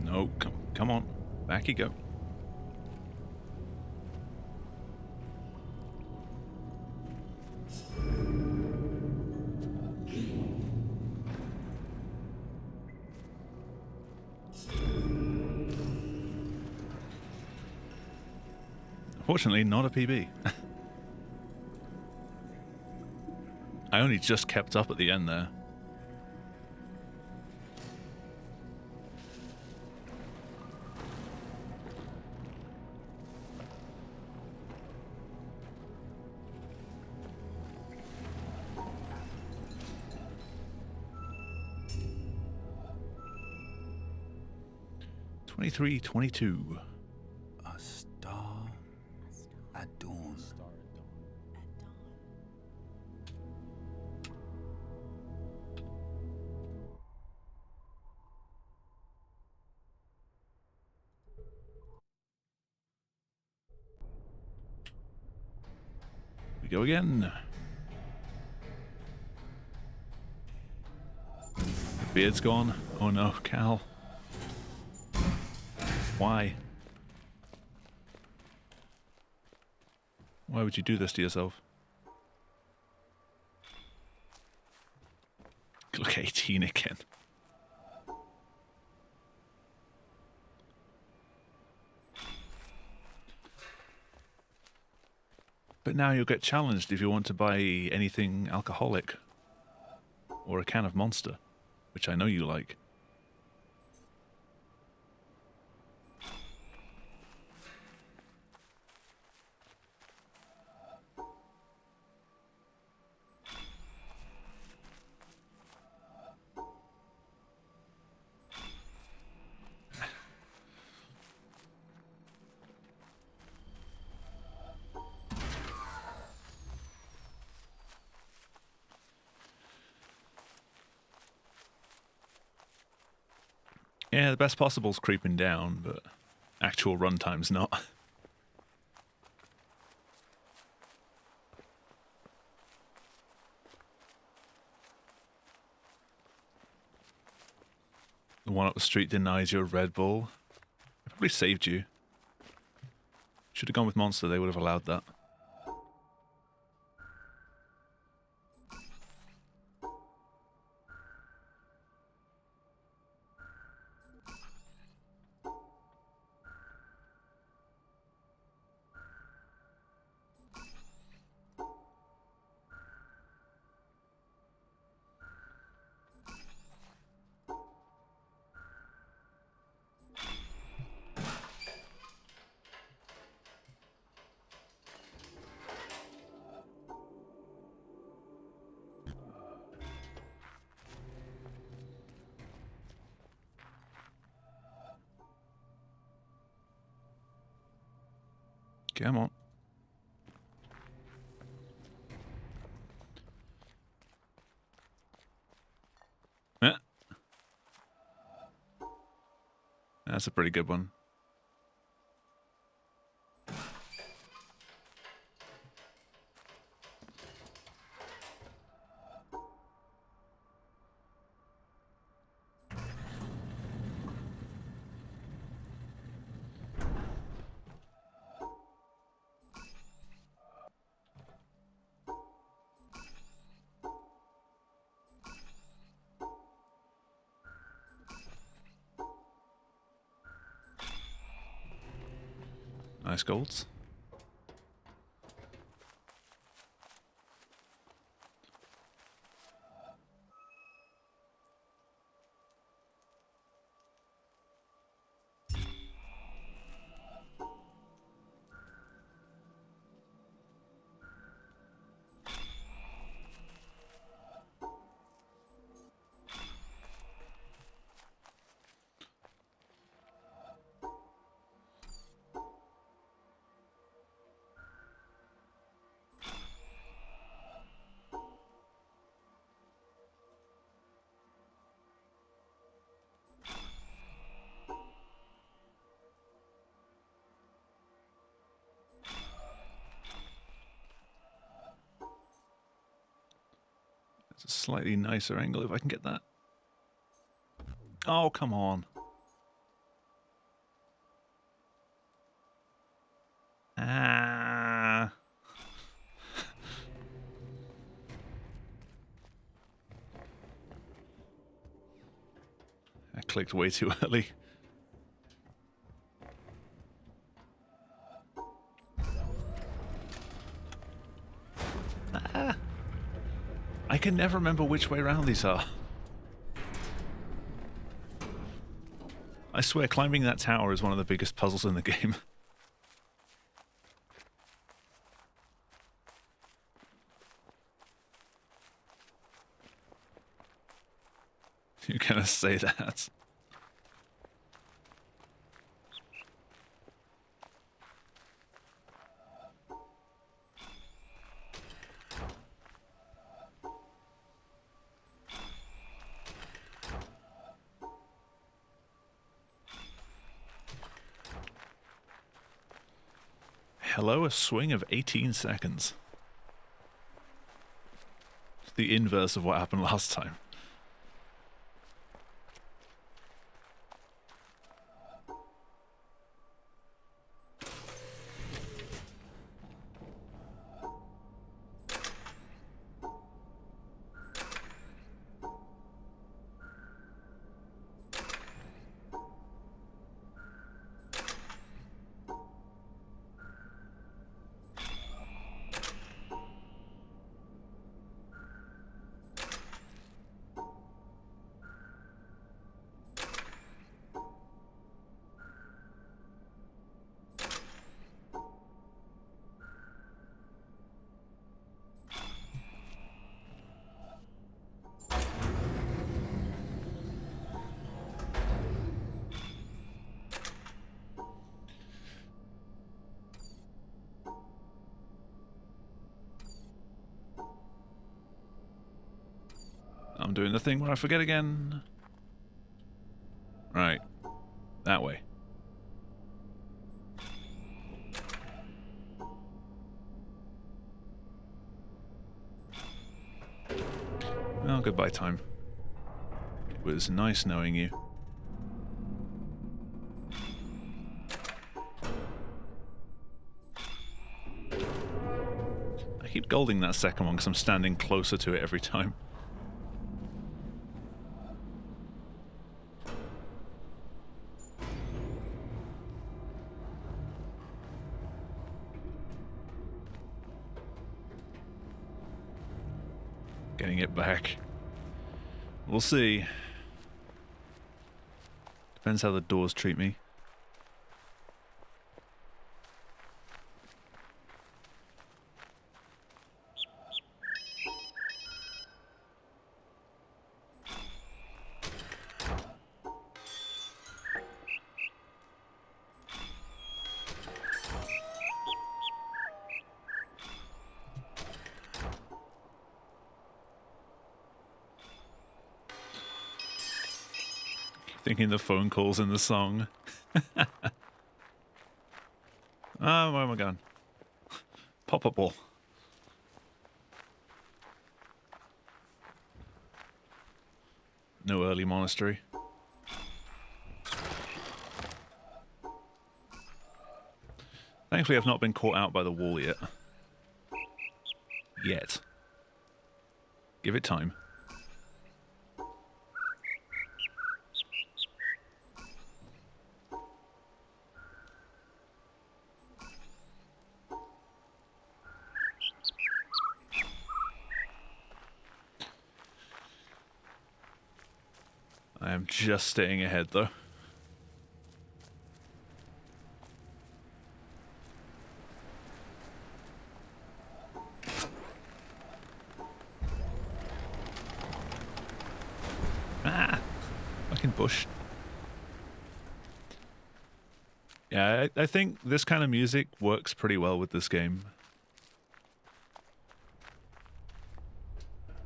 No, come on. Back you go. Unfortunately, not a PB. I only just kept up at the end there. 23, 22. A star at dawn. At dawn. We go again. The beard's gone. Oh no, Cal. Why? Why would you do this to yourself? Look, 18 again. But now you'll get challenged if you want to buy anything alcoholic. Or a can of Monster, which I know you like. Yeah, the best possible's creeping down, but actual runtime's not. The one up the street denies your Red Bull. It probably saved you. Should have gone with Monster, they would have allowed that. Come on. Yeah. That's a pretty good one. Nice golds. It's a slightly nicer angle if I can get that. Oh, come on. Ah. I clicked way too early. Ah. I can never remember which way around these are. I swear climbing that tower is one of the biggest puzzles in the game. You're gonna say that? hello, a swing of 18 seconds. The inverse of what happened last time. I'm doing the thing where I forget again. Right. That way. Well, goodbye, time. It was nice knowing you. I keep golding that second one because I'm standing closer to it every time. Getting it back. We'll see. Depends how the doors treat me. Thinking the phone calls in the song. Ah, where am I going? Pop-up ball. No early monastery. Thankfully, I've not been caught out by the wall yet. Yet. Give it time. I am just staying ahead, though. Ah! Fucking bush. Yeah, I think this kind of music works pretty well with this game.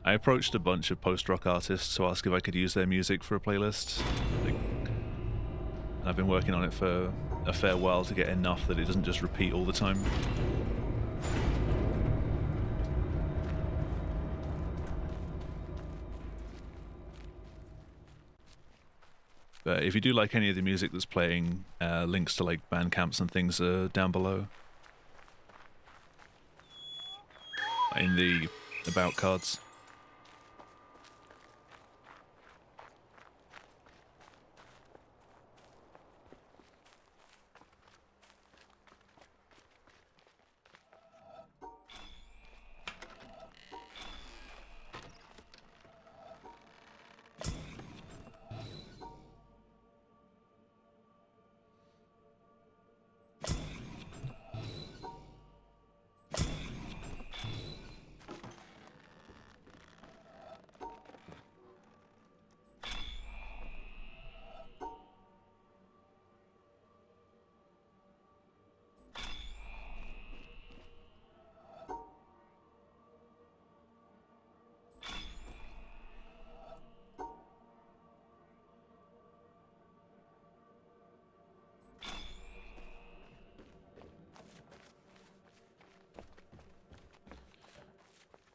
I approached a bunch of post-rock artists to ask if I could use their music for a playlist. And I've been working on it for a fair while to get enough that it doesn't just repeat all the time. But if you do like any of the music that's playing, links to like Bandcamps and things are down below. In the about cards.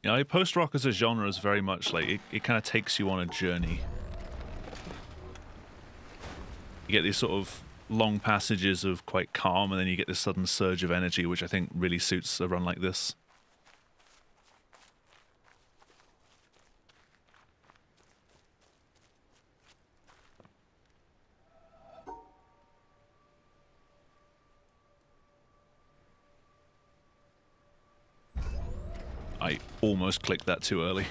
You know, post-rock as a genre is very much like, it kind of takes you on a journey. You get these sort of long passages of quite calm, and then you get this sudden surge of energy, which I think really suits a run like this. I almost clicked that too early.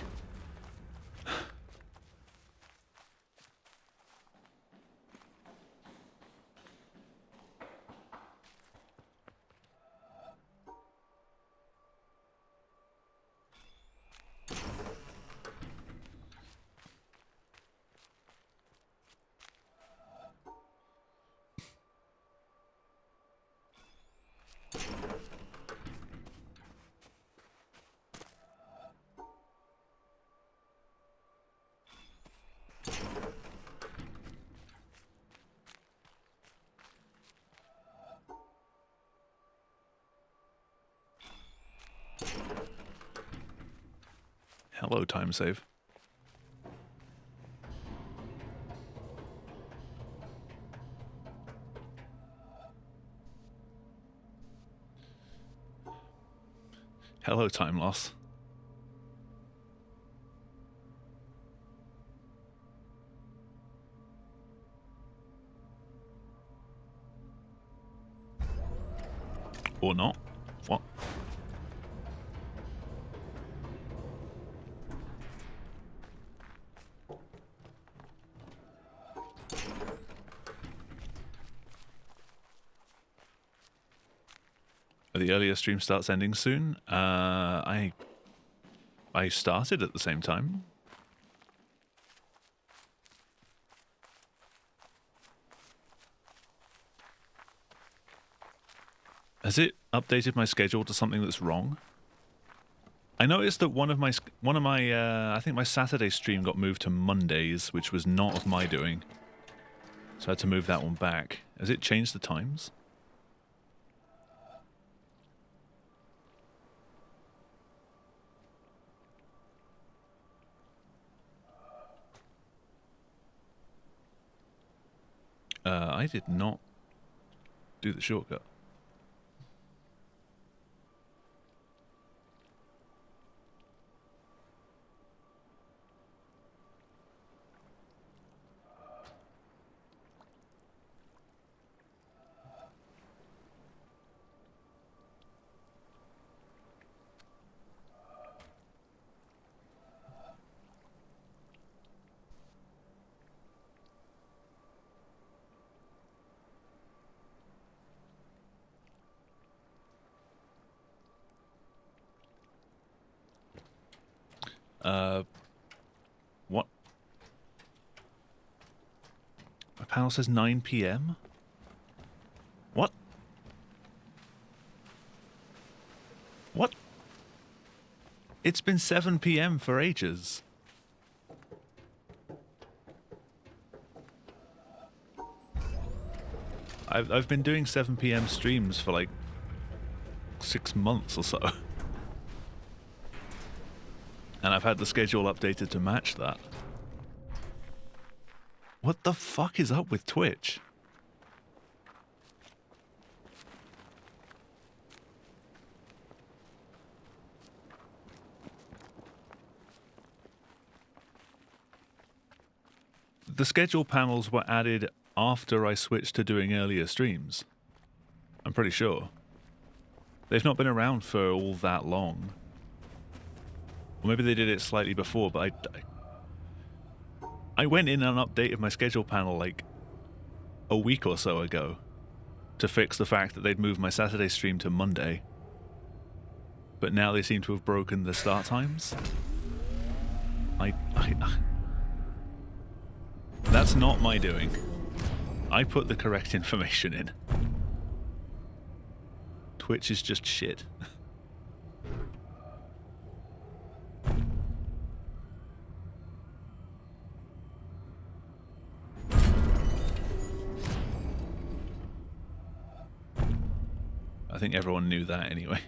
Hello, time save. Hello, time loss. Or not. What? The earlier stream starts ending soon. I started at the same time. Has it updated my schedule to something that's wrong? I noticed that one of my I think my Saturday stream got moved to Mondays, which was not of my doing. So I had to move that one back. Has it changed the times? I did not do the shortcut. What? My panel says 9 PM? What? What? It's been 7 PM for ages. I've been doing 7 PM streams for like 6 months or so. And I've had the schedule updated to match that. What the fuck is up with Twitch? The schedule panels were added after I switched to doing earlier streams. I'm pretty sure. They've not been around for all that long. Or maybe they did it slightly before, but I went in and updated my schedule panel like a week or so ago to fix the fact that they'd moved my Saturday stream to Monday. But now they seem to have broken the start times. That's not my doing. I put the correct information in. Twitch is just shit. I think everyone knew that anyway.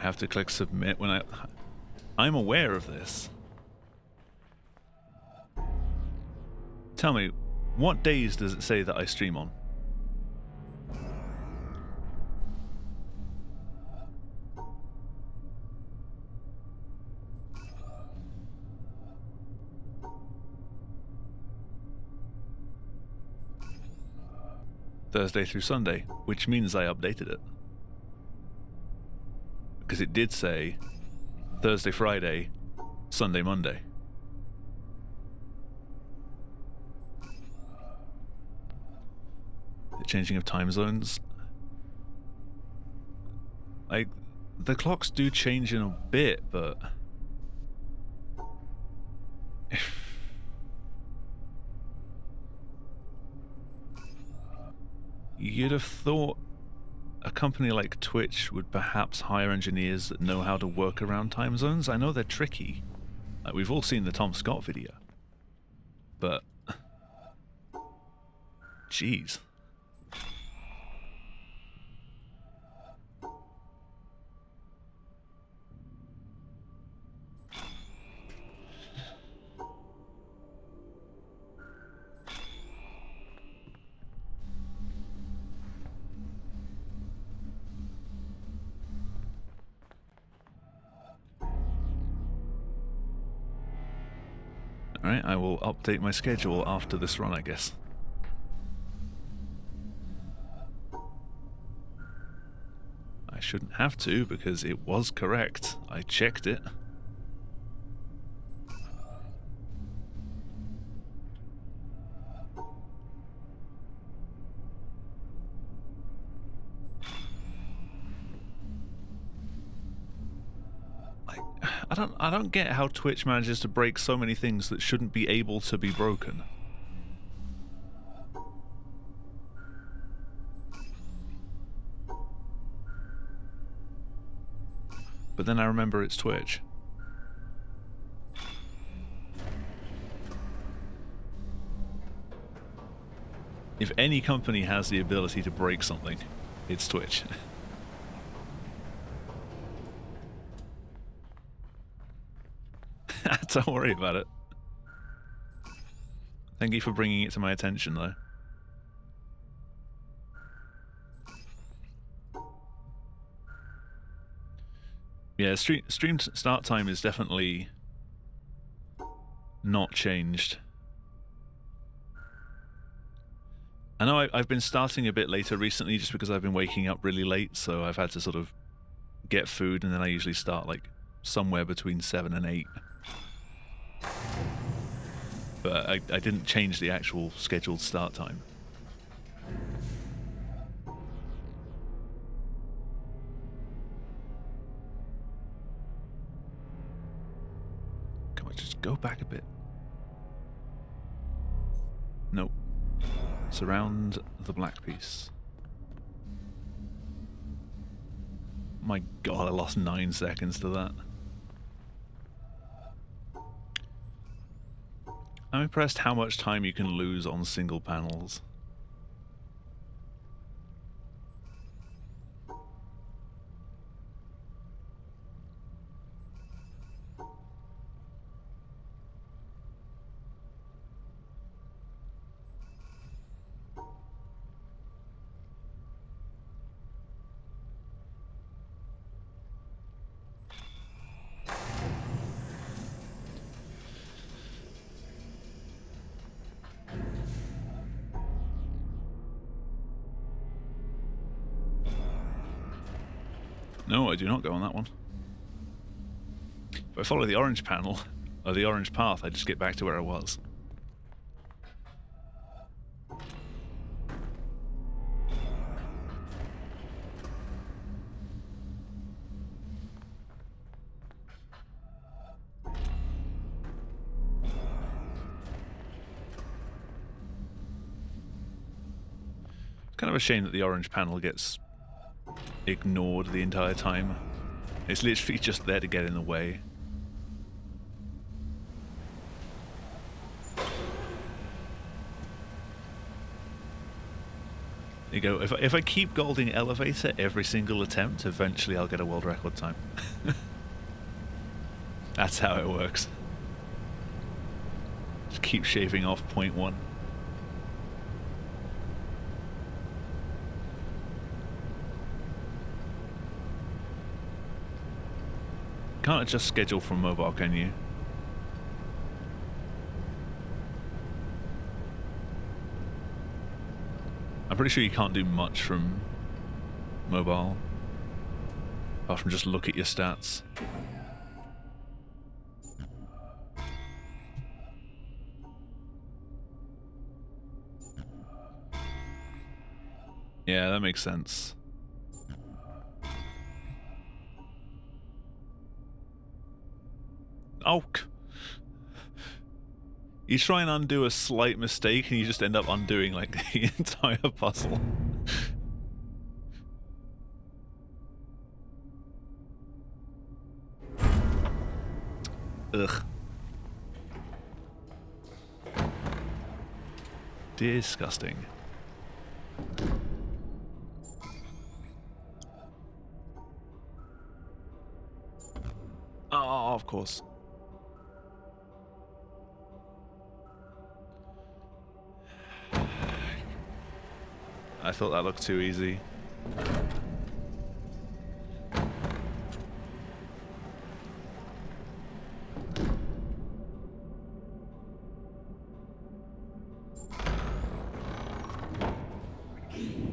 have to click submit when I'm aware of this. Tell me, what days does it say that I stream on? Thursday through Sunday, which means I updated it. Because it did say Thursday, Friday, Sunday, Monday. The changing of time zones. Like, the clocks do change in a bit, but you'd have thought a company like Twitch would perhaps hire engineers that know how to work around time zones. I know they're tricky. Like, we've all seen the Tom Scott video. But jeez. Alright, I will update my schedule after this run, I guess. I shouldn't have to, because it was correct. I checked it. I don't get how Twitch manages to break so many things that shouldn't be able to be broken. But then I remember it's Twitch. If any company has the ability to break something, it's Twitch. Don't worry about it. Thank you for bringing it to my attention, though. Yeah, stream start time is definitely not changed. I know I've been starting a bit later recently just because I've been waking up really late, so I've had to sort of get food, and then I usually start like somewhere between 7 and 8. But I didn't change the actual scheduled start time. Come on, just go back a bit. Nope. Surround the black piece. My god, I lost 9 seconds to that. I'm impressed how much time you can lose on single panels. No, I do not go on that one. If I follow the orange panel, or the orange path, I just get back to where I was. It's kind of a shame that the orange panel gets ignored the entire time. It's literally just there to get in the way. You go, if I keep golding elevator every single attempt, eventually I'll get a world record time. That's how it works. Just keep shaving off 0.1. Can't adjust schedule from mobile, can you? I'm pretty sure you can't do much from mobile. Apart from just look at your stats. Yeah, that makes sense. Oh! You try and undo a slight mistake and you just end up undoing like the entire puzzle. Ugh. Disgusting. Oh, of course. I thought that looked too easy.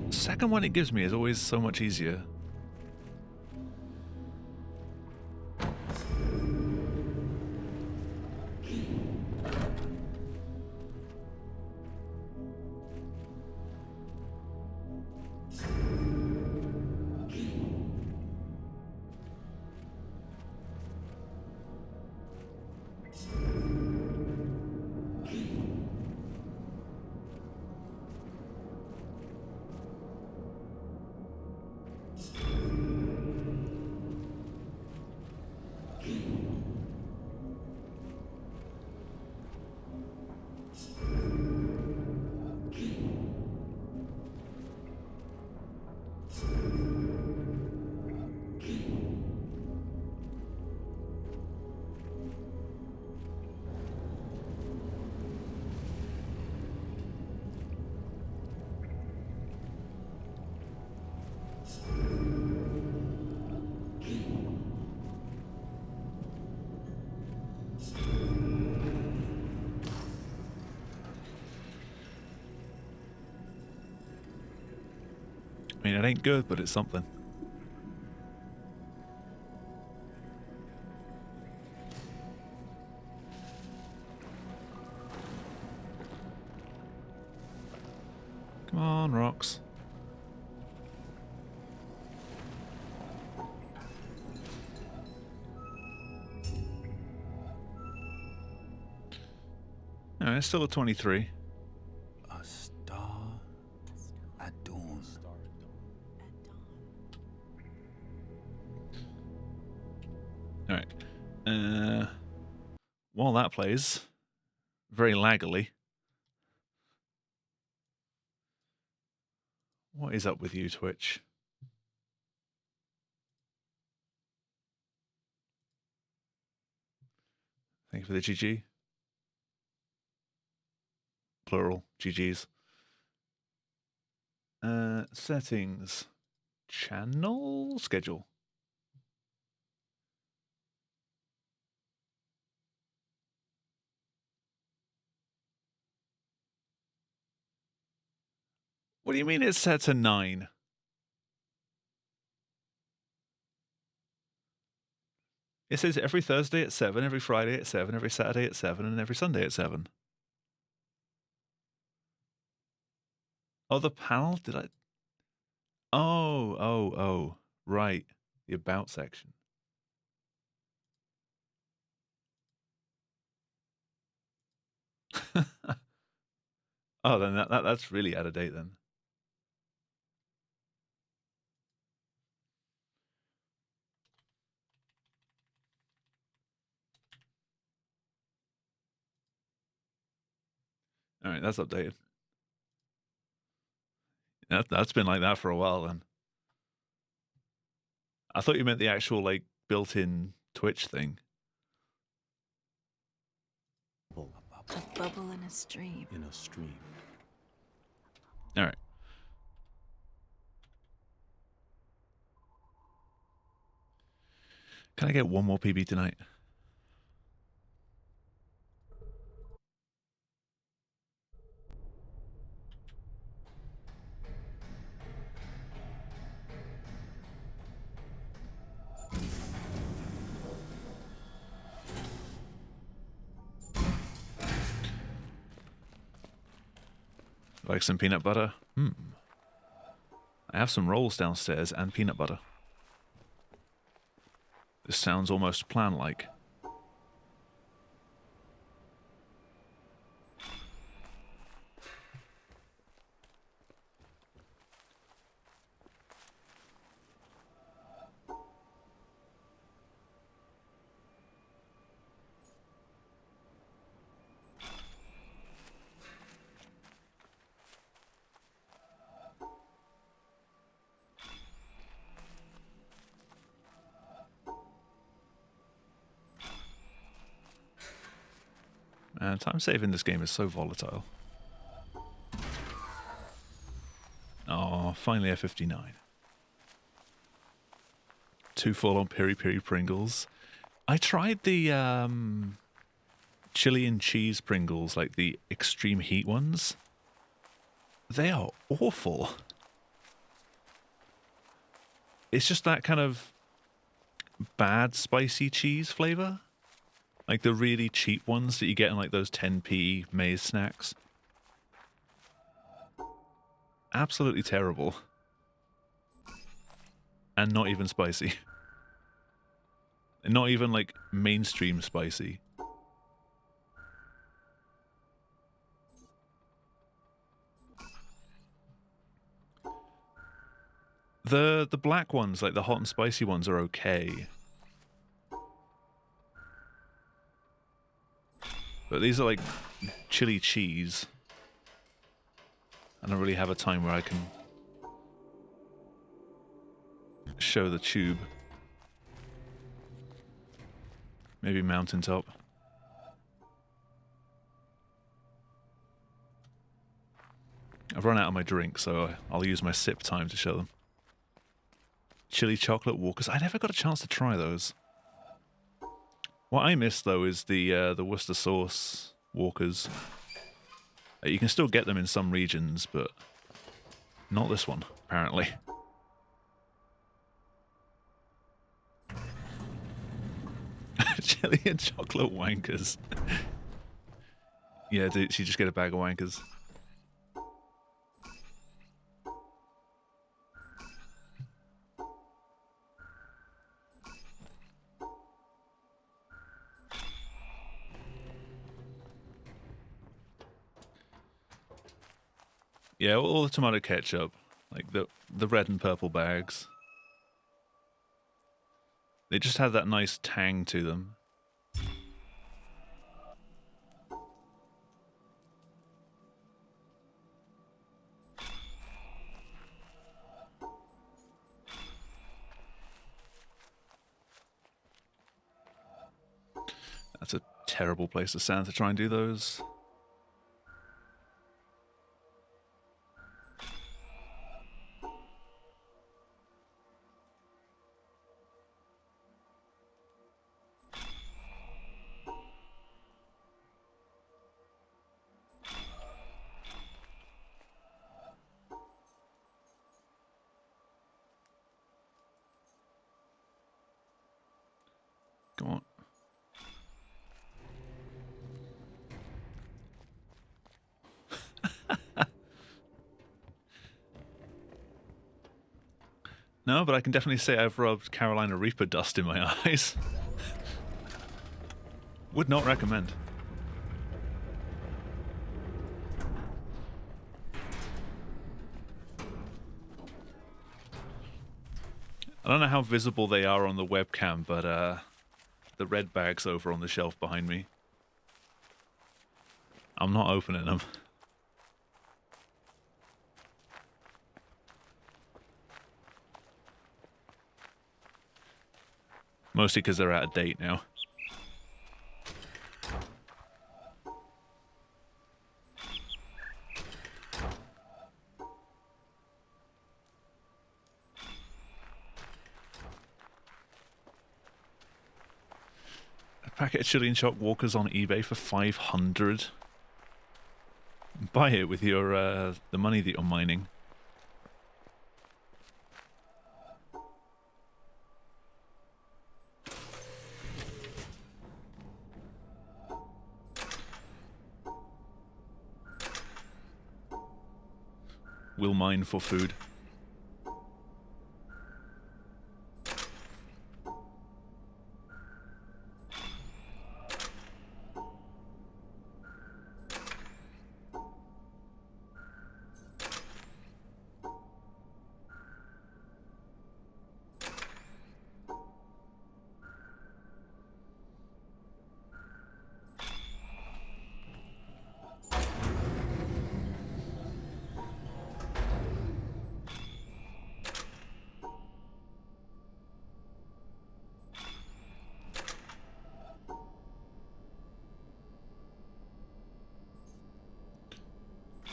The second one it gives me is always so much easier. I mean, it ain't good, but it's something. Come on, rocks. No, it's still a 23. A star at dawn. Alright. While that plays, very laggily. What is up with you, Twitch? Thank you for the GG. Plural, GGs. Settings. Channel schedule. What do you mean it's set to 9? It says every Thursday at 7, every Friday at 7, every Saturday at 7, and every Sunday at 7. Oh, the panel? Did I? Oh. Right. The about section. Oh, then that's really out of date then. All right, that's updated. That's been like that for a while then. I thought you meant the actual, like, built-in Twitch thing. A bubble in a stream. In a stream. All right. Can I get one more PB tonight? Like some peanut butter? I have some rolls downstairs and peanut butter. This sounds almost plan-like. Man, time save in this game is so volatile. Oh, finally F59. 2 full-on piri-piri Pringles. I tried the chili and cheese Pringles, like the extreme heat ones. They are awful. It's just that kind of bad spicy cheese flavor. Like the really cheap ones that you get in like those 10p maize snacks. Absolutely terrible. And not even spicy. Not even like mainstream spicy. The black ones, like the hot and spicy ones, are okay. But these are like chili cheese. I don't really have a time where I can show the tube. Maybe mountaintop. I've run out of my drink, so I'll use my sip time to show them. Chili chocolate walkers. I never got a chance to try those. What I miss though is the Worcester sauce walkers. You can still get them in some regions, but not this one, apparently. Chili and chocolate wankers. Yeah, dude, you just get a bag of wankers. Yeah, all the tomato ketchup, like the red and purple bags. They just have that nice tang to them. That's a terrible place to stand to try and do those. Come on. No, but I can definitely say I've rubbed Carolina Reaper dust in my eyes. Would not recommend. I don't know how visible they are on the webcam, but the red bag's over on the shelf behind me. I'm not opening them. Mostly because they're out of date now. A packet of chili and shock walkers on eBay for 500. Buy it with your the money that you're mining. We'll mine for food.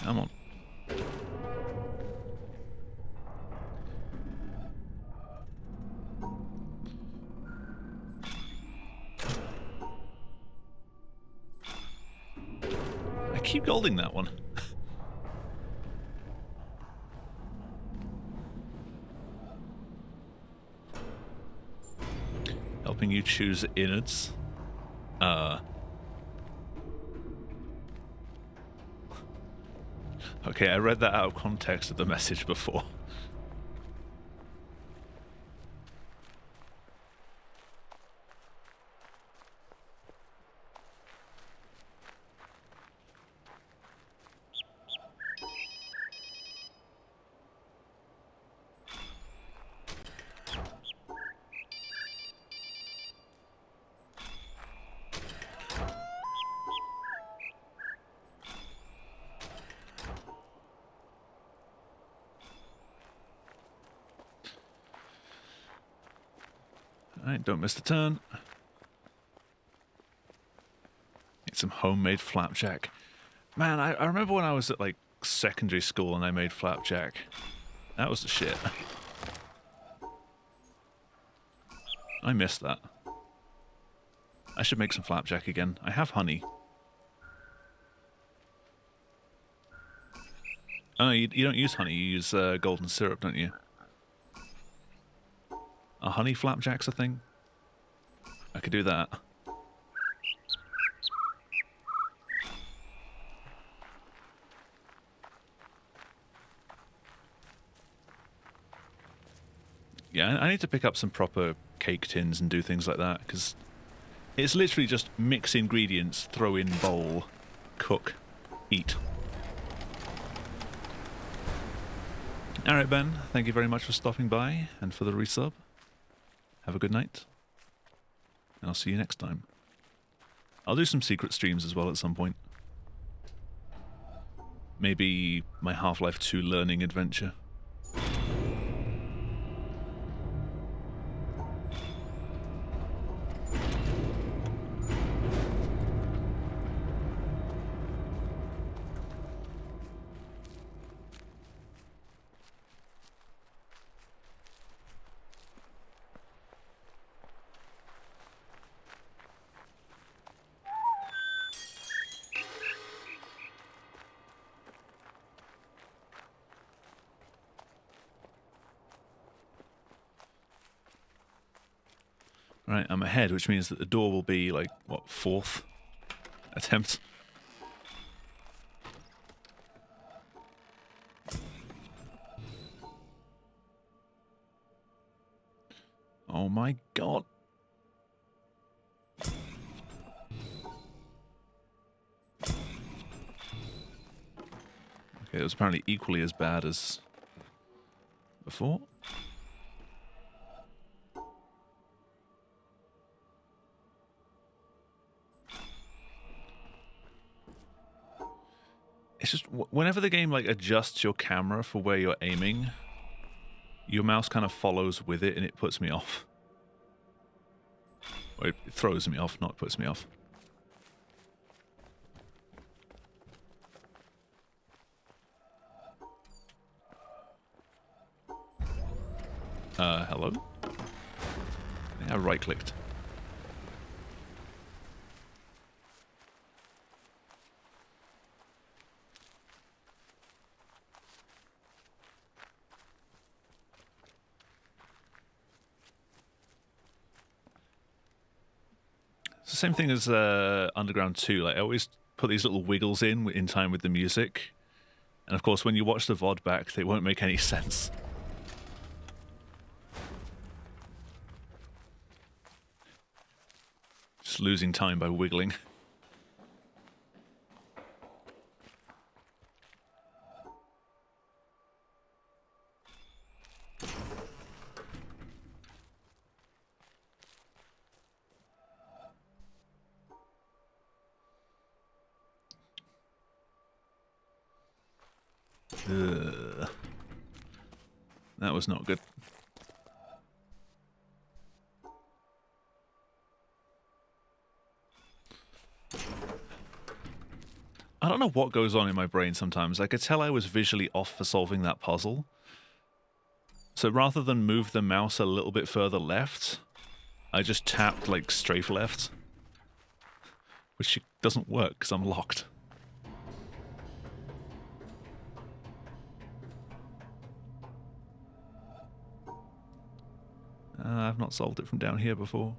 Come on. I keep golding that one. Helping you choose innards. Okay, I read that out of context of the message before. Alright, don't miss the turn. Need some homemade flapjack. Man, I remember when I was at like secondary school and I made flapjack. That was the shit. I missed that. I should make some flapjack again. I have honey. Oh, you don't use honey, you use golden syrup, don't you? A honey flapjack's a thing? I could do that. Yeah, I need to pick up some proper cake tins and do things like that, because it's literally just mix ingredients, throw in bowl, cook, eat. Alright, Ben, thank you very much for stopping by and for the resub. Have a good night, and I'll see you next time. I'll do some secret streams as well at some point. Maybe my Half-Life 2 learning adventure. Right, I'm ahead, which means that the door will be, like, what, 4th attempt? Oh my god. Okay, it was apparently equally as bad as before. It's just, whenever the game, like, adjusts your camera for where you're aiming, your mouse kind of follows with it and it puts me off. Or it throws me off, not puts me off. Hello? I right-clicked. It's the same thing as Underground 2. Like, I always put these little wiggles in time with the music. And of course, when you watch the VOD back, they won't make any sense. Just losing time by wiggling. Ugh. That was not good. I don't know what goes on in my brain sometimes. I could tell I was visually off for solving that puzzle. So rather than move the mouse a little bit further left, I just tapped like strafe left. Which doesn't work because I'm locked. I've not solved it from down here before.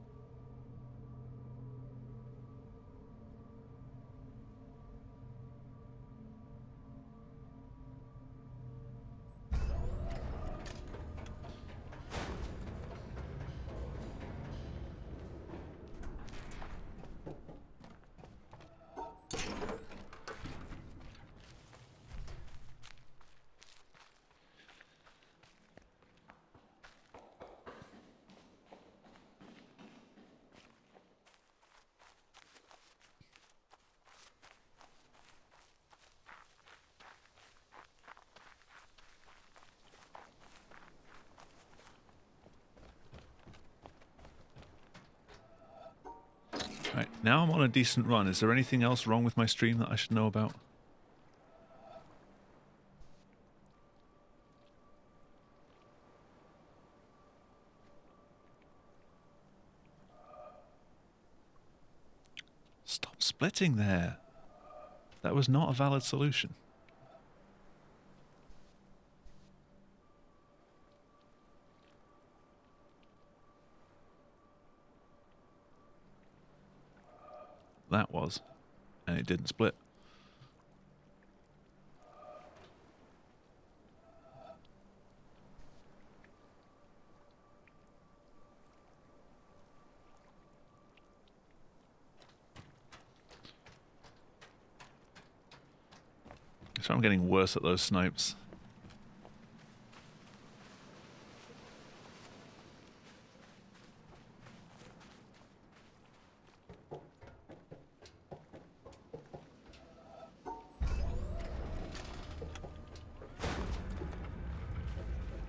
Right, now I'm on a decent run. Is there anything else wrong with my stream that I should know about? Stop splitting there. That was not a valid solution. That was, and it didn't split. So I'm getting worse at those snipes.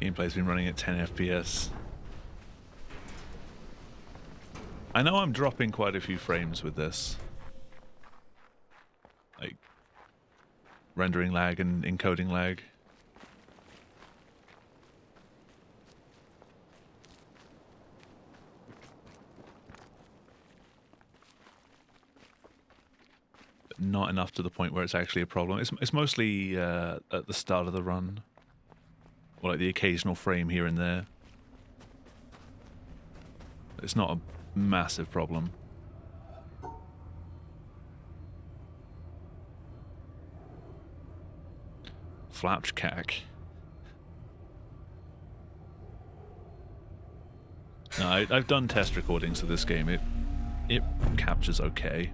Gameplay's been running at 10 FPS. I know I'm dropping quite a few frames with this. Like, rendering lag and encoding lag. But not enough to the point where it's actually a problem. It's mostly at the start of the run. Or like the occasional frame here and there. It's not a massive problem. Flapped cack. No, I've done test recordings of this game. It captures okay.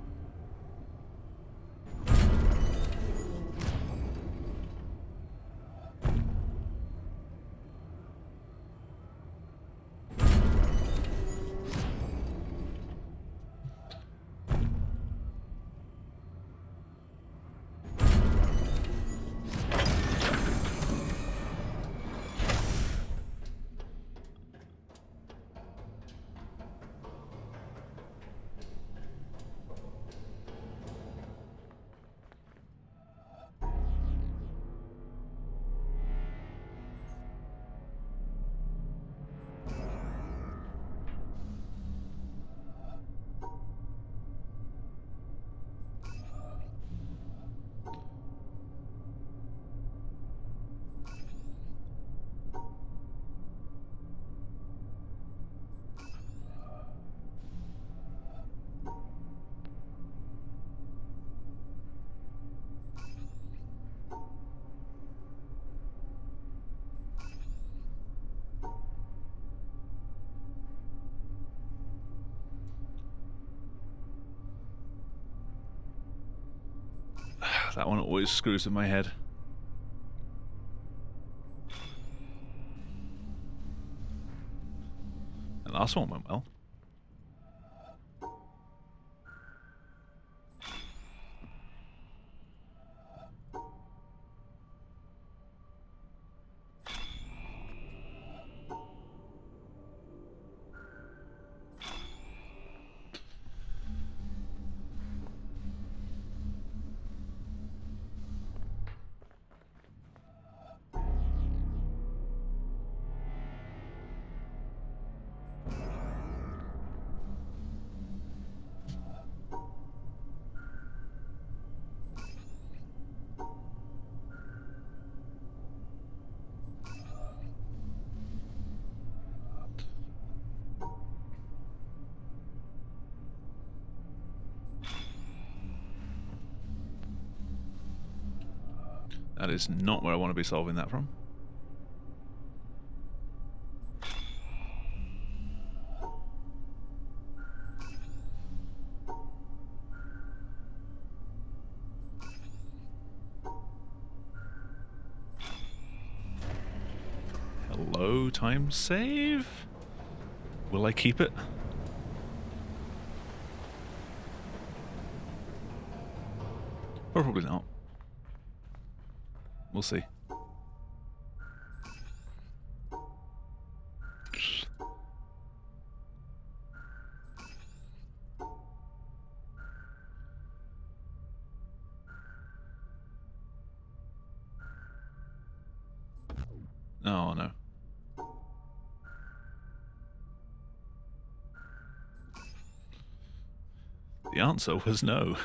That one always screws with my head. The last one went well. That is not where I want to be solving that from. Hello, time save? Will I keep it? Probably not. We'll see. Oh no. The answer was no.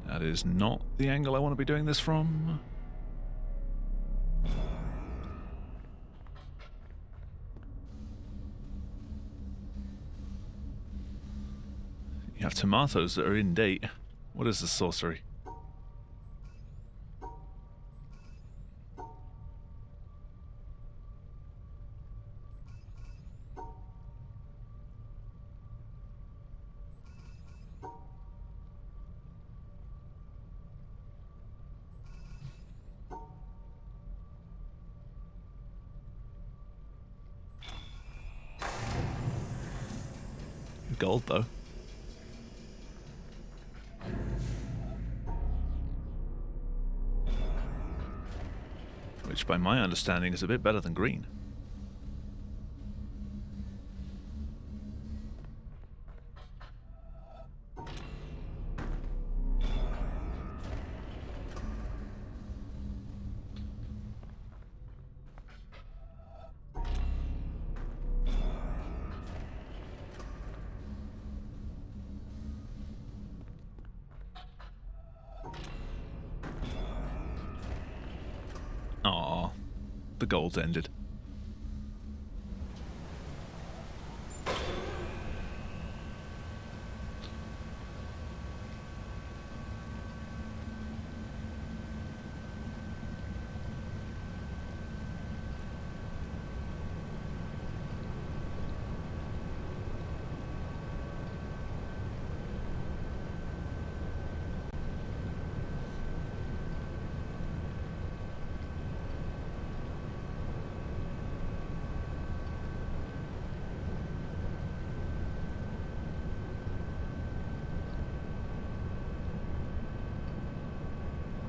That is not the angle I want to be doing this from. You have tomatoes that are in date. What is this sorcery? Gold, though. Which, by my understanding, is a bit better than green. Aww, the gold's ended.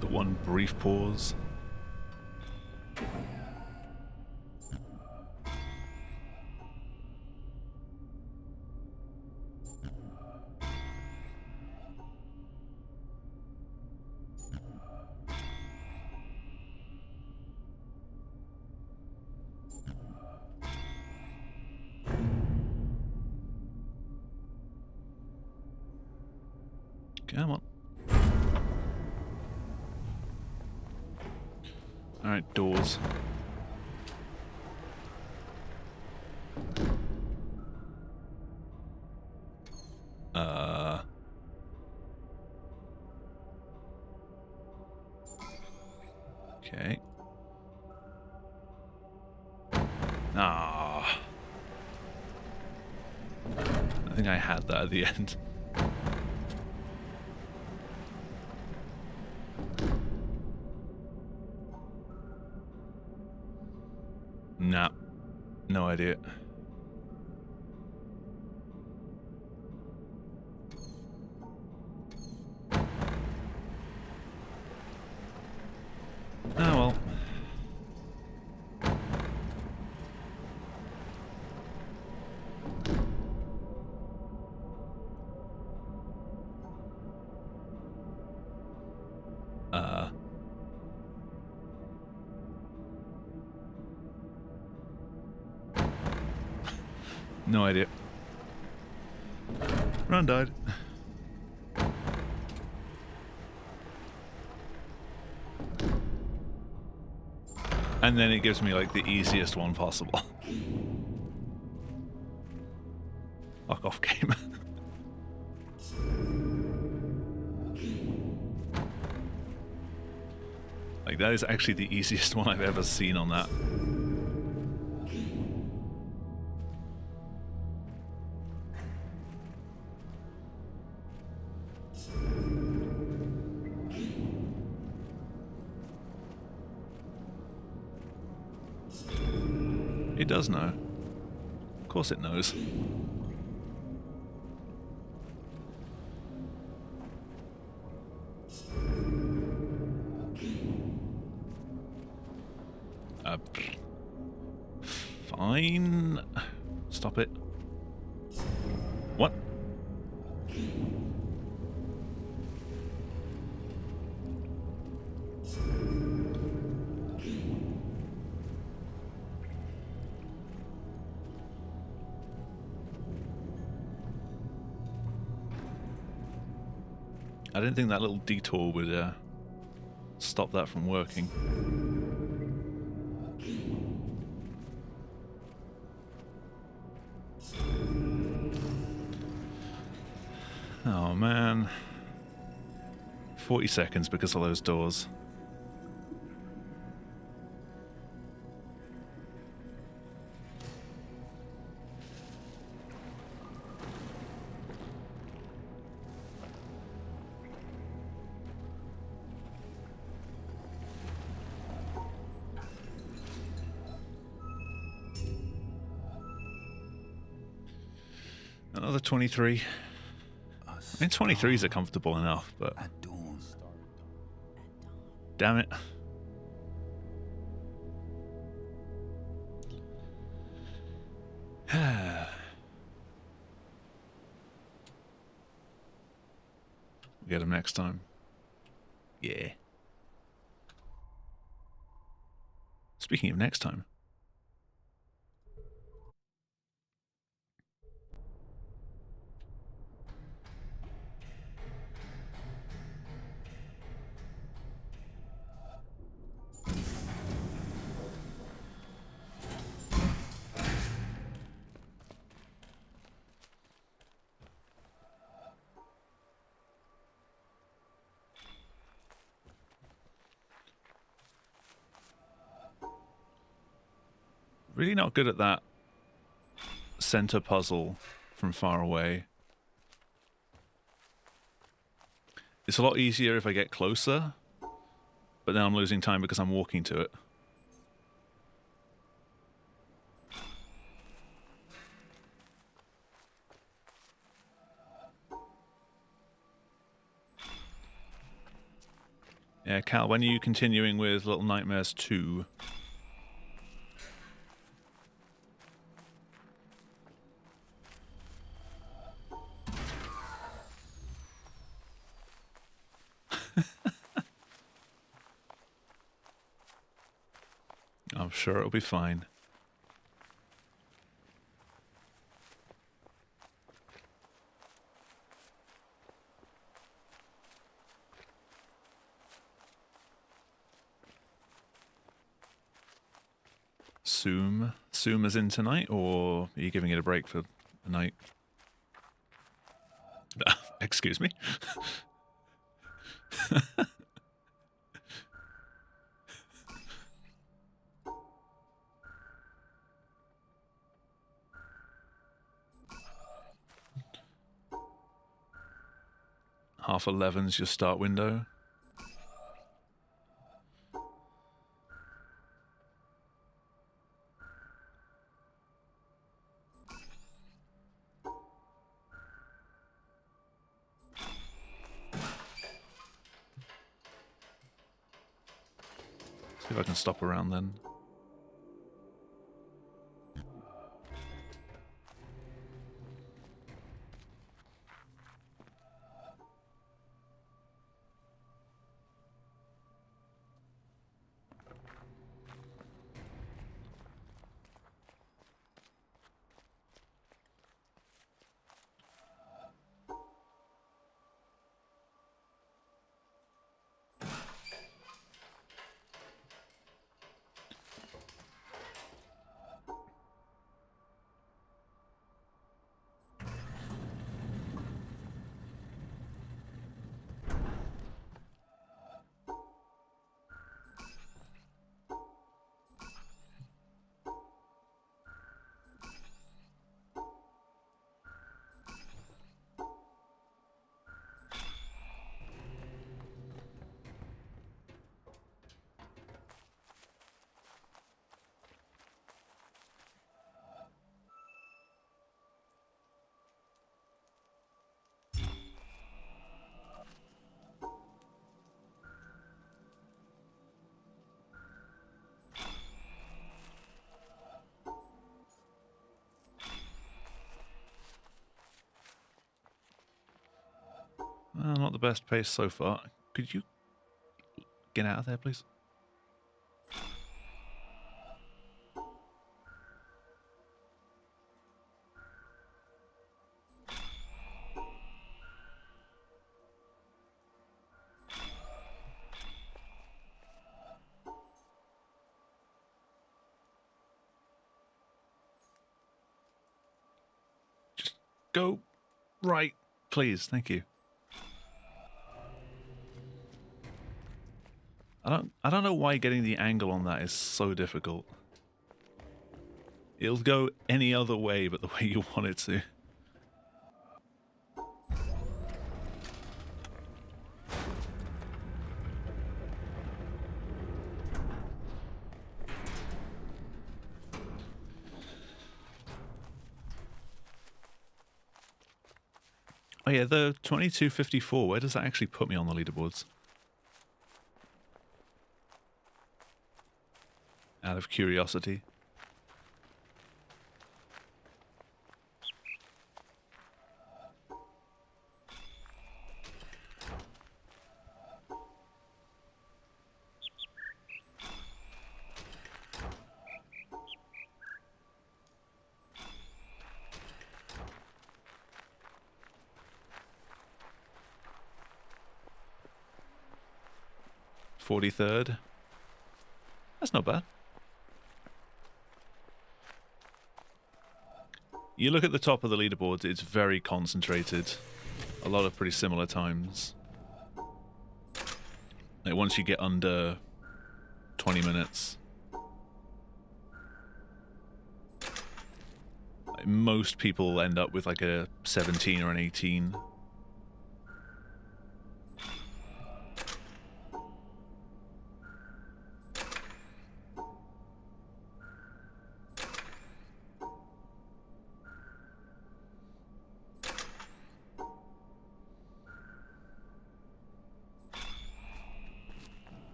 The one brief pause. Come on. Alright, doors. Okay. Ah. I think I had that at the end. Nah. No idea. Oh well. No idea. Run died. And then it gives me like the easiest one possible. Fuck off, game. Like that is actually the easiest one I've ever seen on that. It does know. Of course it knows. Fine. Stop it. What? I didn't think that little detour would stop that from working. Oh man. 40 seconds because of those doors. Another 23. I mean, 23s are comfortable enough, but... At dawn. Damn it. We'll get him next time. Yeah. Speaking of next time. Really not good at that center puzzle from far away. It's a lot easier if I get closer, but then I'm losing time because I'm walking to it. Yeah, Cal, when are you continuing with Little Nightmares 2? I'm sure it'll be fine. Soom is in tonight, or are you giving it a break for the night? Excuse me? 11's your start window. See if I can stop around then. Well, not the best pace so far. Could you get out of there, please? Just go right, please. Thank you. I don't know why getting the angle on that is so difficult. It'll go any other way but the way you want it to. Oh yeah, the 2254, where does that actually put me on the leaderboards? Out of curiosity. .43rd. That's not bad. You look at the top of the leaderboard, it's very concentrated. A lot of pretty similar times. Like once you get under 20 minutes, like most people end up with like a 17 or an 18.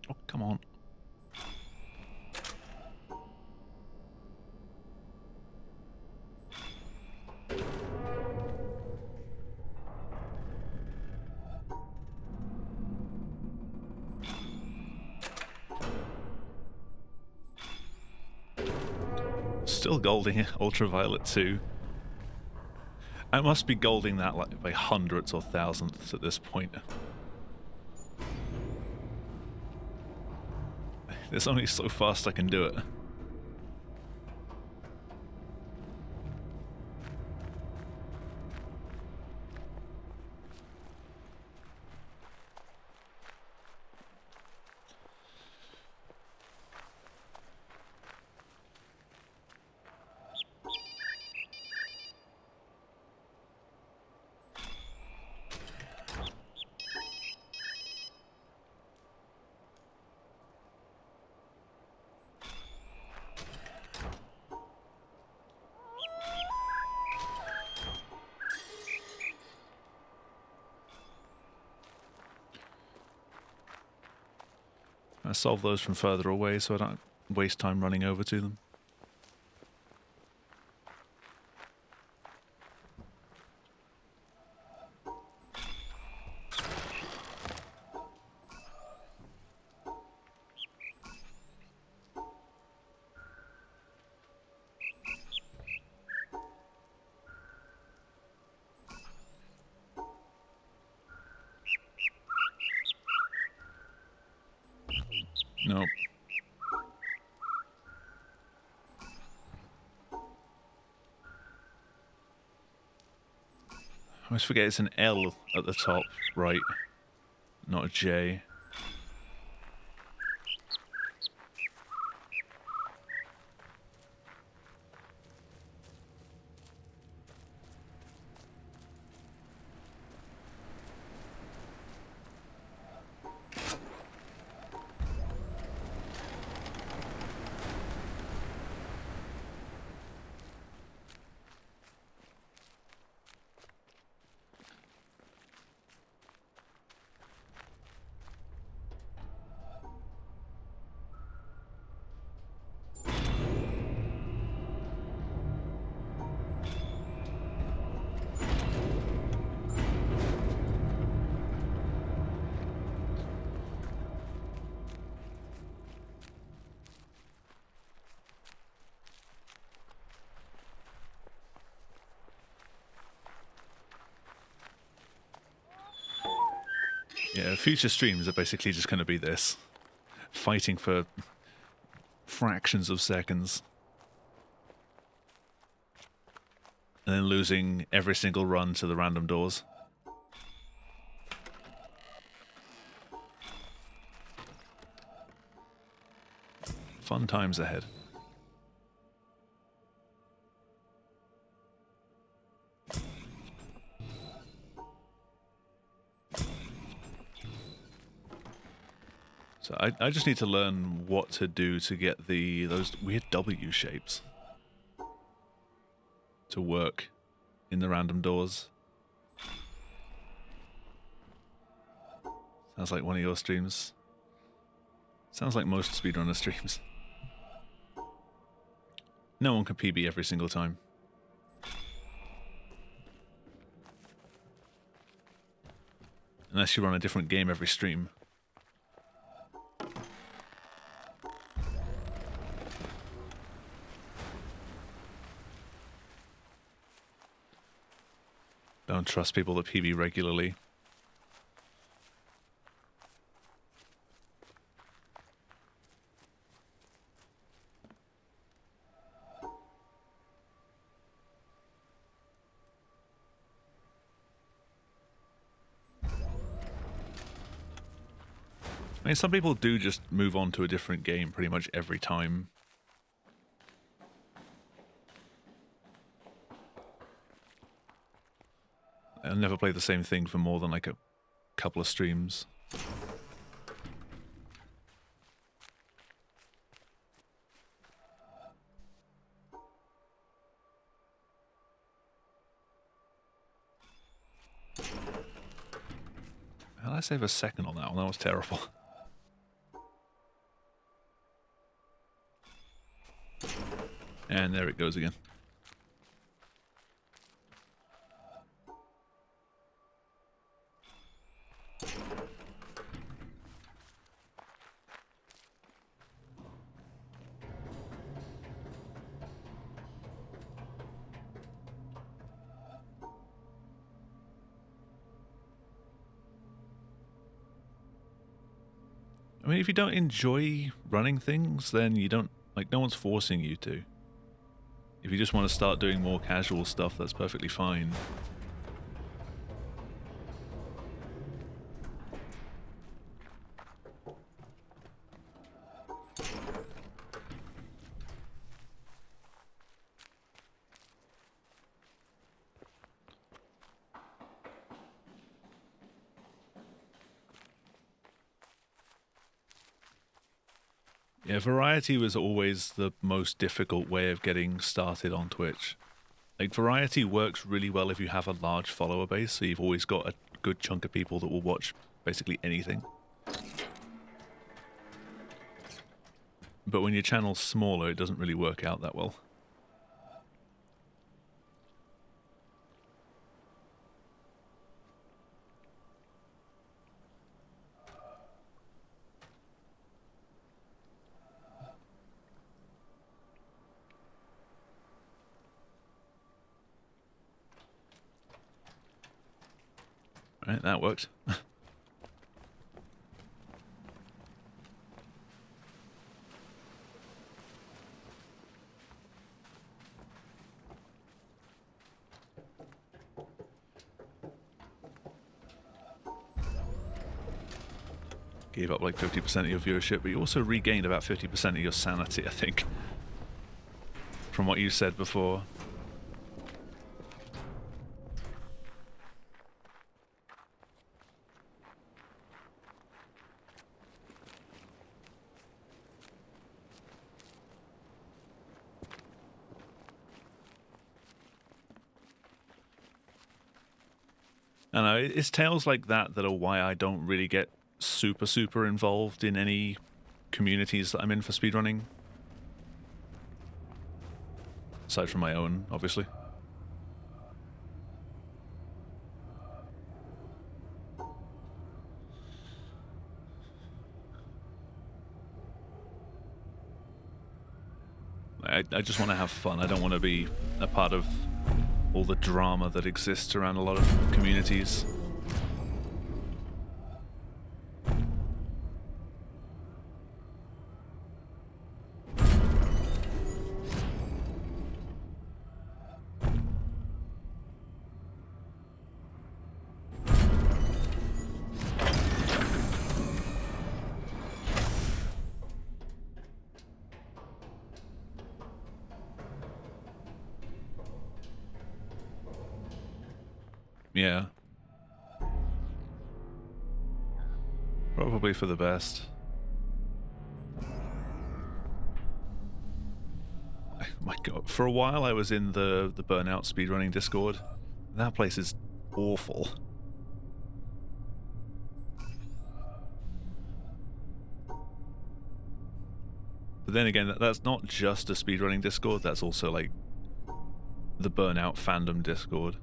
Oh, come on. Still golding Ultraviolet 2. I must be golding that like by hundredths or thousandths at this point. There's only so fast I can do it. I solve those from further away so I don't waste time running over to them. Nope. I always forget it's an L at the top right, not a J. Yeah, future streams are basically just going to be this. Fighting for fractions of seconds. And then losing every single run to the random doors. Fun times ahead. So I just need to learn what to do to get those weird W shapes to work in the random doors. Sounds like one of your streams. Sounds like most speedrunner streams. No one can PB every single time. Unless you run a different game every stream. Don't trust people that PB regularly. I mean, some people do just move on to a different game pretty much every time. I'll never play the same thing for more than like a couple of streams. How did I save a second on that one? That was terrible. And there it goes again. I mean, if you don't enjoy running things, then you don't, like, no one's forcing you to. If you just want to start doing more casual stuff, that's perfectly fine. Yeah, variety was always the most difficult way of getting started on Twitch. Like, variety works really well if you have a large follower base, so you've always got a good chunk of people that will watch basically anything. But when your channel's smaller, it doesn't really work out that well. Right, that worked. Gave up like 50% of your viewership, but you also regained about 50% of your sanity, I think. From what you said before. I know, it's tales like that that are why I don't really get super involved in any communities that I'm in for speedrunning. Aside from my own, obviously. I just want to have fun. I don't want to be a part of all the drama that exists around a lot of communities. Yeah. Probably for the best. My God, for a while I was in the Burnout speedrunning Discord. That place is awful. But then again, that's not just a speedrunning Discord, that's also like the Burnout fandom Discord.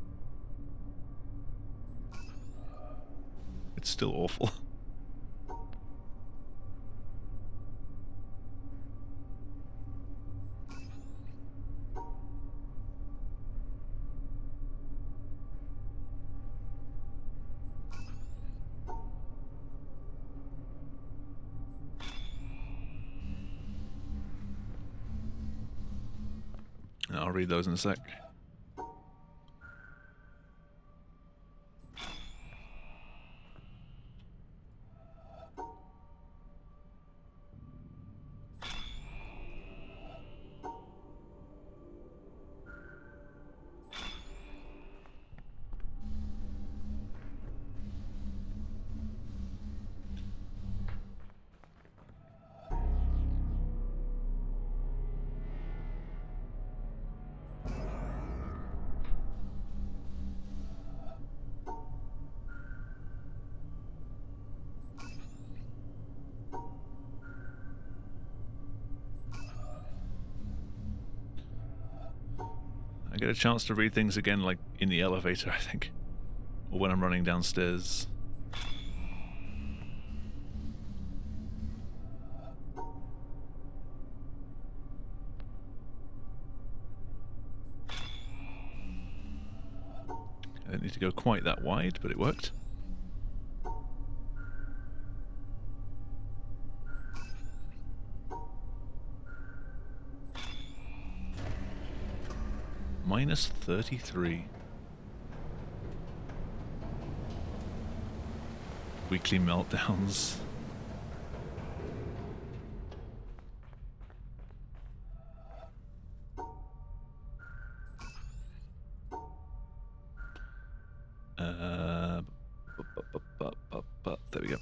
It's still awful. I'll read those in a sec. I get a chance to read things again, like in the elevator, I think. Or when I'm running downstairs. I didn't need to go quite that wide, but it worked. Minus 33. Weekly meltdowns. There we go.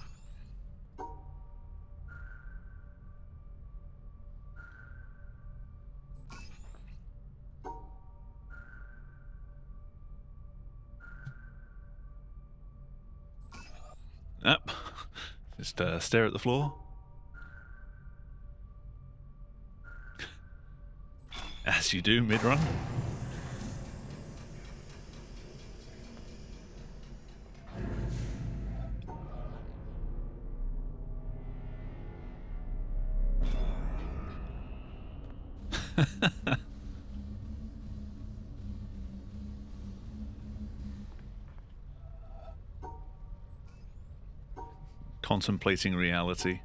Just stare at the floor. As you do mid-run. Contemplating reality.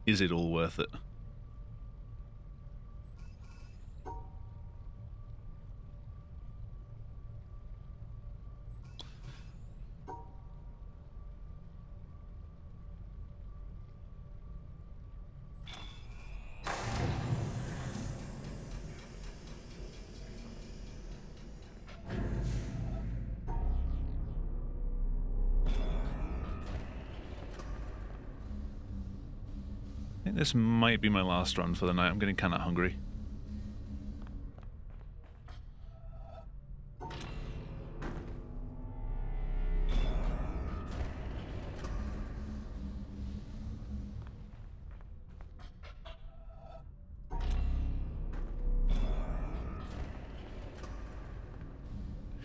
Is it all worth it? I think this might be my last run for the night. I'm getting kind of hungry.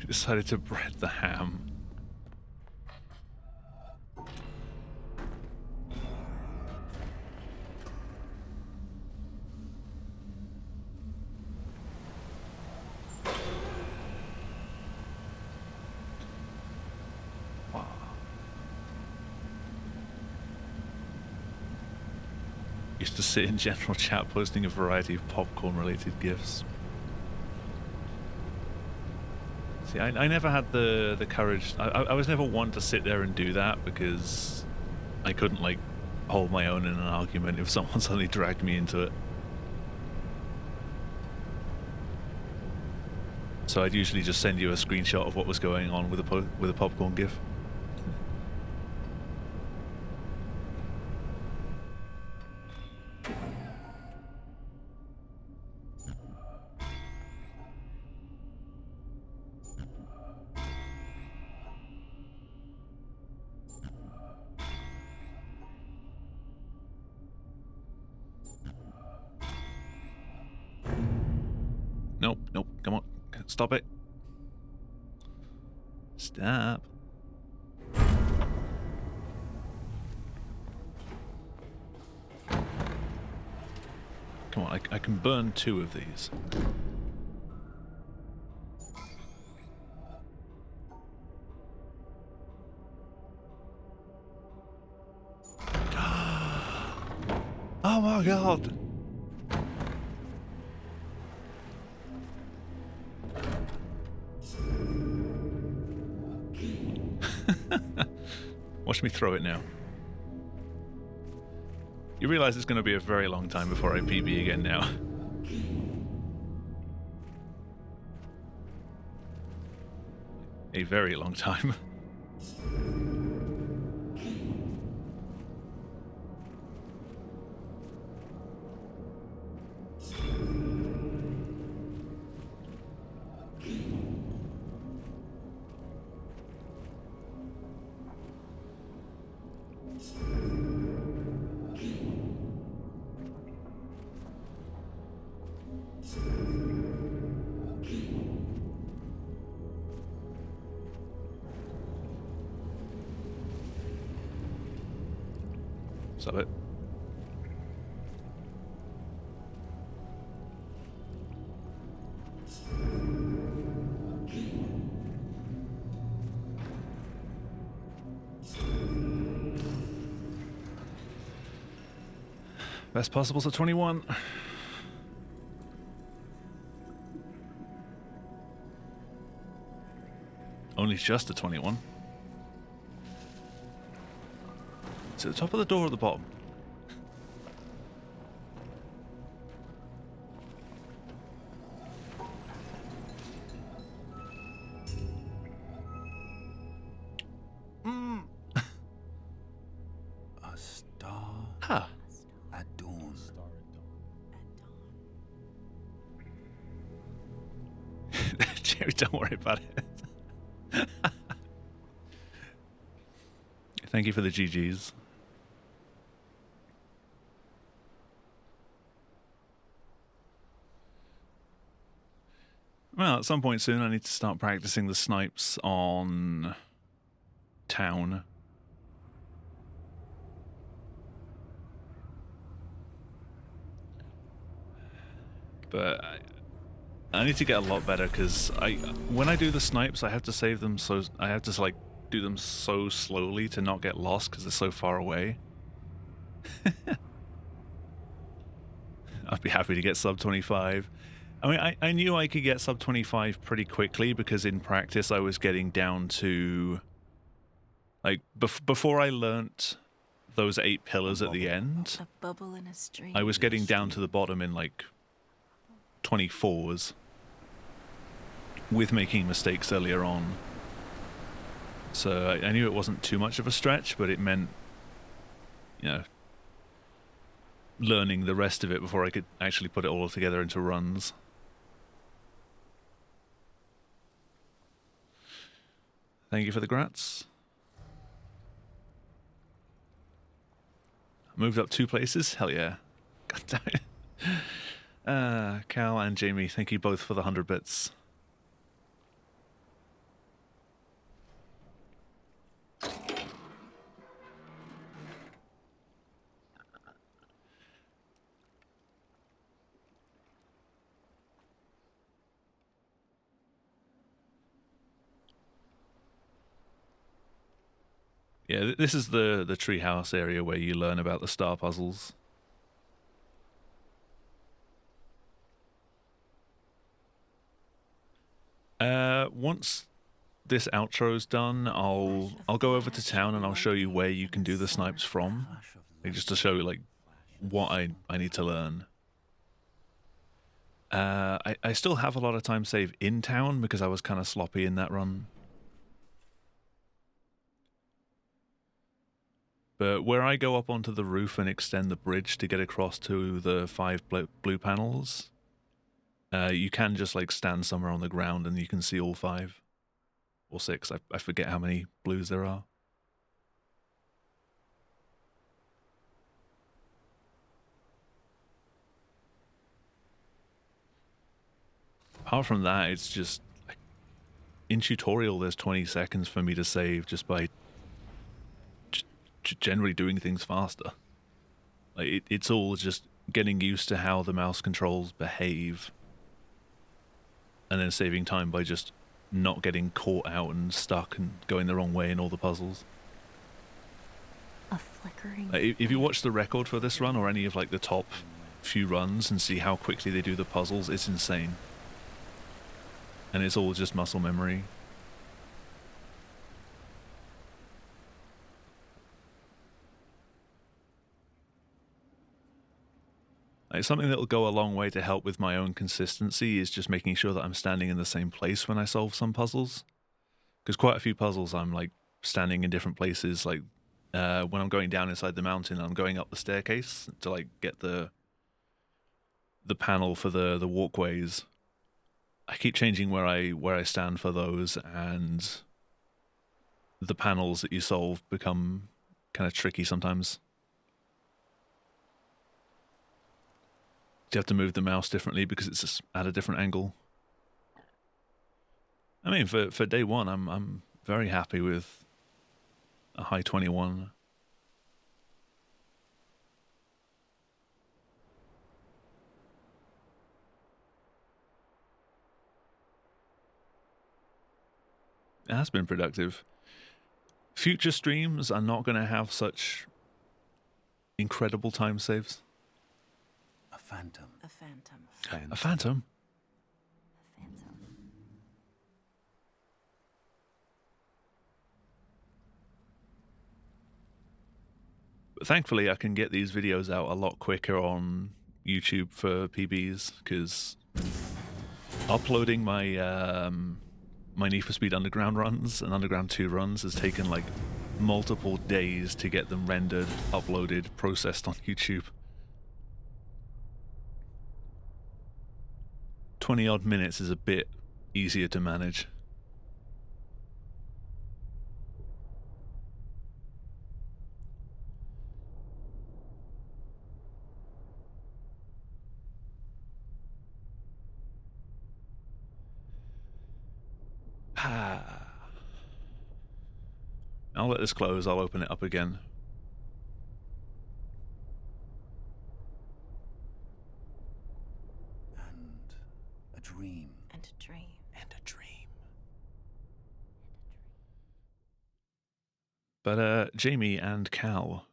Decided to bread the ham. Used to sit in general chat posting a variety of popcorn-related gifs. See, I never had the courage. I was never one to sit there and do that because I couldn't, like, hold my own in an argument if someone suddenly dragged me into it. So I'd usually just send you a screenshot of what was going on with a popcorn gif. Nope, nope, come on. Stop it. Stop. Come on, I can burn 2 of these. Oh my god! Watch me throw it now. You realize it's going to be a very long time before I PB again now. A very long time. Stop it. Best possible to 21. Only just a 21. It's at the top of the door or at the bottom? A star Huh. at dawn. Jerry, don't worry about it. Thank you for the GGs. Well, at some point soon, I need to start practicing the snipes on town. But I need to get a lot better because when I do the snipes, I have to save them so I have to like do them so slowly to not get lost because they're so far away. I'd be happy to get sub 25. I mean, I knew I could get sub 25 pretty quickly because in practice I was getting down to like before I learnt those 8 pillars at the end. A bubble in a stream. I was getting down to the bottom in like 24s with making mistakes earlier on. So I knew it wasn't too much of a stretch, but it meant, you know, learning the rest of it before I could actually put it all together into runs. Thank you for the grats. Moved up 2 places? Hell yeah. God damn it. Cal and Jamie, thank you both for the 100 bits. Yeah, this is the treehouse area where you learn about the star puzzles. Once this outro's done, I'll go over to town and I'll show you where you can do the snipes from, like, just to show you like what I need to learn. I still have a lot of time saved in town because I was kind of sloppy in that run. But where I go up onto the roof and extend the bridge to get across to the 5 blue panels, you can just like stand somewhere on the ground and you can see all 5 or 6. I forget how many blues there are. Apart from that, it's just like, in tutorial there's 20 seconds for me to save just by generally doing things faster. Like it's all just getting used to how the mouse controls behave and then saving time by just not getting caught out and stuck and going the wrong way in all the puzzles. A flickering. If you watch the record for this run or any of like the top few runs and see how quickly they do the puzzles, it's insane. And it's all just muscle memory. Like, something that will go a long way to help with my own consistency is just making sure that I'm standing in the same place when I solve some puzzles. Because quite a few puzzles I'm like standing in different places, like when I'm going down inside the mountain, I'm going up the staircase to like get the panel for the walkways. I keep changing where I stand for those, and the panels that you solve become kind of tricky sometimes. You have to move the mouse differently because it's just at a different angle. I mean, for day one, I'm very happy with a high 21. It has been productive. Future streams are not going to have such incredible time saves. A phantom. A phantom. A phantom? Phantom. But thankfully, I can get these videos out a lot quicker on YouTube for PBs, because uploading my my Need for Speed Underground runs and Underground 2 runs has taken like multiple days to get them rendered, uploaded, processed on YouTube. 20 odd minutes is a bit easier to manage. I'll let this close. I'll open it up again. And a dream. And a dream. And a dream. But Jamie and Cal,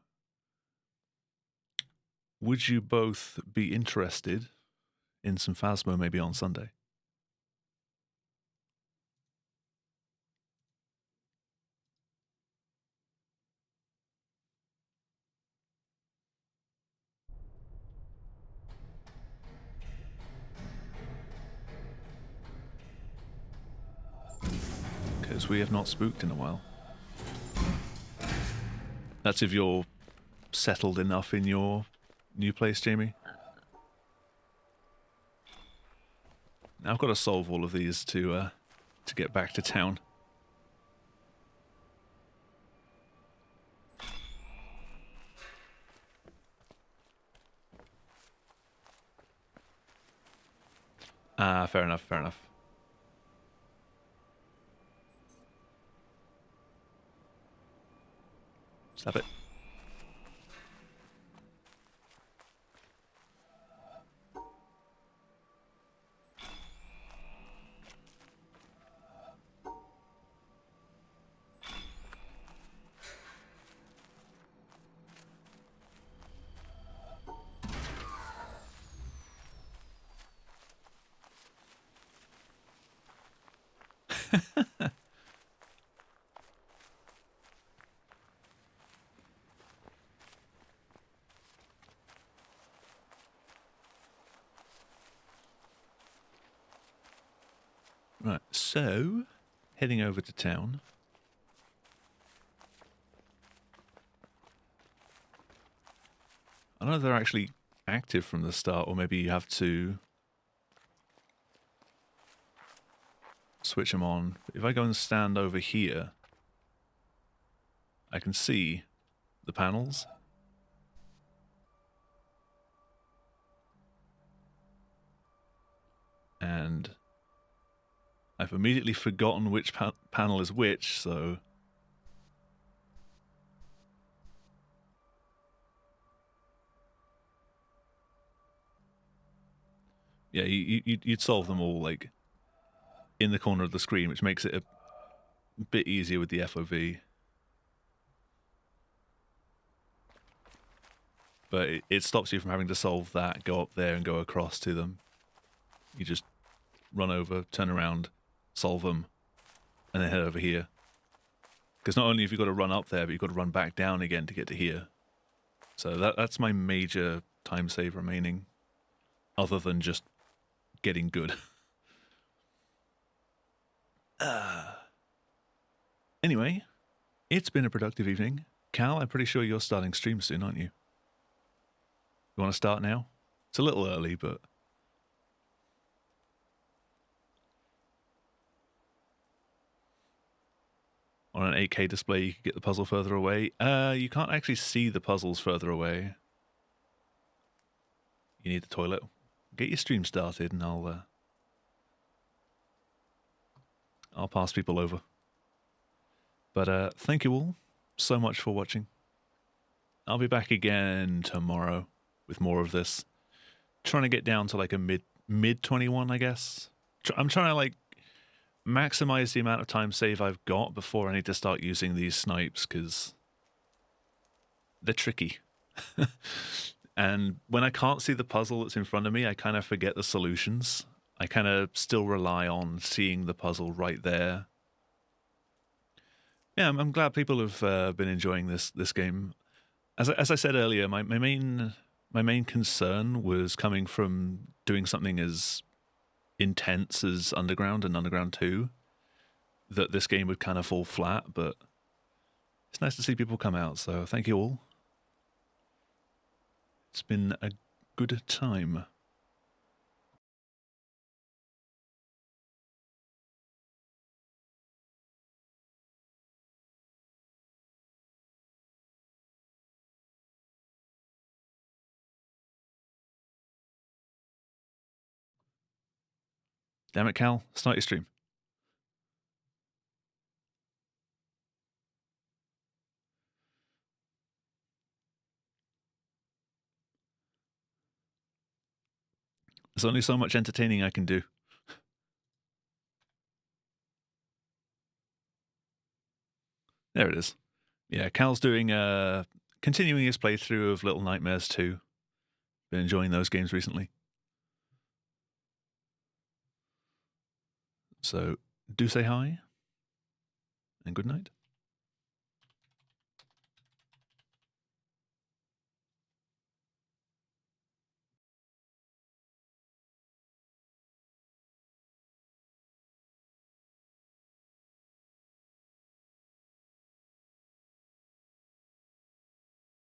would you both be interested in some Phasmo maybe on Sunday? Because we have not spooked in a while. That's if you're settled enough in your new place, Jamie. Now I've got to solve all of these to get back to town. Ah, fair enough, fair enough. Stop it. Right, so heading over to town. I don't know if they're actually active from the start, or maybe you have to switch them on. If I go and stand over here, I can see the panels. And I've immediately forgotten which panel is which, so... Yeah, you'd solve them all, like, in the corner of the screen, which makes it a bit easier with the FOV. But it stops you from having to solve that, go up there and go across to them. You just run over, turn around, solve them, and then head over here. Because not only have you got to run up there, but you've got to run back down again to get to here. So that's my major time save remaining, other than just getting good. Anyway, it's been a productive evening. Cal, I'm pretty sure you're starting stream soon, aren't you? You want to start now? It's a little early, but... On an 8K display, you can get the puzzle further away. You can't actually see the puzzles further away. You need the toilet. Get your stream started, and I'll pass people over. But thank you all so much for watching. I'll be back again tomorrow with more of this. Trying to get down to like a mid 21, I guess. I'm trying to like maximize the amount of time save I've got before I need to start using these snipes, because they're tricky. And when I can't see the puzzle that's in front of me, I kind of forget the solutions. I kind of still rely on seeing the puzzle right there. Yeah, I'm glad people have been enjoying this game. As I said earlier, my main concern was coming from doing something as intense as Underground and Underground 2, that this game would kind of fall flat, but it's nice to see people come out, so thank you all. It's been a good time. Damn it, Cal, start your stream. There's only so much entertaining I can do. There it is. Yeah, Cal's doing continuing his playthrough of Little Nightmares 2. Been enjoying those games recently. So do say hi and good night.